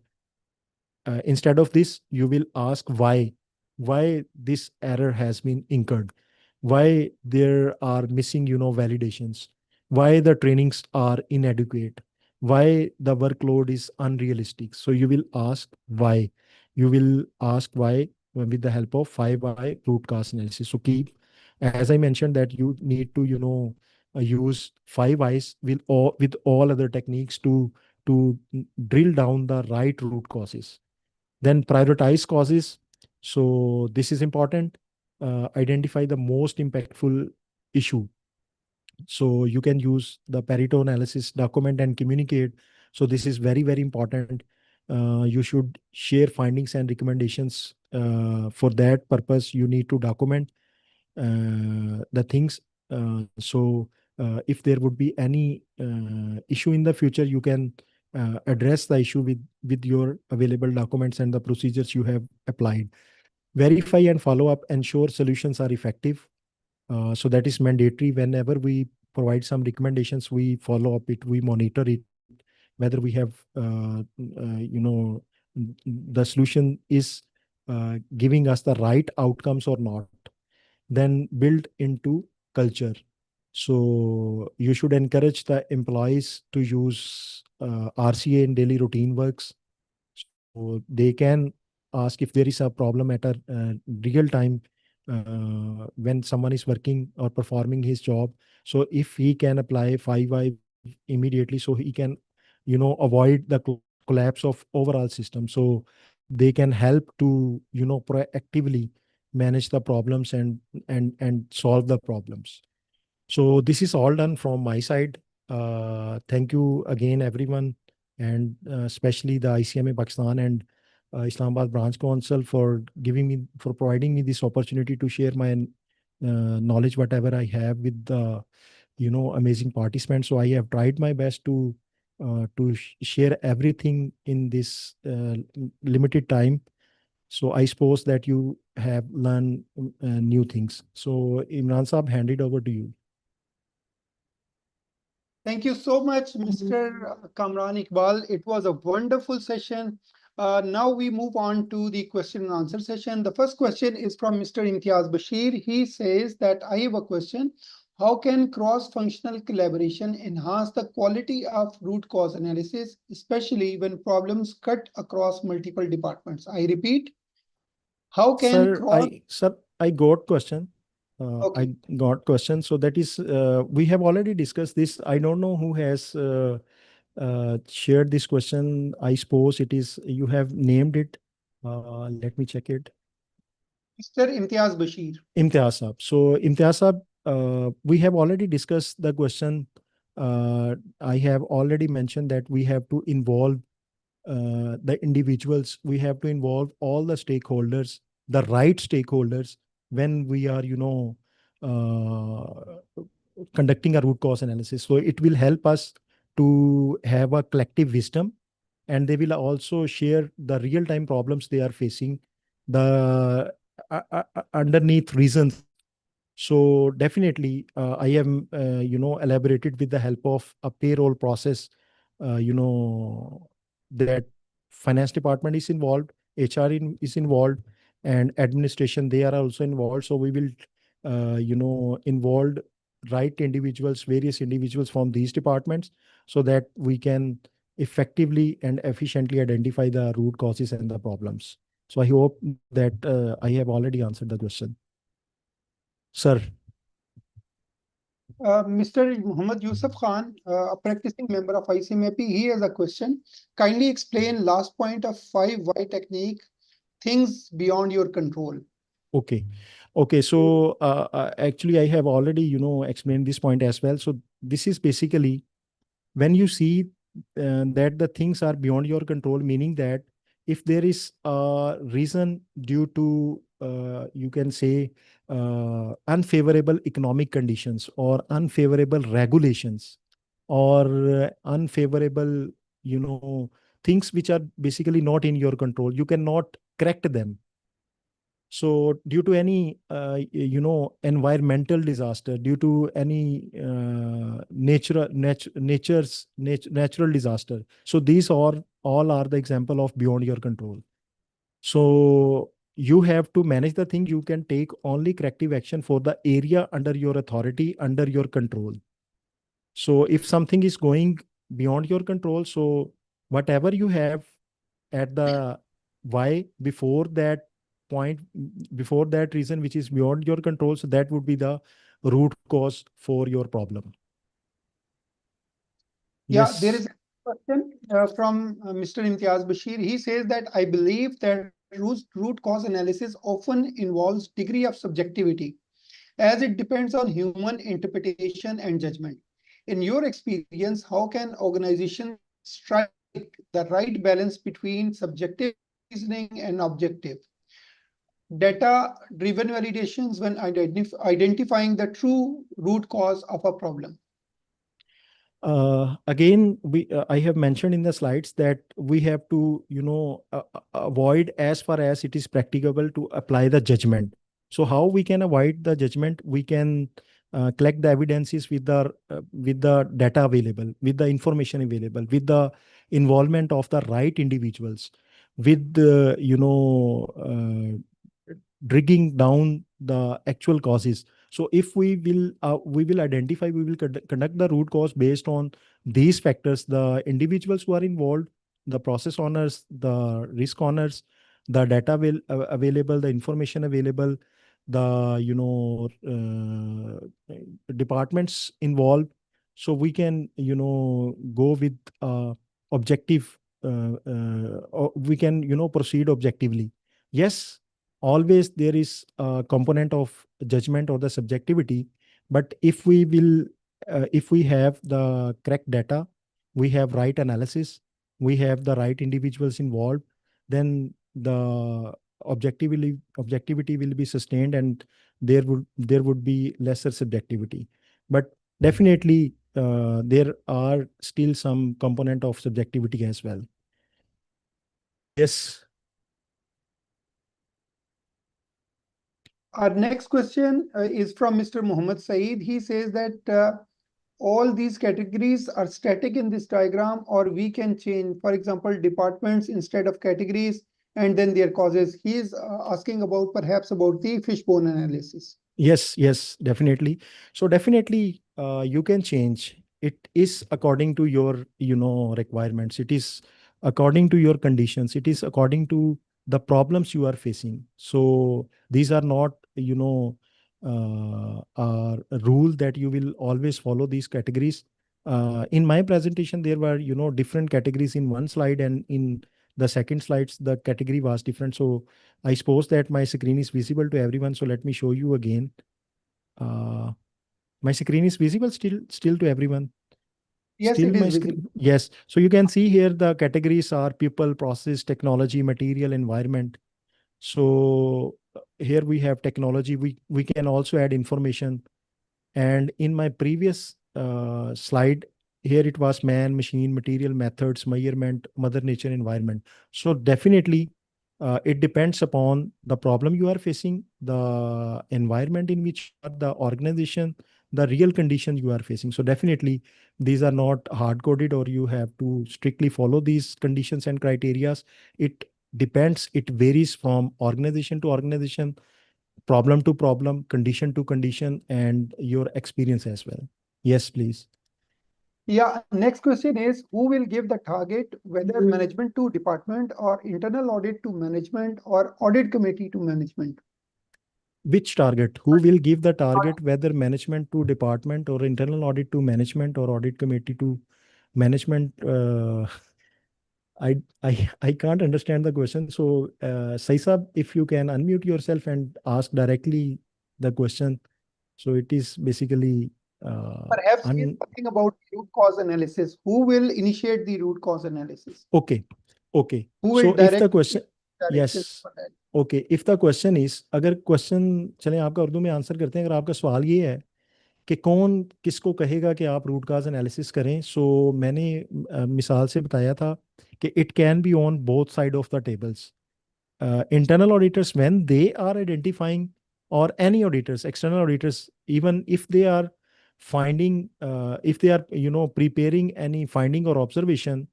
Instead of this, you will ask why this error has been incurred, why there are missing, validations, why the trainings are inadequate, why the workload is unrealistic. So you will ask why. You will ask why with the help of 5 why root cause analysis. So keep, as I mentioned, that you need to, use 5 whys with all other techniques to drill down the right root causes. Then prioritize causes. So this is important. Identify the most impactful issue. So you can use the Pareto analysis, document and communicate. So this is very, very important. You should share findings and recommendations. For that purpose, you need to document the things. So if there would be any issue in the future, you can address the issue with your available documents and the procedures you have applied. Verify and follow up, ensure solutions are effective. So that is mandatory. Whenever we provide some recommendations, we follow up it, we monitor it, whether we have, the solution is giving us the right outcomes or not. Then build into culture. So you should encourage the employees to use RCA in daily routine works. So they can ask if there is a problem at a real time when someone is working or performing his job. So if he can apply 5i immediately, so he can, avoid the collapse of overall system. So they can help to, proactively manage the problems and solve the problems. So this is all done from my side. Thank you again, everyone, and especially the ICMA Pakistan and Islamabad Branch Council for providing me this opportunity to share my knowledge, whatever I have, with the amazing participants. So I have tried my best to share everything in this limited time. So I suppose that you have learned new things. So Imran Saab, hand it over to you. Thank you so much, Mr. Kamran Iqbal. It was a wonderful session. Now we move on to the question and answer session. The first question is from Mr. Imtiaz Bashir. He says that I have a question. How can cross-functional collaboration enhance the quality of root cause analysis, especially when problems cut across multiple departments? I repeat, how can I got question. Okay. I got question. So that is, we have already discussed this. I don't know who has shared this question. I suppose it is, you have named it. Let me check it. Mr. Imtiaz Bashir. Imtiaz Saab. So Imtiaz Saab, we have already discussed the question. I have already mentioned that we have to involve the individuals. We have to involve all the stakeholders, the right stakeholders, when we are, conducting a root cause analysis. So it will help us to have a collective wisdom, and they will also share the real-time problems they are facing, the underneath reasons. So definitely, I am, elaborated with the help of a payroll process, that finance department is involved, HR is involved, and administration, they are also involved. So we will, involve right individuals, various individuals from these departments, so that we can effectively and efficiently identify the root causes and the problems. So I hope that I have already answered the question. Sir. Mr. Muhammad Yusuf Khan, a practicing member of ICMAP, he has a question. Kindly explain last point of 5Y technique, things beyond your control. Okay. So actually, I have already, explained this point as well. So this is basically when you see that the things are beyond your control, meaning that if there is a reason due to, you can say, unfavorable economic conditions or unfavorable regulations or unfavorable, things which are basically not in your control, you cannot correct them. So due to any, environmental disaster, due to any natural disaster. So these all are the example of beyond your control. So you have to manage the thing. You can take only corrective action for the area under your authority, under your control. So if something is going beyond your control, so whatever you have at the why before that point, before that reason which is beyond your control, so that would be the root cause for your problem. Yeah, Yes. there is a question from Mr. Imtiaz Bashir. He says that I believe that root cause analysis often involves degree of subjectivity, as it depends on human interpretation and judgment. In your experience, how can organizations strike the right balance between subjective reasoning and objective data-driven validations when identifying the true root cause of a problem? Again, I have mentioned in the slides that we have to, avoid as far as it is practicable to apply the judgment. So how we can avoid the judgment? We can collect the evidences with the data available, with the information available, with the involvement of the right individuals, with the, digging down the actual causes. So if we will identify, we will conduct the root cause based on these factors: the individuals who are involved, the process owners, the risk owners, the data available, the information available, the departments involved. So we can go with objective, or we can proceed objectively. Yes, always there is a component of judgment or the subjectivity, but if we have the correct data, we have right analysis, we have the right individuals involved, then the objectivity will be sustained, and there would be lesser subjectivity. But definitely there are still some component of subjectivity as well. Yes. Our next question is from Mr. Muhammad Saeed. He says that all these categories are static in this diagram, or we can change, for example, departments instead of categories, and then their causes. He is asking about perhaps about the fishbone analysis. Yes, definitely. So definitely you can change. It is according to your, requirements. It is according to your conditions. It is according to the problems you are facing. So these are not, a rule that you will always follow these categories. In my presentation, there were, different categories in one slide, and in the second slides, the category was different. So I suppose that my screen is visible to everyone. So let me show you again. My screen is visible still to everyone. Yes, Still it is my visible. screen. Yes. So you can see here the categories are people, process, technology, material, environment. So here we have technology. We can also add information. And in my previous slide, here it was man, machine, material, methods, measurement, mother nature, environment. So definitely it depends upon the problem you are facing, the environment in which the organization, the real condition you are facing. So definitely these are not hard coded, or you have to strictly follow these conditions and criterias. It depends, it varies from organization to organization, problem to problem, condition to condition, and your experience as well. Yes, please. Yeah, next question is, who will give the target, whether management to department, or internal audit to management, or audit committee to management? Which target? Who will give the target, whether management to department, or internal audit to management, or audit committee to management? I can't understand the question. So, Saisab, if you can unmute yourself and ask directly the question. So it is basically Perhaps he is talking about root cause analysis. Who will initiate the root cause analysis? okay. Who will So if the direct question, direction yes, for that? Okay, if the question is, अगर question, चलें आपका उर्दू में answer करते हैं। अगर आपका सवाल ये है कि कौन किसको कहेगा कि आप रूट काज एनालिसिस करें, सो मैंने मिसाल से बताया था कि it can be on both side of the tables. Internal auditors, when they are identifying, or any auditors, external auditors, even if they are finding, if they are preparing any finding or observation,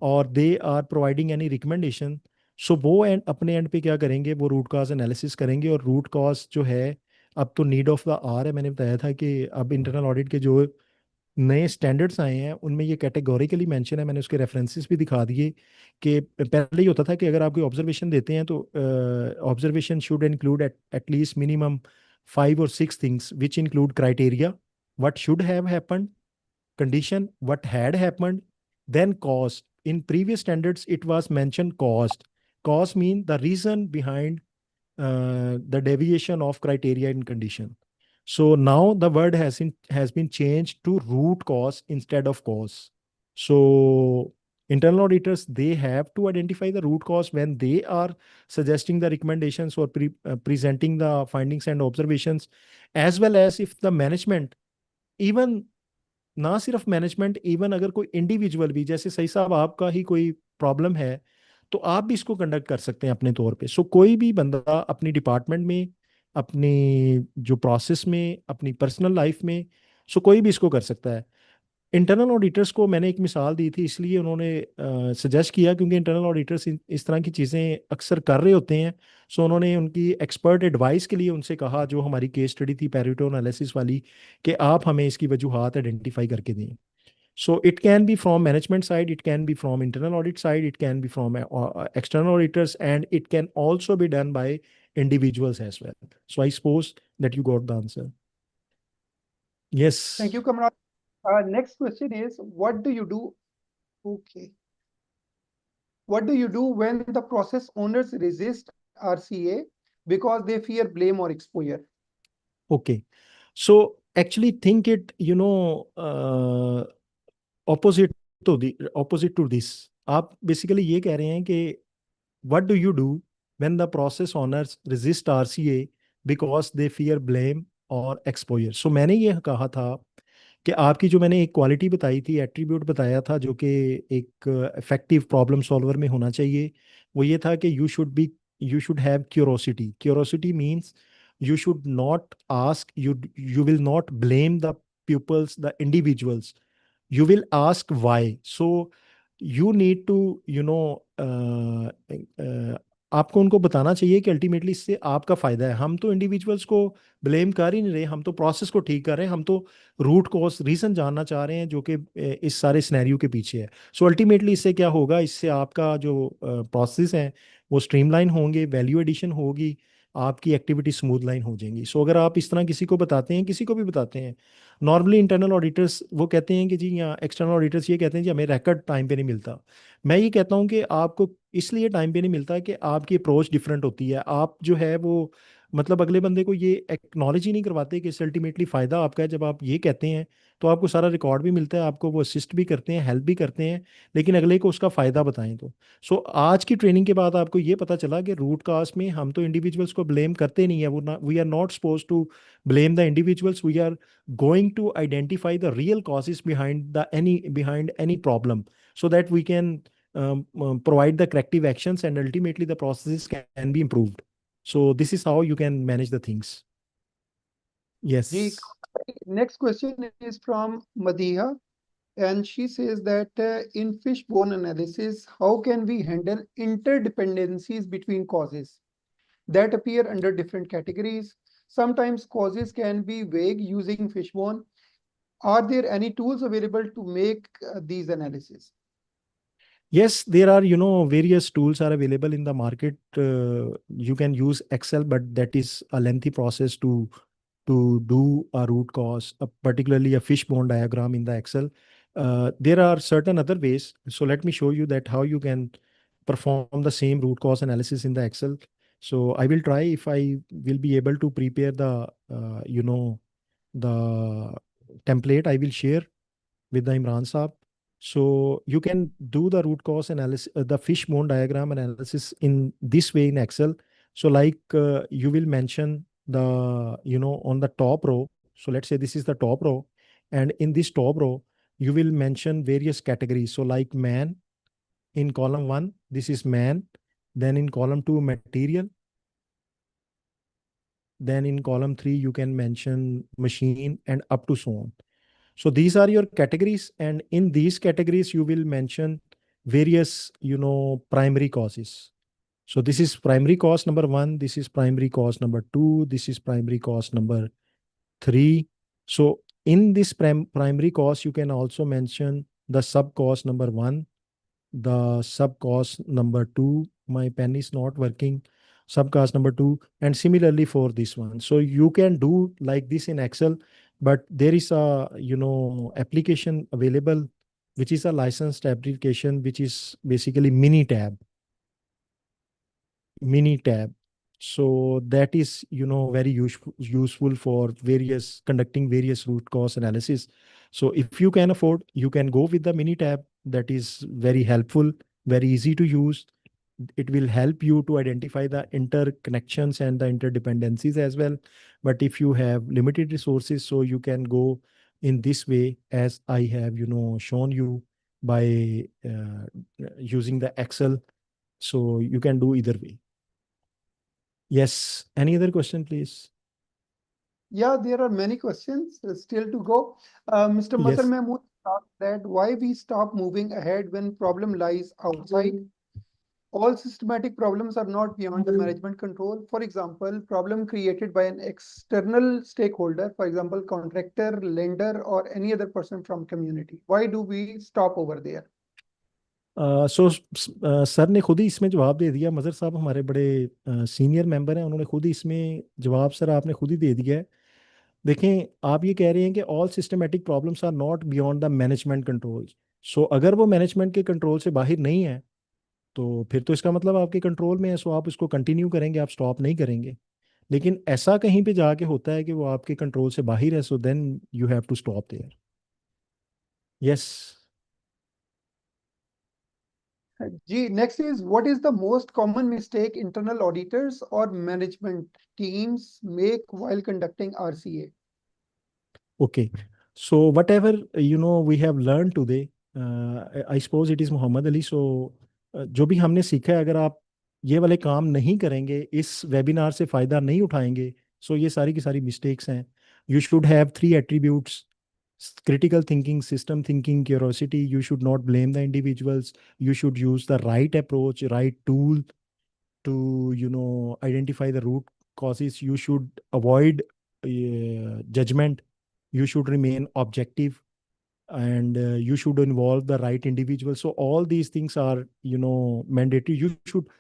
और they are providing any recommendation, so वो and अपने and पे क्या करेंगे, वो root cause analysis करेंगे. और root cause जो है, अब तो नीड ऑफ द आर है. मैंने बताया था कि अब इंटरनल ऑडिट के जो नए स्टैंडर्ड्स आए हैं उनमें ये कैटेगोरिकली मेंशन है. मैंने उसके रेफरेंसेस भी दिखा दिए कि पहले ही होता था कि अगर आप कोई ऑब्जर्वेशन देते हैं तो observation should include at least minimum 5 or 6 things which include criteria, what should have happened, condition, what had happened, then cost. In previous standards, it was mentioned cost. Cost means the reason behind the deviation of criteria and condition. So now the word has been changed to root cause instead of cause. So internal auditors, they have to identify the root cause when they are suggesting the recommendations or presenting the findings and observations, as well as if the management, even ना सिर्फ management, even अगर कोई individual भी, जैसे सही साहब आपका ही कोई प्रॉब्लम है, तो आप भी इसको कंडक्ट कर सकते हैं अपने तौर पे. सो कोई भी बंदा अपनी डिपार्टमेंट में अपनी जो प्रोसेस में, अपनी पर्सनल लाइफ में, सो कोई भी इसको कर सकता है। इंटरनल ऑडिटर्स को मैंने एक मिसाल दी थी, इसलिए उन्होंने सजेस्ट किया क्योंकि इंटरनल ऑडिटर्स इस तरह की चीज़ें अक्सर कर रहे होते हैं। सो उन्होंने उनकी एक्सपर्ट एडवाइस के लिए उनसे कहा, जो हमारी केस स्टडी थी पेरेटो एनालिसिस वाली, कि आप हमें इसकी वजूहात आइडेंटिफाई करके दें। So it can be from management side, it can be from internal audit side, it can be from external auditors, and it can also be done by individuals as well. So I suppose that you got the answer. Yes. Thank you, Kamran. Next question is, what do you do? Okay. What do you do when the process owners resist RCA because they fear blame or exposure? Okay. So actually think it, opposite opposite to this. आप basically ये कह रहे हैं कि what do you do when the process owners resist RCA because they fear blame or exposure? So मैंने ये कहा था कि आपकी जो मैंने एक क्वालिटी बताई थी, एट्रीब्यूट बताया था, जो कि एक इफेक्टिव प्रॉब्लम सॉल्वर में होना चाहिए, वो ये था कि you should have curiosity. Curiosity means you should not ask, you will not blame the pupils, the individuals, you will ask why. So you need to आपको उनको बताना चाहिए कि अल्टीमेटली इससे आपका फायदा है। हम तो इंडिविजुअल्स को ब्लेम कर ही नहीं रहे, हम तो प्रोसेस को ठीक कर रहे हैं, हम तो रूट कॉज रीजन जानना चाह रहे हैं जो कि इस सारे सिनेरियो के पीछे है। सो अल्टीमेटली इससे क्या होगा, इससे आपका जो प्रोसेस है वो स्ट्रीमलाइन होंगे, वैल्यू एडिशन होगी, आपकी एक्टिविटी स्मूथ लाइन हो जाएंगी। सो अगर आप इस तरह किसी को बताते हैं, किसी को भी बताते हैं, नॉर्मली इंटरनल ऑडिटर्स वो कहते हैं कि जी, या एक्सटर्नल ऑडिटर्स ये कहते हैं जी हमें रिकॉर्ड टाइम पे नहीं मिलता। मैं ये कहता हूँ कि आपको इसलिए टाइम पे नहीं मिलता कि आपकी अप्रोच डिफरेंट होती है। आप जो है वो मतलब अगले बंदे को ये एक्नॉलेज ही नहीं करवाते कि इससे अल्टीमेटली फ़ायदा आपका है। जब आप ये कहते हैं तो आपको सारा रिकॉर्ड भी मिलता है, आपको वो असिस्ट भी करते हैं, हेल्प भी करते हैं, लेकिन अगले को उसका फ़ायदा बताएं तो। सो आज की ट्रेनिंग के बाद आपको ये पता चला कि रूट काज में हम तो इंडिविजुअल्स को ब्लेम करते नहीं है, we are not suppose to blame the individuals, we are going to identify the real causes behind any problem, so that we can provide the corrective actions, and ultimately the processes can be improved. So this is how you can manage the things. Yes. Next question is from Madiha, and she says that in fishbone analysis, how can we handle interdependencies between causes that appear under different categories? Sometimes causes can be vague using fishbone. Are there any tools available to make these analyses? Yes, there are, various tools are available in the market. You can use Excel, but that is a lengthy process to do a root cause, particularly a fishbone diagram in the Excel. There are certain other ways. So let me show you that how you can perform the same root cause analysis in the Excel. So I will try if I will be able to prepare the, the template I will share with the Imran Saab. So you can do the root cause analysis, the fishbone diagram analysis in this way in Excel. So like you will mention the, on the top row. So let's say this is the top row. And in this top row, you will mention various categories. So like man, in column 1, this is man. Then in column 2, material. Then in column 3, you can mention machine and up to so on. So these are your categories, and in these categories you will mention various, primary causes. So this is primary cause number 1, this is primary cause number 2, this is primary cause number 3. So in this primary cause, you can also mention the sub cause number 1, the sub cause number 2. My pen is not working. Sub cause number 2, and similarly for this one. So you can do like this in Excel, but there is a application available which is a licensed application, which is basically Minitab. So that is very useful for conducting various root cause analysis. So if you can afford, you can go with the Minitab. That is very helpful, very easy to use. It will help you to identify the interconnections and the interdependencies as well. But if you have limited resources, so you can go in this way as I have shown you by using the Excel. So you can do either way. Yes. Any other question, please? Yeah, there are many questions still to go. Mr. Yes. Matar Mahmood asked that why we stop moving ahead when problem lies outside. All systematic problems are not beyond the management control. For example, problem created by an external stakeholder, for example, contractor, lender, or any other person from community. Why do we stop over there? So sir ने खुद ही इसमें जवाब दे दिया। मजर साहब हमारे बड़े senior member हैं, उन्होंने खुद ही इसमें जवाब सर आपने खुद ही दे दिया है। देखें, आप ये कह रहे हैं कि all systematic problems are not beyond the management control. So अगर वो मैनेजमेंट के कंट्रोल से बाहर नहीं है तो फिर तो इसका मतलब आपके कंट्रोल में है, सो आप इसको कंटिन्यू करेंगे, आप स्टॉप नहीं करेंगे। लेकिन ऐसा कहीं पे जाके होता है कि वो आपके कंट्रोल से बाहर है, so then you have to stop there. Yes. G, next is what is the most common mistake internal auditors or management teams make while conducting RCA? Okay. So whatever we have learned today, I suppose it is Muhammad Ali. So जो भी हमने सीखा है, अगर आप ये वाले काम नहीं करेंगे, इस वेबिनार से फायदा नहीं उठाएंगे, सो ये सारी की सारी मिस्टेक्स हैं। You should have 3 attributes: critical thinking, system thinking, curiosity. You should not blame the individuals. You should use the right approach, right tool to identify the root causes. You should avoid judgment. You should remain objective, and you should involve the right individual. So all these things are mandatory. You should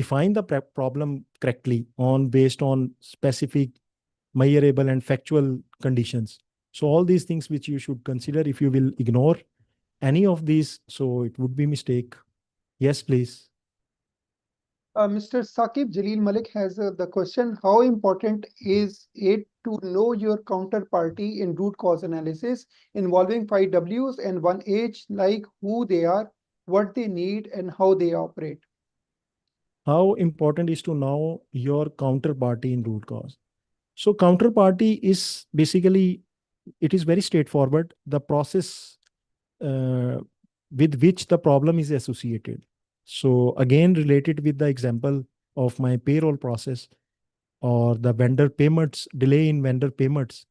define the problem correctly based on specific, measurable and factual conditions. So all these things which you should consider. If you will ignore any of these, so it would be mistake. Yes, please. Mr. Saqib Jalil Malik has the question, how important is it to know your counterparty in root cause analysis involving 5 Ws and 1 H, like who they are, what they need, and how they operate? How important is to know your counterparty in root cause? So counterparty is basically, it is very straightforward, the process with which the problem is associated. So again, related with the example of my payroll process or the vendor payments, delay in vendor payments.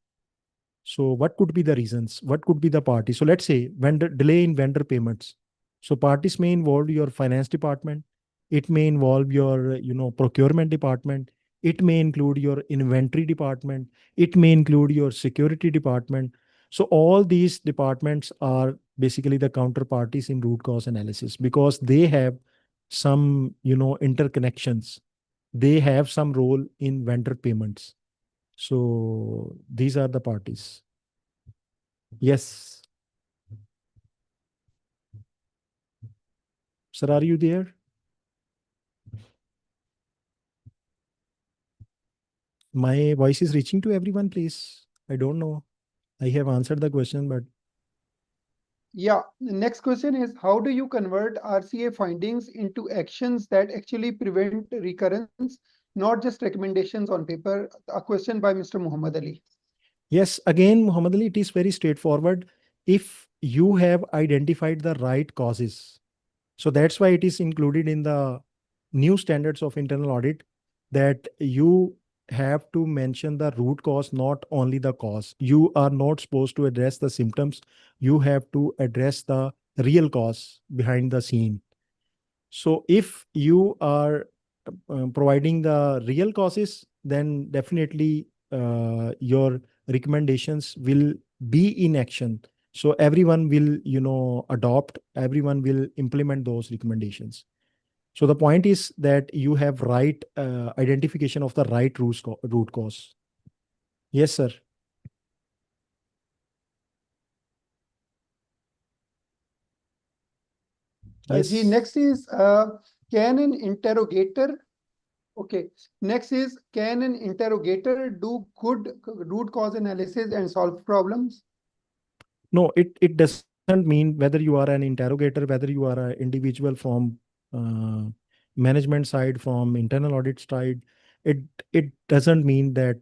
So what could be the reasons? What could be the party? So let's say delay in vendor payments. So parties may involve your finance department. It may involve your, procurement department. It may include your inventory department. It may include your security department. So all these departments are basically the counterparties in root cause analysis, because they have some, interconnections. They have some role in vendor payments. So these are the parties. Yes. Sir, are you there? My voice is reaching to everyone, please. I don't know. I have answered the question, but Yeah, the next question is, how do you convert RCA findings into actions that actually prevent recurrence, not just recommendations on paper? A question by Mr. Muhammad Ali. yes, again, Muhammad Ali, it is very straightforward. If you have identified the right causes, so that's why it is included in the new standards of internal audit, that you have to mention the root cause, not only the cause. You are not supposed to address the symptoms. You have to address the real cause behind the scene. So if you are providing the real causes, then definitely your recommendations will be in action. So everyone will, adopt, everyone will implement those recommendations. So the point is that you have right identification of the right root cause. Yes, sir. Ji, next is, can an interrogator do good root cause analysis and solve problems? No, it doesn't mean whether you are an interrogator, whether you are an individual from management side, from internal audit side. It doesn't mean that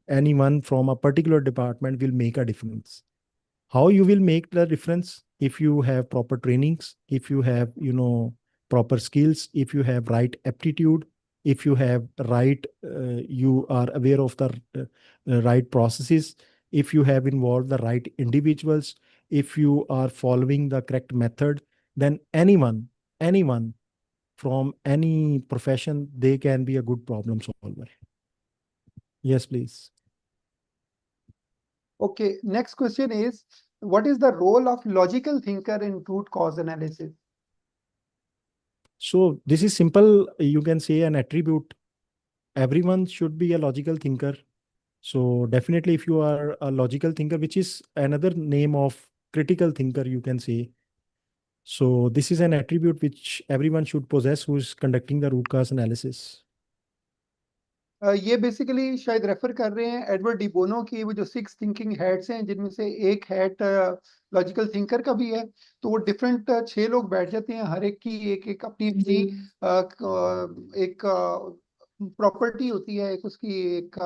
anyone from a particular department will make a difference. How you will make the difference? If you have proper trainings, if you have proper skills, if you have right aptitude, if you have right, you are aware of the right processes, if you have involved the right individuals, if you are following the correct method, then anyone from any profession, they can be a good problem solver. Yes, please. Okay, next question is, what is the role of logical thinker in root cause analysis? So this is simple. You can say an attribute. Everyone should be a logical thinker. So definitely, if you are a logical thinker, which is another name of critical thinker, you can say. So this is an attribute which everyone should possess who is conducting the root cause analysis. ये basically शायद refer कर रहे हैं Edward de Bono की वो जो 6 thinking heads हैं, जिनमें से एक हेड लॉजिकल थिंकर का भी है। तो वो डिफरेंट 6 लोग बैठ जाते हैं, हर एक की एक एक अपनी अपनी एक प्रॉपर्टी होती है, एक उसकी एक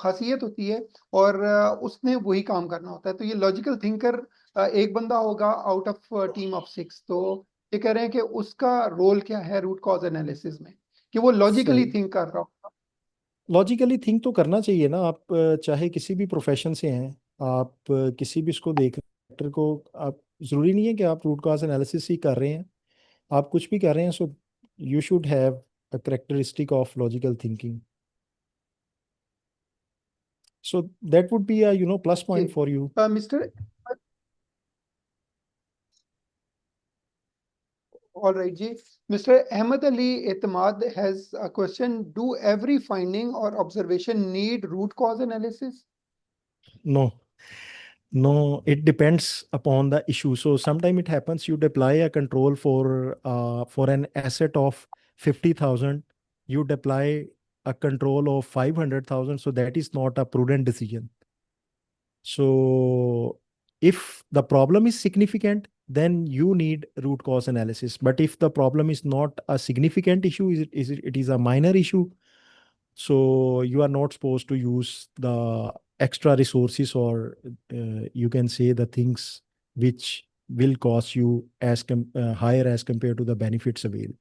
खासियत होती है, और उसने वही काम करना होता है। तो ये लॉजिकल थिंकर एक बंदा होगा आउट ऑफ टीम ऑफ 6। तो ये कह रहे हैं कि उसका रोल क्या है रूट कॉज एनालिसिस में, कि वो लॉजिकली सही। थिंक कर रहा हो। लॉजिकली थिंक तो करना चाहिए ना। आप चाहे किसी भी प्रोफेशन से हैं, आप किसी भी इसको देख factor को, आप जरूरी नहीं है कि आप रूट कॉज एनालिसिस ही कर रहे हैं, आप कुछ भी कर रहे हैं, so you should have a characteristic of logical thinking, so that would be a plus point Okay. for you. Mr. All right, Ji. Mr. Ahmed Ali Etamad has a question. Do every finding or observation need root cause analysis? No, it depends upon the issue. So sometimes it happens you deploy a control for an asset of 50,000, you deploy a control of 500,000. So that is not a prudent decision. So if the problem is significant, then you need root cause analysis. But if the problem is not a significant issue, it is a minor issue, so you are not supposed to use the extra resources, or you can say the things which will cost you higher as compared to the benefits available.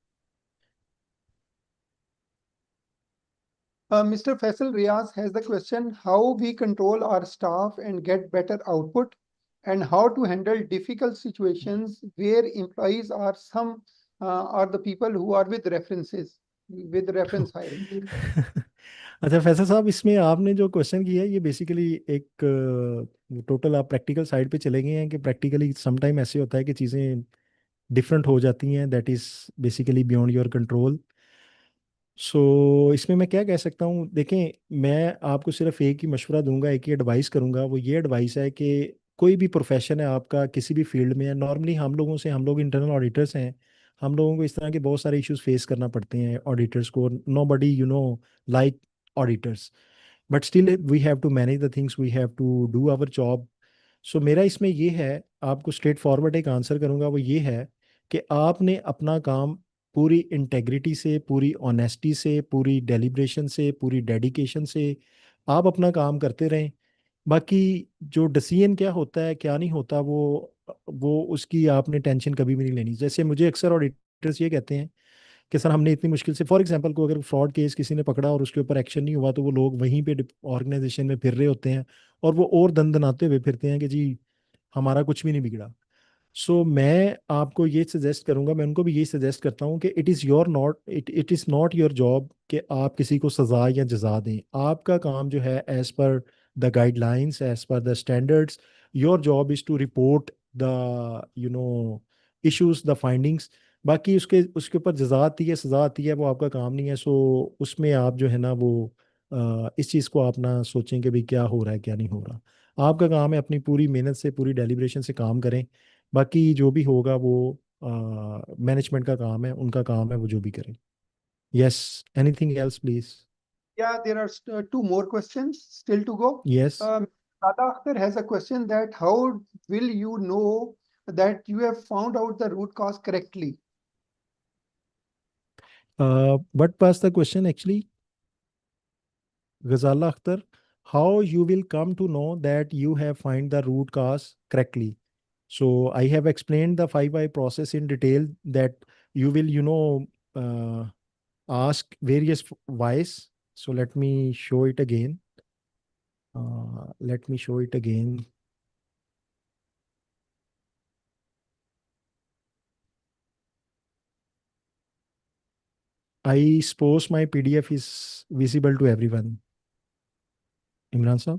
Mr. Faisal Riaz has the question, how we control our staff and get better output, and how to handle difficult situations where employees are the people who are with reference hiring. अच्छा फैसल साहब, इसमें आपने जो question किया है, ये basically एक total आप प्रैक्टिकल साइड पे चले गए हैं कि प्रैक्टिकली समटाइम ऐसे होता है कि चीज़ें डिफरेंट हो जाती हैं, that is basically beyond your control. So इसमें मैं क्या कह सकता हूँ, देखें, मैं आपको सिर्फ एक ही मशवरा दूंगा, एक ही एडवाइस करूंगा। वो ये एडवाइस है कि कोई भी प्रोफेशन है आपका, किसी भी फील्ड में है, नॉर्मली हम लोग इंटरनल ऑडिटर्स हैं, हम लोगों को इस तरह के बहुत सारे इश्यूज फेस करना पड़ते हैं ऑडिटर्स को। Nobody like auditors, but still we have to manage the things, we have to do our job. So मेरा इसमें ये है, आपको स्ट्रेट फॉरवर्ड एक आंसर करूंगा, वो ये है कि आपने अपना काम पूरी इंटेग्रिटी से, पूरी ऑनेस्टी से, पूरी डेलिब्रेशन से, पूरी डेडिकेशन से आप अपना काम करते रहें। बाकी जो डिसीजन क्या होता है क्या नहीं होता, वो उसकी आपने टेंशन कभी भी नहीं लेनी। जैसे मुझे अक्सर ऑडिटर्स ये कहते हैं कि सर हमने इतनी मुश्किल से, फॉर एग्जांपल को अगर फ्रॉड केस किसी ने पकड़ा और उसके ऊपर एक्शन नहीं हुआ, तो वो लोग वहीं पे ऑर्गेनाइजेशन में फिर रहे होते हैं और वो और दंदनाते हुए फिरते हैं कि जी हमारा कुछ भी नहीं बिगड़ा। सो मैं आपको ये सजेस्ट करूंगा, मैं उनको भी यही सजेस्ट करता हूँ कि it is not your job कि आप किसी को सजा या जजा दें। आपका काम जो है as per the guidelines, as per the standards, your job is to report the issues, the findings. बाकी उसके उसके ऊपर जजा आती है, सजा आती है, वो आपका काम नहीं है। सो उसमें आप जो है ना वो इस चीज़ को आप ना सोचें कि भाई क्या हो रहा है क्या नहीं हो रहा। आपका काम है अपनी पूरी मेहनत से, पूरी डेलिब्रेशन से काम करें। बाकी जो भी होगा वो मैनेजमेंट का काम है, उनका काम है, वो जो भी करें। Yes, anything else please? Yeah, there are 2 more questions still to go. Yes. Sada Akhtar has a question that how will you know that you have found out the root cause correctly? What was the question actually? Ghazala Akhtar, how you will come to know that you have find the root cause correctly? So I have explained the 5 why process in detail, that you will, ask various whys. So let me show it again. Let me show it again. I suppose my PDF is visible to everyone. Imran sir?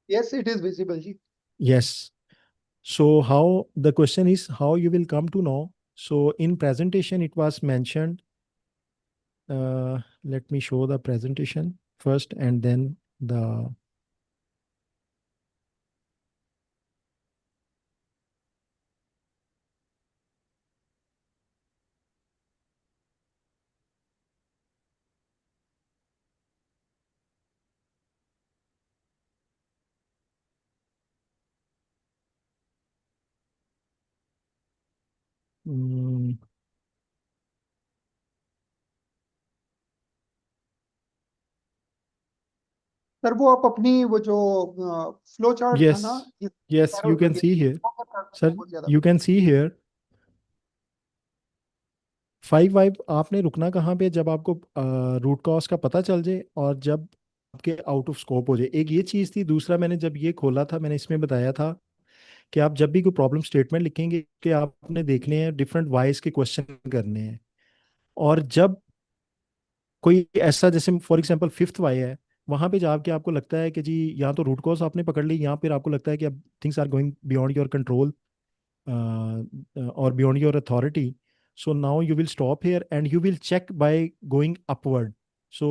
Yes, it is visible, ji. Yes. So how the question is how you will come to know. So in presentation it was mentioned. Let me show the presentation first and then the. Mm, sir वो आप अपनी वो जो flow chart था ना, yes, yes, you can see here. Sir, बहुत ज्यादा you can see here. 5 आपने रुकना कहाँ पे जब आपको रूट कॉज का पता चल जाए और जब आपके आउट ऑफ स्कोप हो जाए। एक ये चीज़ थी। दूसरा मैंने जब ये खोला था मैंने इसमें बताया था कि आप जब भी कोई प्रॉब्लम स्टेटमेंट लिखेंगे कि आपने देखने हैं डिफरेंट वाइज के क्वेश्चन करने हैं। और जब कोई ऐसा जैसे फॉर एग्जांपल फिफ्थ वाई है वहां पे जाके आपको लगता है कि जी यहाँ तो रूट कॉज आपने पकड़ ली, यहाँ फिर आपको लगता है कि अब things are going beyond your control or beyond your authority. So now you will stop here and you will check by going upward. So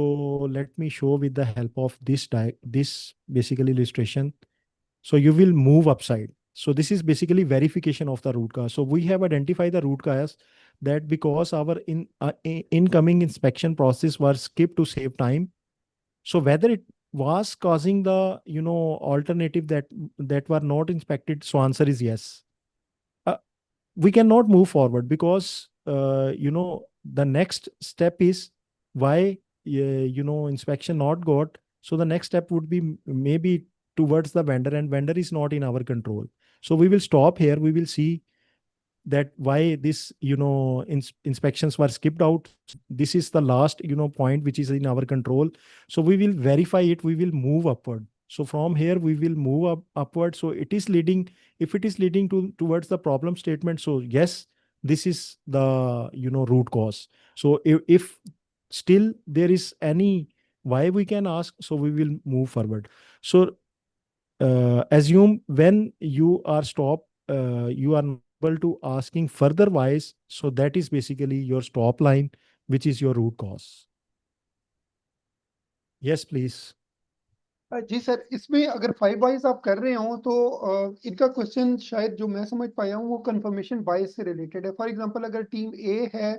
let me show with the help of this basically illustration. So you will move upside. So this is basically verification of the root cause. So we have identified the root cause that because our incoming inspection process was skipped to save time. So whether it was causing the alternative that were not inspected, so answer is yes. We cannot move forward because the next step is why inspection not got. So the next step would be maybe towards the vendor, and vendor is not in our control. So we will stop here. We will see that why this inspections were skipped out. This is the last point which is in our control. So we will verify it. We will move upward. So from here we will move upward. So it is leading, if it is leading towards the problem statement, so yes, this is the root cause. So if still there is any why, we can ask, so we will move forward. So assume when you are stopped, you are not able to asking further whys. So that is basically your stop line, which is your root cause. Yes, please. जी sir, इसमें अगर 5 wise आप कर रहे हो तो इनका question शायद जो मैं समझ पाया हूँ वो कंफर्मेशन बायस से रिलेटेड है। फॉर एग्जांपल अगर टीम ए है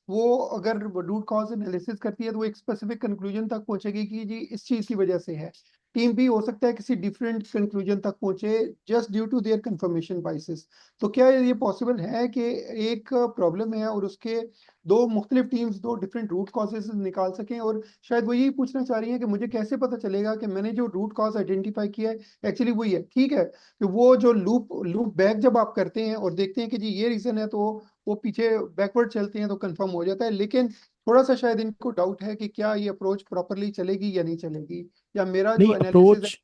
वो अगर रूट कॉज एनालिसिस करती है तो वो एक स्पेसिफिक कंक्लूजन तक पहुंचेगी कि जी इस चीज की वजह से है। टीम बी हो सकता है किसी डिफरेंट कंक्लूजन तक पहुंचे just due to their confirmation biases. तो क्या ये पॉसिबल है कि एक प्रॉब्लम है और उसके दो मुख्तलिफ टीम्स दो डिफरेंट रूट कॉजेज निकाल सकें? और शायद वो यही पूछना चाह रही है कि मुझे कैसे पता चलेगा कि मैंने जो रूट कॉज आइडेंटिफाई किया है एक्चुअली वही है। ठीक है कि वो जो लूप बैक जब आप करते हैं और देखते हैं कि जी ये रीजन है तो वो पीछे बैकवर्ड चलते हैं तो कंफर्म हो जाता है। लेकिन थोड़ा सा शायद इनको डाउट है कि क्या ये अप्रोच प्रॉपरली चलेगी या नहीं चलेगी, या मेरा नहीं, जो एनालिसिस है। अप्रोच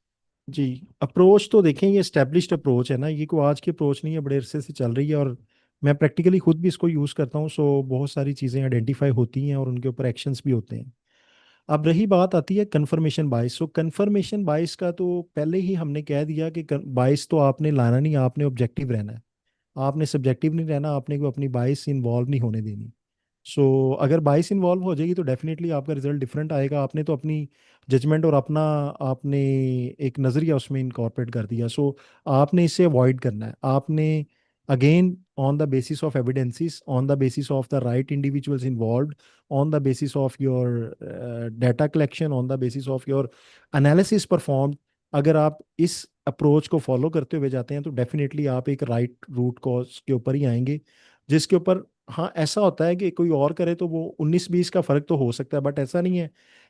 जी, अप्रोच तो देखें ये एस्टेब्लिश्ड अप्रोच है ना, ये कोई आज की अप्रोच नहीं है, बड़े अरसे से चल रही है और मैं प्रैक्टिकली खुद भी इसको यूज़ करता हूँ। सो बहुत सारी चीज़ें आइडेंटिफाई होती हैं और उनके ऊपर एक्शंस भी होते हैं। अब रही बात आती है कन्फर्मेशन बायस। सो कन्फर्मेशन बायस का तो पहले ही हमने कह दिया कि बायस तो आपने लाना नहीं, आपने ऑब्जेक्टिव रहना है, आपने सब्जेक्टिव नहीं रहना, आपने को अपनी बायस इन्वॉल्व नहीं होने देनी। सो अगर बाइस इन्वॉल्व हो जाएगी तो डेफिनेटली आपका रिजल्ट डिफरेंट आएगा। आपने तो अपनी जजमेंट और अपना आपने एक नज़रिया उसमें इनकॉर्पोरेट कर दिया। सो आपने इसे अवॉइड करना है। आपने again on the basis of evidences, on the basis of the right individuals involved, on the basis of your data collection, on the basis of your analysis perform, अगर आप इस अप्रोच को फॉलो करते हुए जाते हैं तो डेफिनेटली आप एक राइट रूट कॉज के ऊपर ही आएंगे, जिसके ऊपर हाँ ऐसा होता है कि कोई और करे तो वो 19-20 का फर्क तो हो सकता है, बट ऐसा नहीं है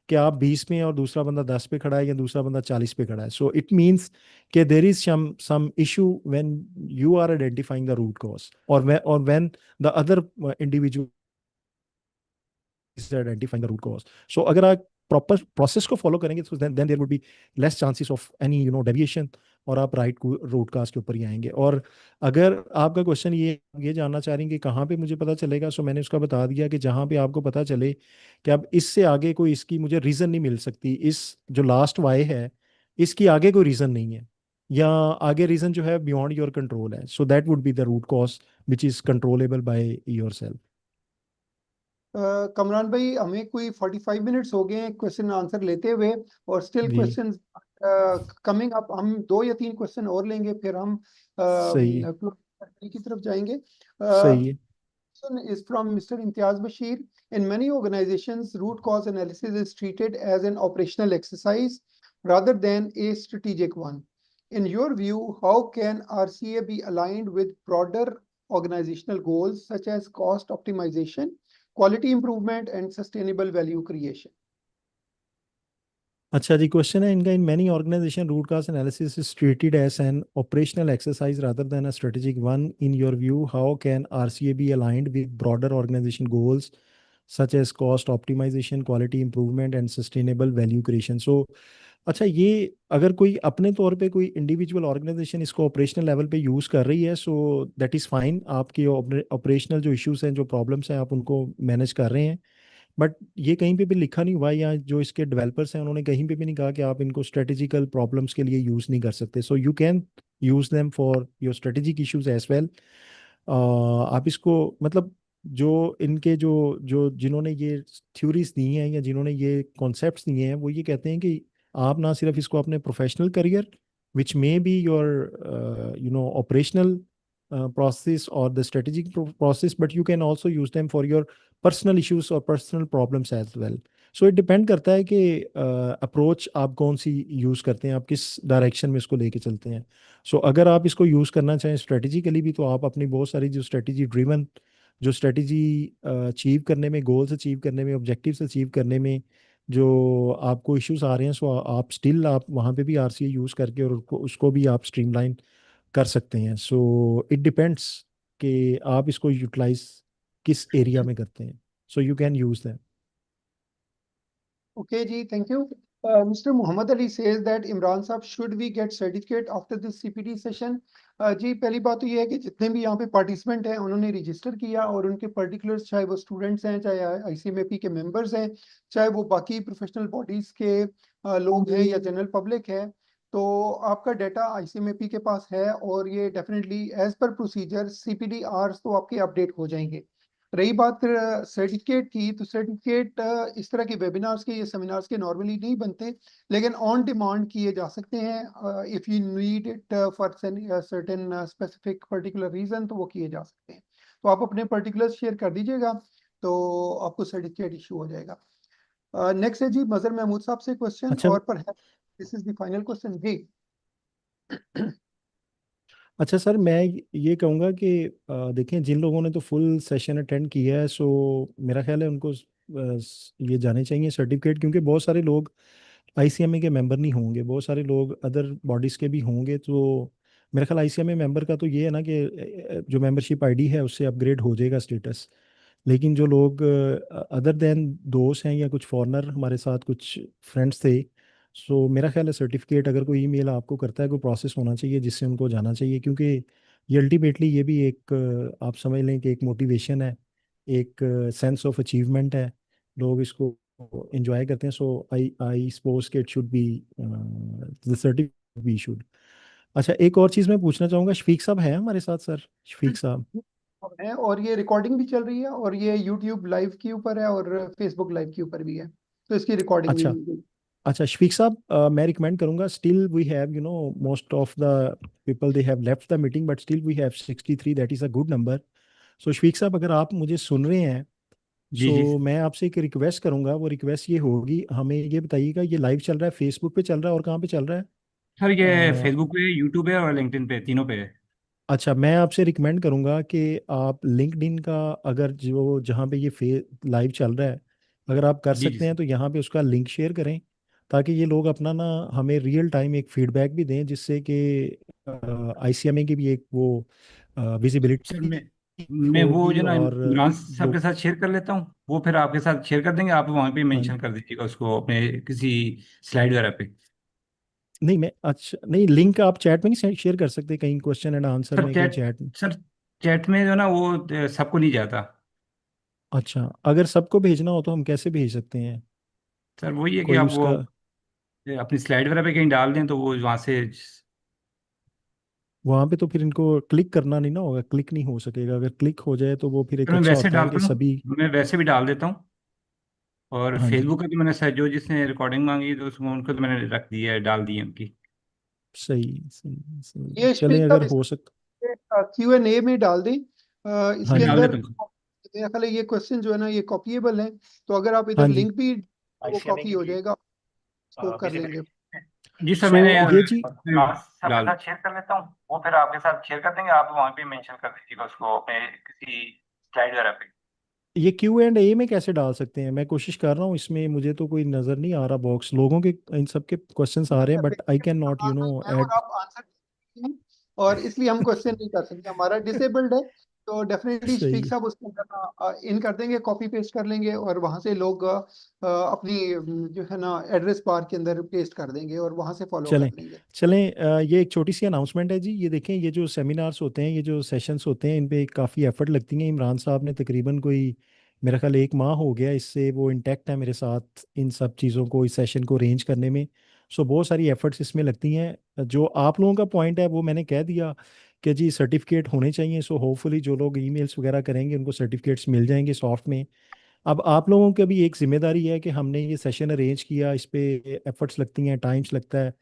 कि आप 20 में और दूसरा बंदा 10 पे खड़ा है या दूसरा बंदा 40 पे खड़ा है। सो इट मीन्स कि there is some issue when you are identifying the root cause और when the other individual is identifying the root cause. So अगर आप प्रॉपर प्रोसेस को फॉलो करेंगे तो then there would be less chances of any deviation, और आप right root cause के ऊपर ही आएंगे। और अगर आपका क्वेश्चन ये जानना चाह रही हैं कि कहाँ पे मुझे पता चलेगा, सो मैंने उसका बता दिया कि जहाँ पे आपको पता चले कि अब इससे आगे कोई इसकी मुझे रीज़न नहीं मिल सकती, इस जो लास्ट वाई है इसकी आगे कोई रीज़न नहीं है, या आगे रीज़न जो है बियॉन्ड योर कंट्रोल है, so that would be the root cause which is controllable by yourself. Kamran भाई, हमें कोई 45 मिनट्स हो गए हैं क्वेश्चन आंसर लेते हुए, और स्टिल जी क्वेश्चन कमिंग अप। हम 2 या 3 क्वेश्चन और लेंगे, फिर हम सही है, की तरफ जाएंगे। सही है। Question is from Mr. Imtiaz Bashir. In many organizations, root cause analysis is treated as an operational exercise rather than a strategic one. In your view, how can RCA be aligned with broader organizational goals such as cost optimization, quality improvement, and sustainable value creation? अच्छा जी, question है इनका, in many organization root cause analysis is treated as an operational exercise rather than a strategic one. In your view how can RCA be aligned with broader organization goals such as cost optimization, quality improvement and sustainable value creation. So अच्छा, ये अगर कोई अपने तौर पे कोई individual organization इसको operational level पे यूज़ कर रही है, सो दैट इज़ फाइन। आपके ऑपरेशनल जो इश्यूज हैं, जो प्रॉब्लम्स हैं, आप उनको मैनेज कर रहे हैं। बट ये कहीं पे भी लिखा नहीं हुआ है, या जो इसके डेवलपर्स हैं उन्होंने कहीं पे भी नहीं कहा कि आप इनको स्ट्रेटेजिकल प्रॉब्लम्स के लिए यूज़ नहीं कर सकते। So you can use them for your strategic issues as well. आप इसको मतलब जो इनके जो जो जिन्होंने ये थ्योरीज दी हैं या जिन्होंने ये कॉन्सेप्ट्स दिए हैं, वो ये कहते हैं कि आप ना सिर्फ इसको अपने professional career which may be your operational process or the strategic process, but you can also use them for your personal issues or personal problems as well. So it depend करता है कि अप्रोच आप कौन सी use करते हैं, आप किस direction में इसको लेके चलते हैं। सो अगर आप इसको यूज़ करना चाहें स्ट्रेटेजिकली भी, तो आप अपनी बहुत सारी जो स्ट्रेटेजी ड्रिवन, जो स्ट्रेटेजी अचीव करने में, गोल्स अचीव करने में, ऑब्जेक्टिव्स अचीव करने में जो आपको इश्यूज आ रहे हैं, सो आप स्टिल आप वहाँ पे भी आरसीए यूज़ करके और उसको भी आप स्ट्रीमलाइन कर सकते हैं। सो इट डिपेंड्स कि आप इसको यूटिलाइज किस एरिया में करते हैं। सो you can use that. Okay, Ji, thank you. Mr. Muhammad Ali says that Imran Saab, should we get certificate after this CPD session? जी, पहली बात तो ये है कि जितने भी यहाँ पे पार्टिसिपेंट हैं उन्होंने रजिस्टर किया, और उनके पर्टिकुलर्स, चाहे वो स्टूडेंट्स हैं, चाहे आईसीएमएपी के मेंबर्स हैं, चाहे वो बाकी प्रोफेशनल बॉडीज के लोग हैं या जनरल पब्लिक है, तो आपका डाटा आईसीएमएपी के पास है, और ये definitely as per procedure CPD hours तो आपके अपडेट हो जाएंगे। रही बात सर्टिफिकेट की, तो सर्टिफिकेट इस तरह के वेबिनार्स के या सेमिनार्स के नॉर्मली नहीं बनते, लेकिन ऑन डिमांड किए जा सकते हैं। If you need it for certain specific particular reason, तो वो किए जा सकते हैं। तो आप अपने पर्टिकुलर्स शेयर कर दीजिएगा, तो आपको सर्टिफिकेट इशू हो जाएगा। नेक्स्ट है जी मजहर महमूद साहब से क्वेश्चन, अच्छा और पर this is the final question जी। अच्छा सर, मैं ये कहूँगा कि देखें, जिन लोगों ने तो फुल सेशन अटेंड किया है, सो मेरा ख्याल है उनको ये जाने चाहिए सर्टिफिकेट, क्योंकि बहुत सारे लोग आईसीएमए के मेंबर नहीं होंगे, बहुत सारे लोग अदर बॉडीज़ के भी होंगे। तो मेरा ख्याल आईसीएमए मेंबर का तो ये है ना कि जो मेंबरशिप आईडी है उससे अपग्रेड हो जाएगा स्टेटस। लेकिन जो लोग अदर देन दोस्त हैं या कुछ फॉरेनर हमारे साथ कुछ फ्रेंड्स थे, सो मेरा ख्याल है सर्टिफिकेट अगर कोई ईमेल आपको करता है, कोई प्रोसेस होना चाहिए जिससे उनको जाना चाहिए, क्योंकि ये अल्टीमेटली ये भी एक आप समझ लें कि एक मोटिवेशन है, एक सेंस ऑफ अचीवमेंट है, लोग इसको एंजॉय करते हैं। सो आई सपोज कि it should be the certificate be issued. अच्छा, एक और चीज़ मैं पूछना चाहूँगा, शफीक साहब हैं हमारे साथ सर? शफीक साहब है, और ये रिकॉर्डिंग भी चल रही है, और ये यूट्यूब लाइव के ऊपर है, और फेसबुक लाइव के ऊपर भी है, तो इसकी रिकॉर्डिंग भी अच्छा मिल गई। अच्छा, शफीक साहब, मैं रिकमेंड करूंगा, still we have most of the people they have left the meeting, but still we have 63, that is a good number. So Shafiq साहब, अगर आप मुझे सुन रहे हैं, जी जी। सो मैं आपसे एक रिक्वेस्ट करूंगा। वो रिक्वेस्ट ये होगी, हमें ये बताइएगा ये लाइव चल रहा है, फेसबुक पे चल रहा है और कहाँ पे चल रहा सर ये है? फेसबुक पे, यूट्यूब पे और लिंक्डइन पे, तीनों पे है। अच्छा, मैं आपसे रिकमेंड करूंगा कि आप लिंक्डइन का, अगर जो जहाँ पे ये लाइव चल रहा है, अगर आप कर जी जी सकते हैं सर। तो यहाँ पे उसका लिंक शेयर करें, ताकि ये लोग अपना ना हमें रियल टाइम एक फीडबैक भी दें, जिससे कि आईसीएमए की भी एक वो सर विजिबिलिटी। मैं मैं वो होगी जो ना और इमरान साहब के लोग। साथ शेयर कर लेता हूँ, वो फिर आपके साथ शेयर कर देंगे, आप वहाँ पे हाँ, मेंशन कर दीजिएगा उसको अपने किसी स्लाइड वगैरह पे। नहीं मैं अच्छा नहीं, लिंक आप चैट में नहीं शेयर कर सकते कहीं क्वेश्चन एंड आंसर सर में कहीं चैट चैट में? सर चैट में जो ना वो सबको नहीं जाता। अच्छा, अगर सबको भेजना हो तो हम कैसे भेज सकते हैं? सर वही है कि कोई आप वो उसका अपनी स्लाइड वगैरह पे कहीं डाल दें तो वो वहाँ से। वहां पे तो फिर इनको क्लिक करना नहीं ना होगा, क्लिक नहीं हो सकेगा। अगर क्लिक हो जाए तो वो फिर सर एक मैं अच्छा वैसे होता है कि डालता हूँ, सभी। मैं वैसे भी डाल देता हूँ। और हाँ जी, फेसबुक का तो मैंने सर जो जिसने रिकॉर्डिंग मांगी तो उसको उनको तो मैंने रख दिया है, डाल दी है उनकी। सही सही सही, ये चलें स्पीक अगर अप हो सक। Q&A में डाल दें। हाँ इसके जी, डाल अंदर देता हूँ। मेरा ख्याल है ये क्वेश्चन जो है ना ये कॉपीएबल है, तो अगर आप हाँ इधर जी। लिंक भी वो कॉपी हो जाएगा, इसको कर लेंगे। जी सर सो मैंने ये जी, सबके साथ शेयर कर लेता हूँ, वो फिर आपके साथ शेयर कर देंगे, आप वहाँ पे मेंशन कर दीजिएगा उसको अपने किसी स्लाइड वगैरह पे। ये Q&A में कैसे डाल सकते हैं? मैं कोशिश कर रहा हूँ इसमें, मुझे तो कोई नज़र नहीं आ रहा बॉक्स। लोगों के इन सब के क्वेश्चंस आ रहे हैं बट आई कैन नॉट मैं और ऐड। आप आंसर हैं, और इसलिए हम क्वेश्चन नहीं कर सकते, हमारा डिसेबल्ड है। तो डेफिनेटली सही स्पीक है, साहब उसके अंदर इन कर देंगे, कॉपी पेस्ट कर लेंगे, और वहां से लोग अपनी जो है ना एड्रेस बार के अंदर पेस्ट कर देंगे और वहां से फॉलो चलें कर लेंगे। चलें। ये एक छोटी सी अनाउंसमेंट है जी। ये देखें, ये जो सेमिनार्स होते हैं, ये जो सेशंस होते हैं, इन पे काफ़ी एफर्ट लगती हैं। इमरान साहब ने तकरीबन कोई, मेरा ख्याल 1 माह हो गया इससे वो इंटैक्ट है मेरे साथ इन सब चीज़ों को, इस सेशन को अरेंज करने में। सो बहुत सारी एफर्ट्स इसमें लगती हैं। जो आप लोगों का पॉइंट है वो मैंने कह दिया कि जी सर्टिफिकेट होने चाहिए। सो होपफुली जो लोग ईमेल्स वगैरह करेंगे उनको सर्टिफिकेट्स मिल जाएंगे सॉफ्ट में। अब आप लोगों की भी एक जिम्मेदारी है कि हमने ये सेशन अरेंज किया, इस पे एफर्ट्स लगती हैं, टाइम्स लगता है।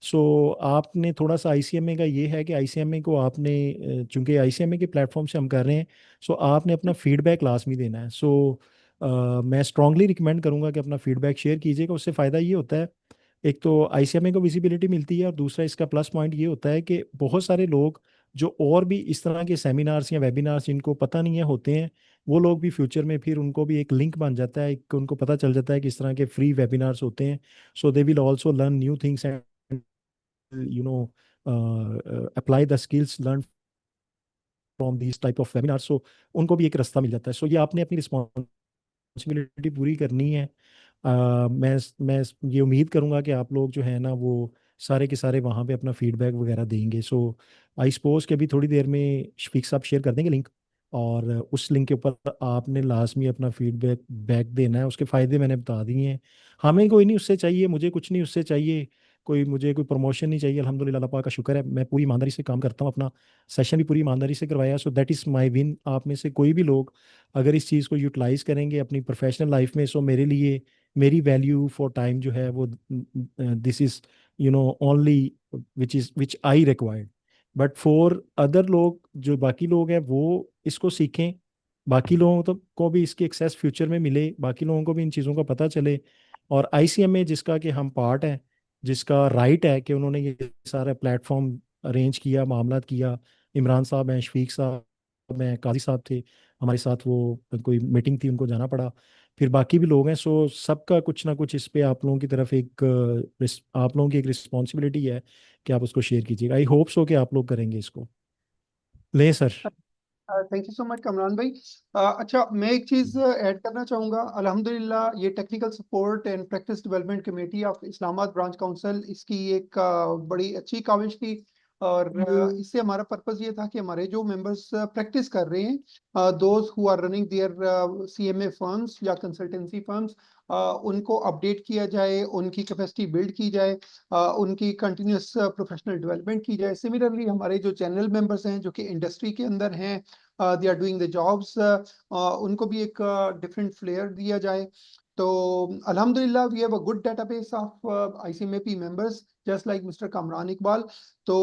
सो आपने थोड़ा सा आईसीएमए का ये है कि आईसीएमए को आपने, चूंकि आईसीएमए के प्लेटफॉर्म से हम कर रहे हैं, सो आपने अपना फीडबैक लाजमी देना है। सो मैं स्ट्रांगली रिकमेंड करूंगा कि अपना फीडबैक शेयर कीजिएगा। उससे फ़ायदा ये होता है, एक तो आईसीएमए को विजिबिलिटी मिलती है, और दूसरा इसका प्लस पॉइंट ये होता है कि बहुत सारे लोग जो और भी इस तरह के सेमिनार्स या वेबिनार्स जिनको पता नहीं है होते हैं, वो लोग भी फ्यूचर में फिर उनको भी एक लिंक बन जाता है, एक उनको पता चल जाता है कि इस तरह के फ्री वेबिनार्स होते हैं। So they will also learn new things and you know apply the skills learned from these type of webinars। so उनको भी एक रास्ता मिल जाता है। सो ये आपने अपनी रिस्पॉन्सिबिलिटी पूरी करनी है। मैं ये उम्मीद करूंगा कि आप लोग जो है ना वो सारे के सारे वहाँ पे अपना फीडबैक वगैरह देंगे। सो आई सपोज कि अभी थोड़ी देर में शफीक साहब शेयर कर देंगे लिंक, और उस लिंक के ऊपर आपने लाजमी अपना फीडबैक बैक देना है। उसके फ़ायदे मैंने बता दिए हैं। हमें कोई नहीं उससे चाहिए, मुझे कुछ नहीं उससे चाहिए, कोई मुझे कोई प्रमोशन नहीं चाहिए। अल्हम्दुलिल्लाह, अल्लाह पाक का शुक्र है, मैं पूरी ईमानदारी से काम करता हूँ, अपना सेशन भी पूरी ईमानदारी से करवाया। सो दैट इज़ माई विन। आप में से कोई भी लोग अगर इस चीज़ को यूटिलाइज करेंगे अपनी प्रोफेशनल लाइफ में, सो मेरे लिए मेरी वैल्यू फॉर टाइम जो है वो this is only which I required. But for other लोग, जो बाकी लोग हैं वो इसको सीखें, बाकी लोगों को भी इसकी एक्सेस फ्यूचर में मिले, बाकी लोगों को भी इन चीज़ों का पता चले। और आईसीएमए जिसका कि हम पार्ट हैं, जिसका राइट है कि उन्होंने ये सारा प्लेटफॉर्म अरेंज किया, मामला किया। इमरान साहब हैं, शफीक साहब हैं, काजी साहब थे हमारे साथ, वो कोई मीटिंग थी उनको जाना पड़ा, फिर बाकी भी लोग हैं। सो सबका कुछ ना कुछ इस पे आप लोगों की तरफ एक आप लोगों की एक रिस्पॉन्सिबिलिटी है कि आप उसको शेयर कीजिएगा। आई होप सो कि आप लोग करेंगे इसको। ले sir. Thank you so much Kamran भाई। अच्छा, मैं एक चीज़ ऐड करना चाहूँगा। अल्हम्दुलिल्लाह ये technical support and practice development committee of Islamabad branch council, इसकी एक बड़ी अच्छी काविश थी। और इससे हमारा पर्पज़ ये था कि हमारे जो मेंबर्स प्रैक्टिस कर रहे हैं, those who are running their CMA firms या कंसल्टेंसी फर्म्स, उनको अपडेट किया जाए, उनकी कैपेसिटी बिल्ड की जाए, उनकी कंटिन्यूस प्रोफेशनल डेवलपमेंट की जाए। सिमिलरली हमारे जो चैनल मेंबर्स हैं जो कि इंडस्ट्री के अंदर हैं, they are doing the jobs, उनको भी एक डिफरेंट फ्लेयर दिया जाए। तो अल्हम्दुलिल्लाह we have a good database of ICMAP members just like mister Kamran Iqbal. तो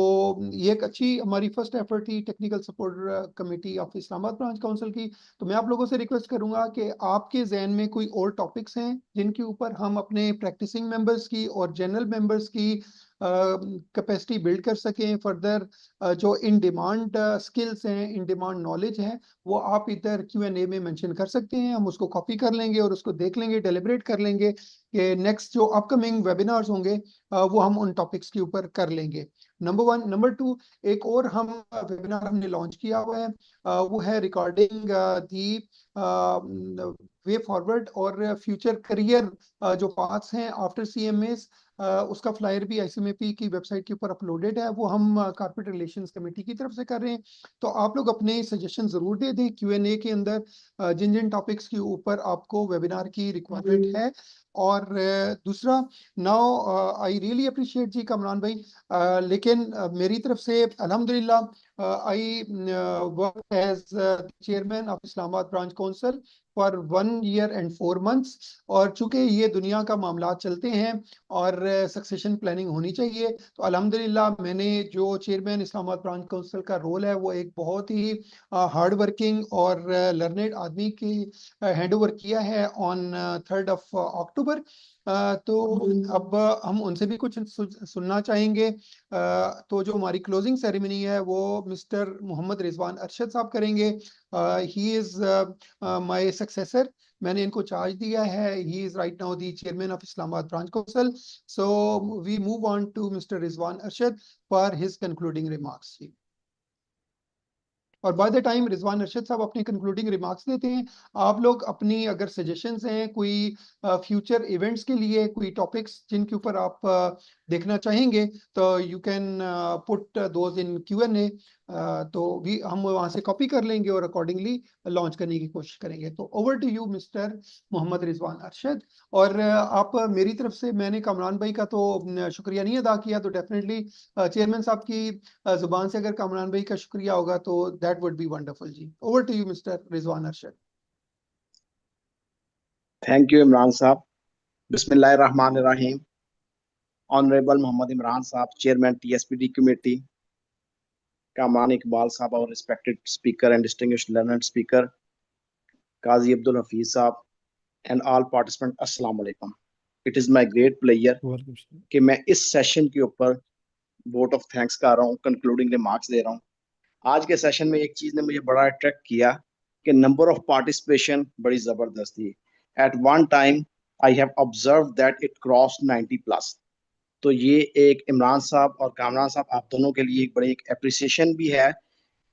ये एक अच्छी हमारी फर्स्ट एफर्ट थी technical support committee of Islamabad branch council की। तो मैं आप लोगों से रिक्वेस्ट करूंगा कि आपके जहन में कोई और टॉपिक्स हैं जिनके ऊपर हम अपने प्रैक्टिसिंग मेंबर्स की और जनरल मेंबर्स की कैपेसिटी बिल्ड कर सकें फर्दर। जो इन डिमांड स्किल्स हैं, इन डिमांड नॉलेज है, वो आप इधर Q&A में मेंशन कर सकते हैं। हम उसको कॉपी कर लेंगे और उसको देख लेंगे, डेलिब्रेट कर लेंगे कि नेक्स्ट जो अपकमिंग वेबिनार्स होंगे वो हम उन टॉपिक्स के ऊपर कर लेंगे। नंबर 1। नंबर 2, एक और हम वेबिनार हमने लॉन्च किया हुआ है, वो है रिकॉर्डिंग दी वे फॉरवर्ड और फ्यूचर करियर जो पाथ्स हैं आफ्टर CMAs, उसका फ्लायर भी ICMAP की वेबसाइट के ऊपर अपलोडेड है। वो हम कारपोरेट रिलेशंस कमेटी की तरफ से कर रहे हैं। तो आप लोग अपने सजेशन जरूर दे दें Q&A के अंदर, जिन जिन टॉपिक्स के ऊपर आपको वेबिनार की रिक्वायरमेंट है। और दूसरा, नाउ आई रियली अप्रिशिएट जी कमरान भाई, लेकिन मेरी तरफ से अल्हम्दुलिल्लाह I work as chairman of Islamabad branch council for 1 year and 4 months। और चूंकि ये दुनिया का मामला चलते हैं और सक्सेशन प्लानिंग होनी चाहिए, तो अल्हम्दुलिल्लाह मैंने जो चेयरमैन इस्लामाबाद ब्रांच काउंसिल का रोल है वो एक बहुत ही हार्ड वर्किंग और लर्नेड आदमी की हैंड ओवर किया है ऑन 3rd of October। तो अब हम उनसे भी कुछ सुनना चाहेंगे। तो जो हमारी क्लोजिंग सेरेमनी है वो मिस्टर मोहम्मद रिजवान अरशद साहब करेंगे। ही इज माय सक्सेसर, मैंने इनको चार्ज दिया है। He is right now the chairman of Islamabad branch council. So we move on to mister Rizwan Arshad for his concluding remarks. और by the time Rizwan Arshad साहब अपने कंक्लूडिंग रिमार्क्स देते हैं, आप लोग अपनी अगर सजेशंस हैं कोई फ्यूचर इवेंट्स के लिए, कोई टॉपिक्स जिनके ऊपर आप देखना चाहेंगे, तो you can put those in Q&A। तो भी हम वहां से कॉपी कर लेंगे और अकॉर्डिंगली लॉन्च करने की कोशिश करेंगे। तो over to you mister Mohammad Rizwan Arshad. और आप मेरी तरफ से, मैंने कमरान भाई का तो शुक्रिया नहीं अदा किया, तो डेफिनेटली चेयरमैन साहब की जुबान से अगर कमरान भाई का शुक्रिया होगा तो दैट वुड बी वंडरफुल जी। Over to you mister Rizwan Arshad. Thank you Imran साहब। बिस्मिल्लाहिर्रहमानिर्रहीम। ऑनरेबल मोहम्मद इमरान साहब, chairman TSPD committee, Kamran Iqbal साहब, और respected speaker and distinguished learner speaker Qazi Abdul Hafeez साहब, एंड ऑल पार्टिसिपेंट, अस्सलाम वालेकुम। It is my great pleasure कि मैं इस सेशन के ऊपर वोट ऑफ थैंक्स कर रहा हूँ, कंक्लूडिंग रिमार्क्स दे रहा हूँ। आज के सेशन में एक चीज ने मुझे बड़ा अट्रैक्ट किया कि नंबर ऑफ पार्टिसिपेशन बड़ी जबरदस्त थी। At one time I have observe that it cross 90+। तो ये एक इमरान साहब और कामरान साहब, आप दोनों के लिए एक बड़ी एक अप्रिसिएशन भी है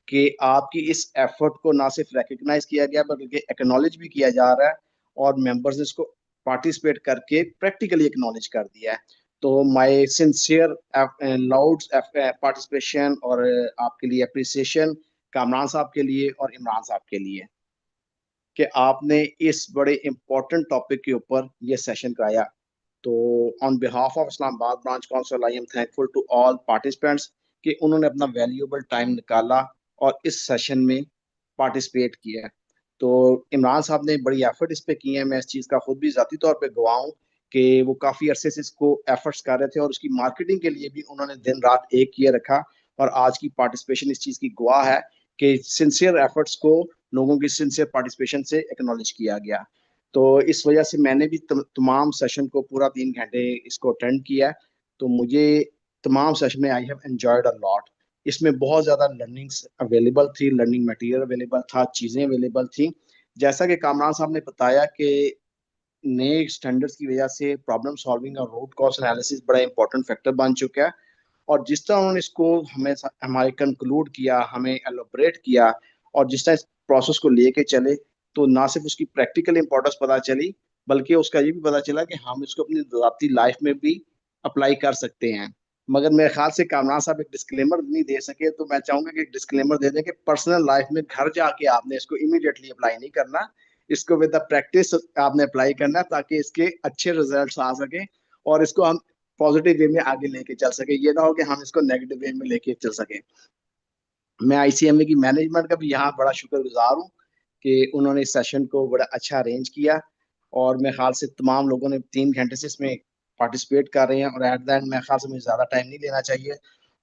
कि आपकी इस एफर्ट को ना सिर्फ रिकग्नाइज किया गया बल्कि एक्नॉलेज भी किया जा रहा है, और मेंबर्स ने इसको पार्टिसिपेट करके प्रैक्टिकली एक्नॉलेज कर दिया है। तो माय सिंसियर लाउड पार्टिसिपेशन और आपके लिए अप्रिसिएशन कामरान साहब के लिए और इमरान साहब के लिए कि आपने इस बड़े इंपॉर्टेंट टॉपिक के ऊपर ये सेशन कराया। तो on behalf of Islamabad branch council I am thankful to all participants कि उन्होंने अपना वैल्यूएबल टाइम निकाला और इस सेशन में पार्टिसिपेट किया। तो इमरान साहब ने बड़ी एफर्ट इस पे की है, मैं इस चीज़ का खुद भी ज़ाती तौर पे गवाह हूँ कि वो काफ़ी अरसे से इसको एफर्ट्स कर रहे थे और उसकी मार्केटिंग के लिए भी उन्होंने दिन रात एक किए रखा, और आज की पार्टिसिपेशन इस चीज़ की गवाह है कि सिंसियर एफर्ट्स को लोगों की सिंसियर पार्टिसिपेशन से एक्नॉलेज किया गया। तो इस वजह से मैंने भी तमाम सेशन को पूरा 3 घंटे इसको अटेंड किया। तो मुझे तमाम सेशन में I have enjoyed a lot. इसमें बहुत ज़्यादा लर्निंग्स अवेलेबल थी, लर्निंग मटेरियल अवेलेबल था, चीज़ें अवेलेबल थी। जैसा कि कामरान साहब ने बताया कि नए स्टैंडर्ड्स की वजह से प्रॉब्लम सॉल्विंग और रूट कॉज एनालिसिस बड़ा इंपॉर्टेंट फैक्टर बन चुका है। और जिस तरह उन्होंने इसको हमें हमारे कंक्लूड किया, हमें एलोबरेट किया, और जिस तरह इस प्रोसेस को लेके चले, तो ना सिर्फ उसकी प्रैक्टिकल इंपॉर्टेंस पता चली बल्कि उसका ये भी पता चला कि हम इसको अपनी ज़ाती लाइफ में भी अप्लाई कर सकते हैं। मगर मेरे ख्याल से कामरान साहब एक डिस्क्लेमर नहीं दे सके, तो मैं चाहूंगा कि एक डिस्क्लेमर दे दें कि पर्सनल लाइफ में घर जाके आपने इसको इमीडिएटली अप्लाई नहीं करना, इसको विद द प्रैक्टिस आपने अप्लाई करना ताकि इसके अच्छे रिजल्ट्स आ सके और इसको हम पॉजिटिव वे में आगे लेके चल सके। ये ना हो कि हम इसको नेगेटिव वे में लेके चल सके। मैं ICMA की मैनेजमेंट का भी यहाँ बड़ा शुक्रगुजार हूँ कि उन्होंने इस सेशन को बड़ा अच्छा अरेंज किया, और मेरे ख्याल से तमाम लोगों ने 3 घंटे से इसमें पार्टिसिपेट कर रहे हैं, और एट द एंड मेरे ख्याल से मुझे ज़्यादा टाइम नहीं लेना चाहिए।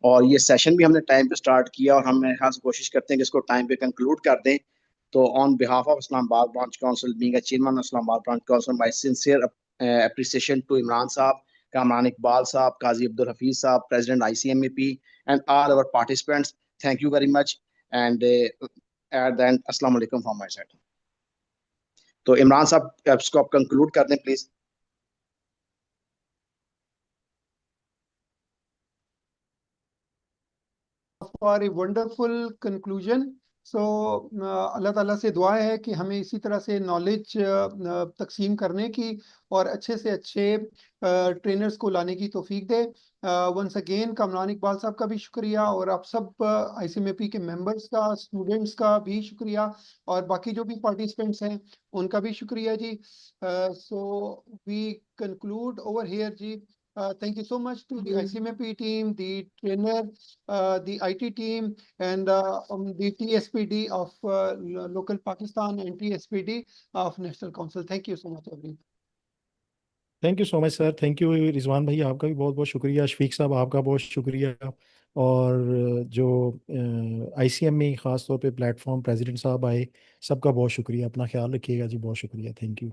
और ये सेशन भी हमने टाइम पे स्टार्ट किया, और हम मेरे ख्याल से कोशिश करते हैं कि इसको टाइम पे कंक्लूड कर दें। तो on behalf of Islamabad branch council, being a chairman of Islamabad branch council, my sincere appreciation to Imran Saab, Kamran Iqbal Saab, Qazi Abdul Hafiz Saab, President ICMAP, and all our participants. Thank you very much. And at the end, Assalamu alaikum from my side. तो इमरान साहब इसको आप conclude कर दें please. for a wonderful conclusion. So अल्लाह ताला से दुआ है कि हमें इसी तरह से नॉलेज तकसीम करने की और अच्छे से अच्छे ट्रेनर्स को लाने की तौफीक दे। वंस अगेन कामरान इकबाल साहब का भी शुक्रिया, और आप सब ICMAP के मेंबर्स का, स्टूडेंट्स का भी शुक्रिया, और बाकी जो भी पार्टिसिपेंट्स हैं उनका भी शुक्रिया जी। So we conclude over here जी। Thank you so much to the ICMAP team, the trainer, the IT team, and the TSPD of local Pakistan and TSPD of National Council. Thank you so much, everyone. Thank you so much sir. Thank you Rizwan भाई, आपका भी बहुत बहुत शुक्रिया। शफीक साहब आपका बहुत शुक्रिया। और जो ICMA ख़ास तौर पे प्लेटफॉर्म प्रेसिडेंट साहब आए, सबका बहुत शुक्रिया। अपना ख्याल रखिएगा जी, बहुत शुक्रिया। Thank you.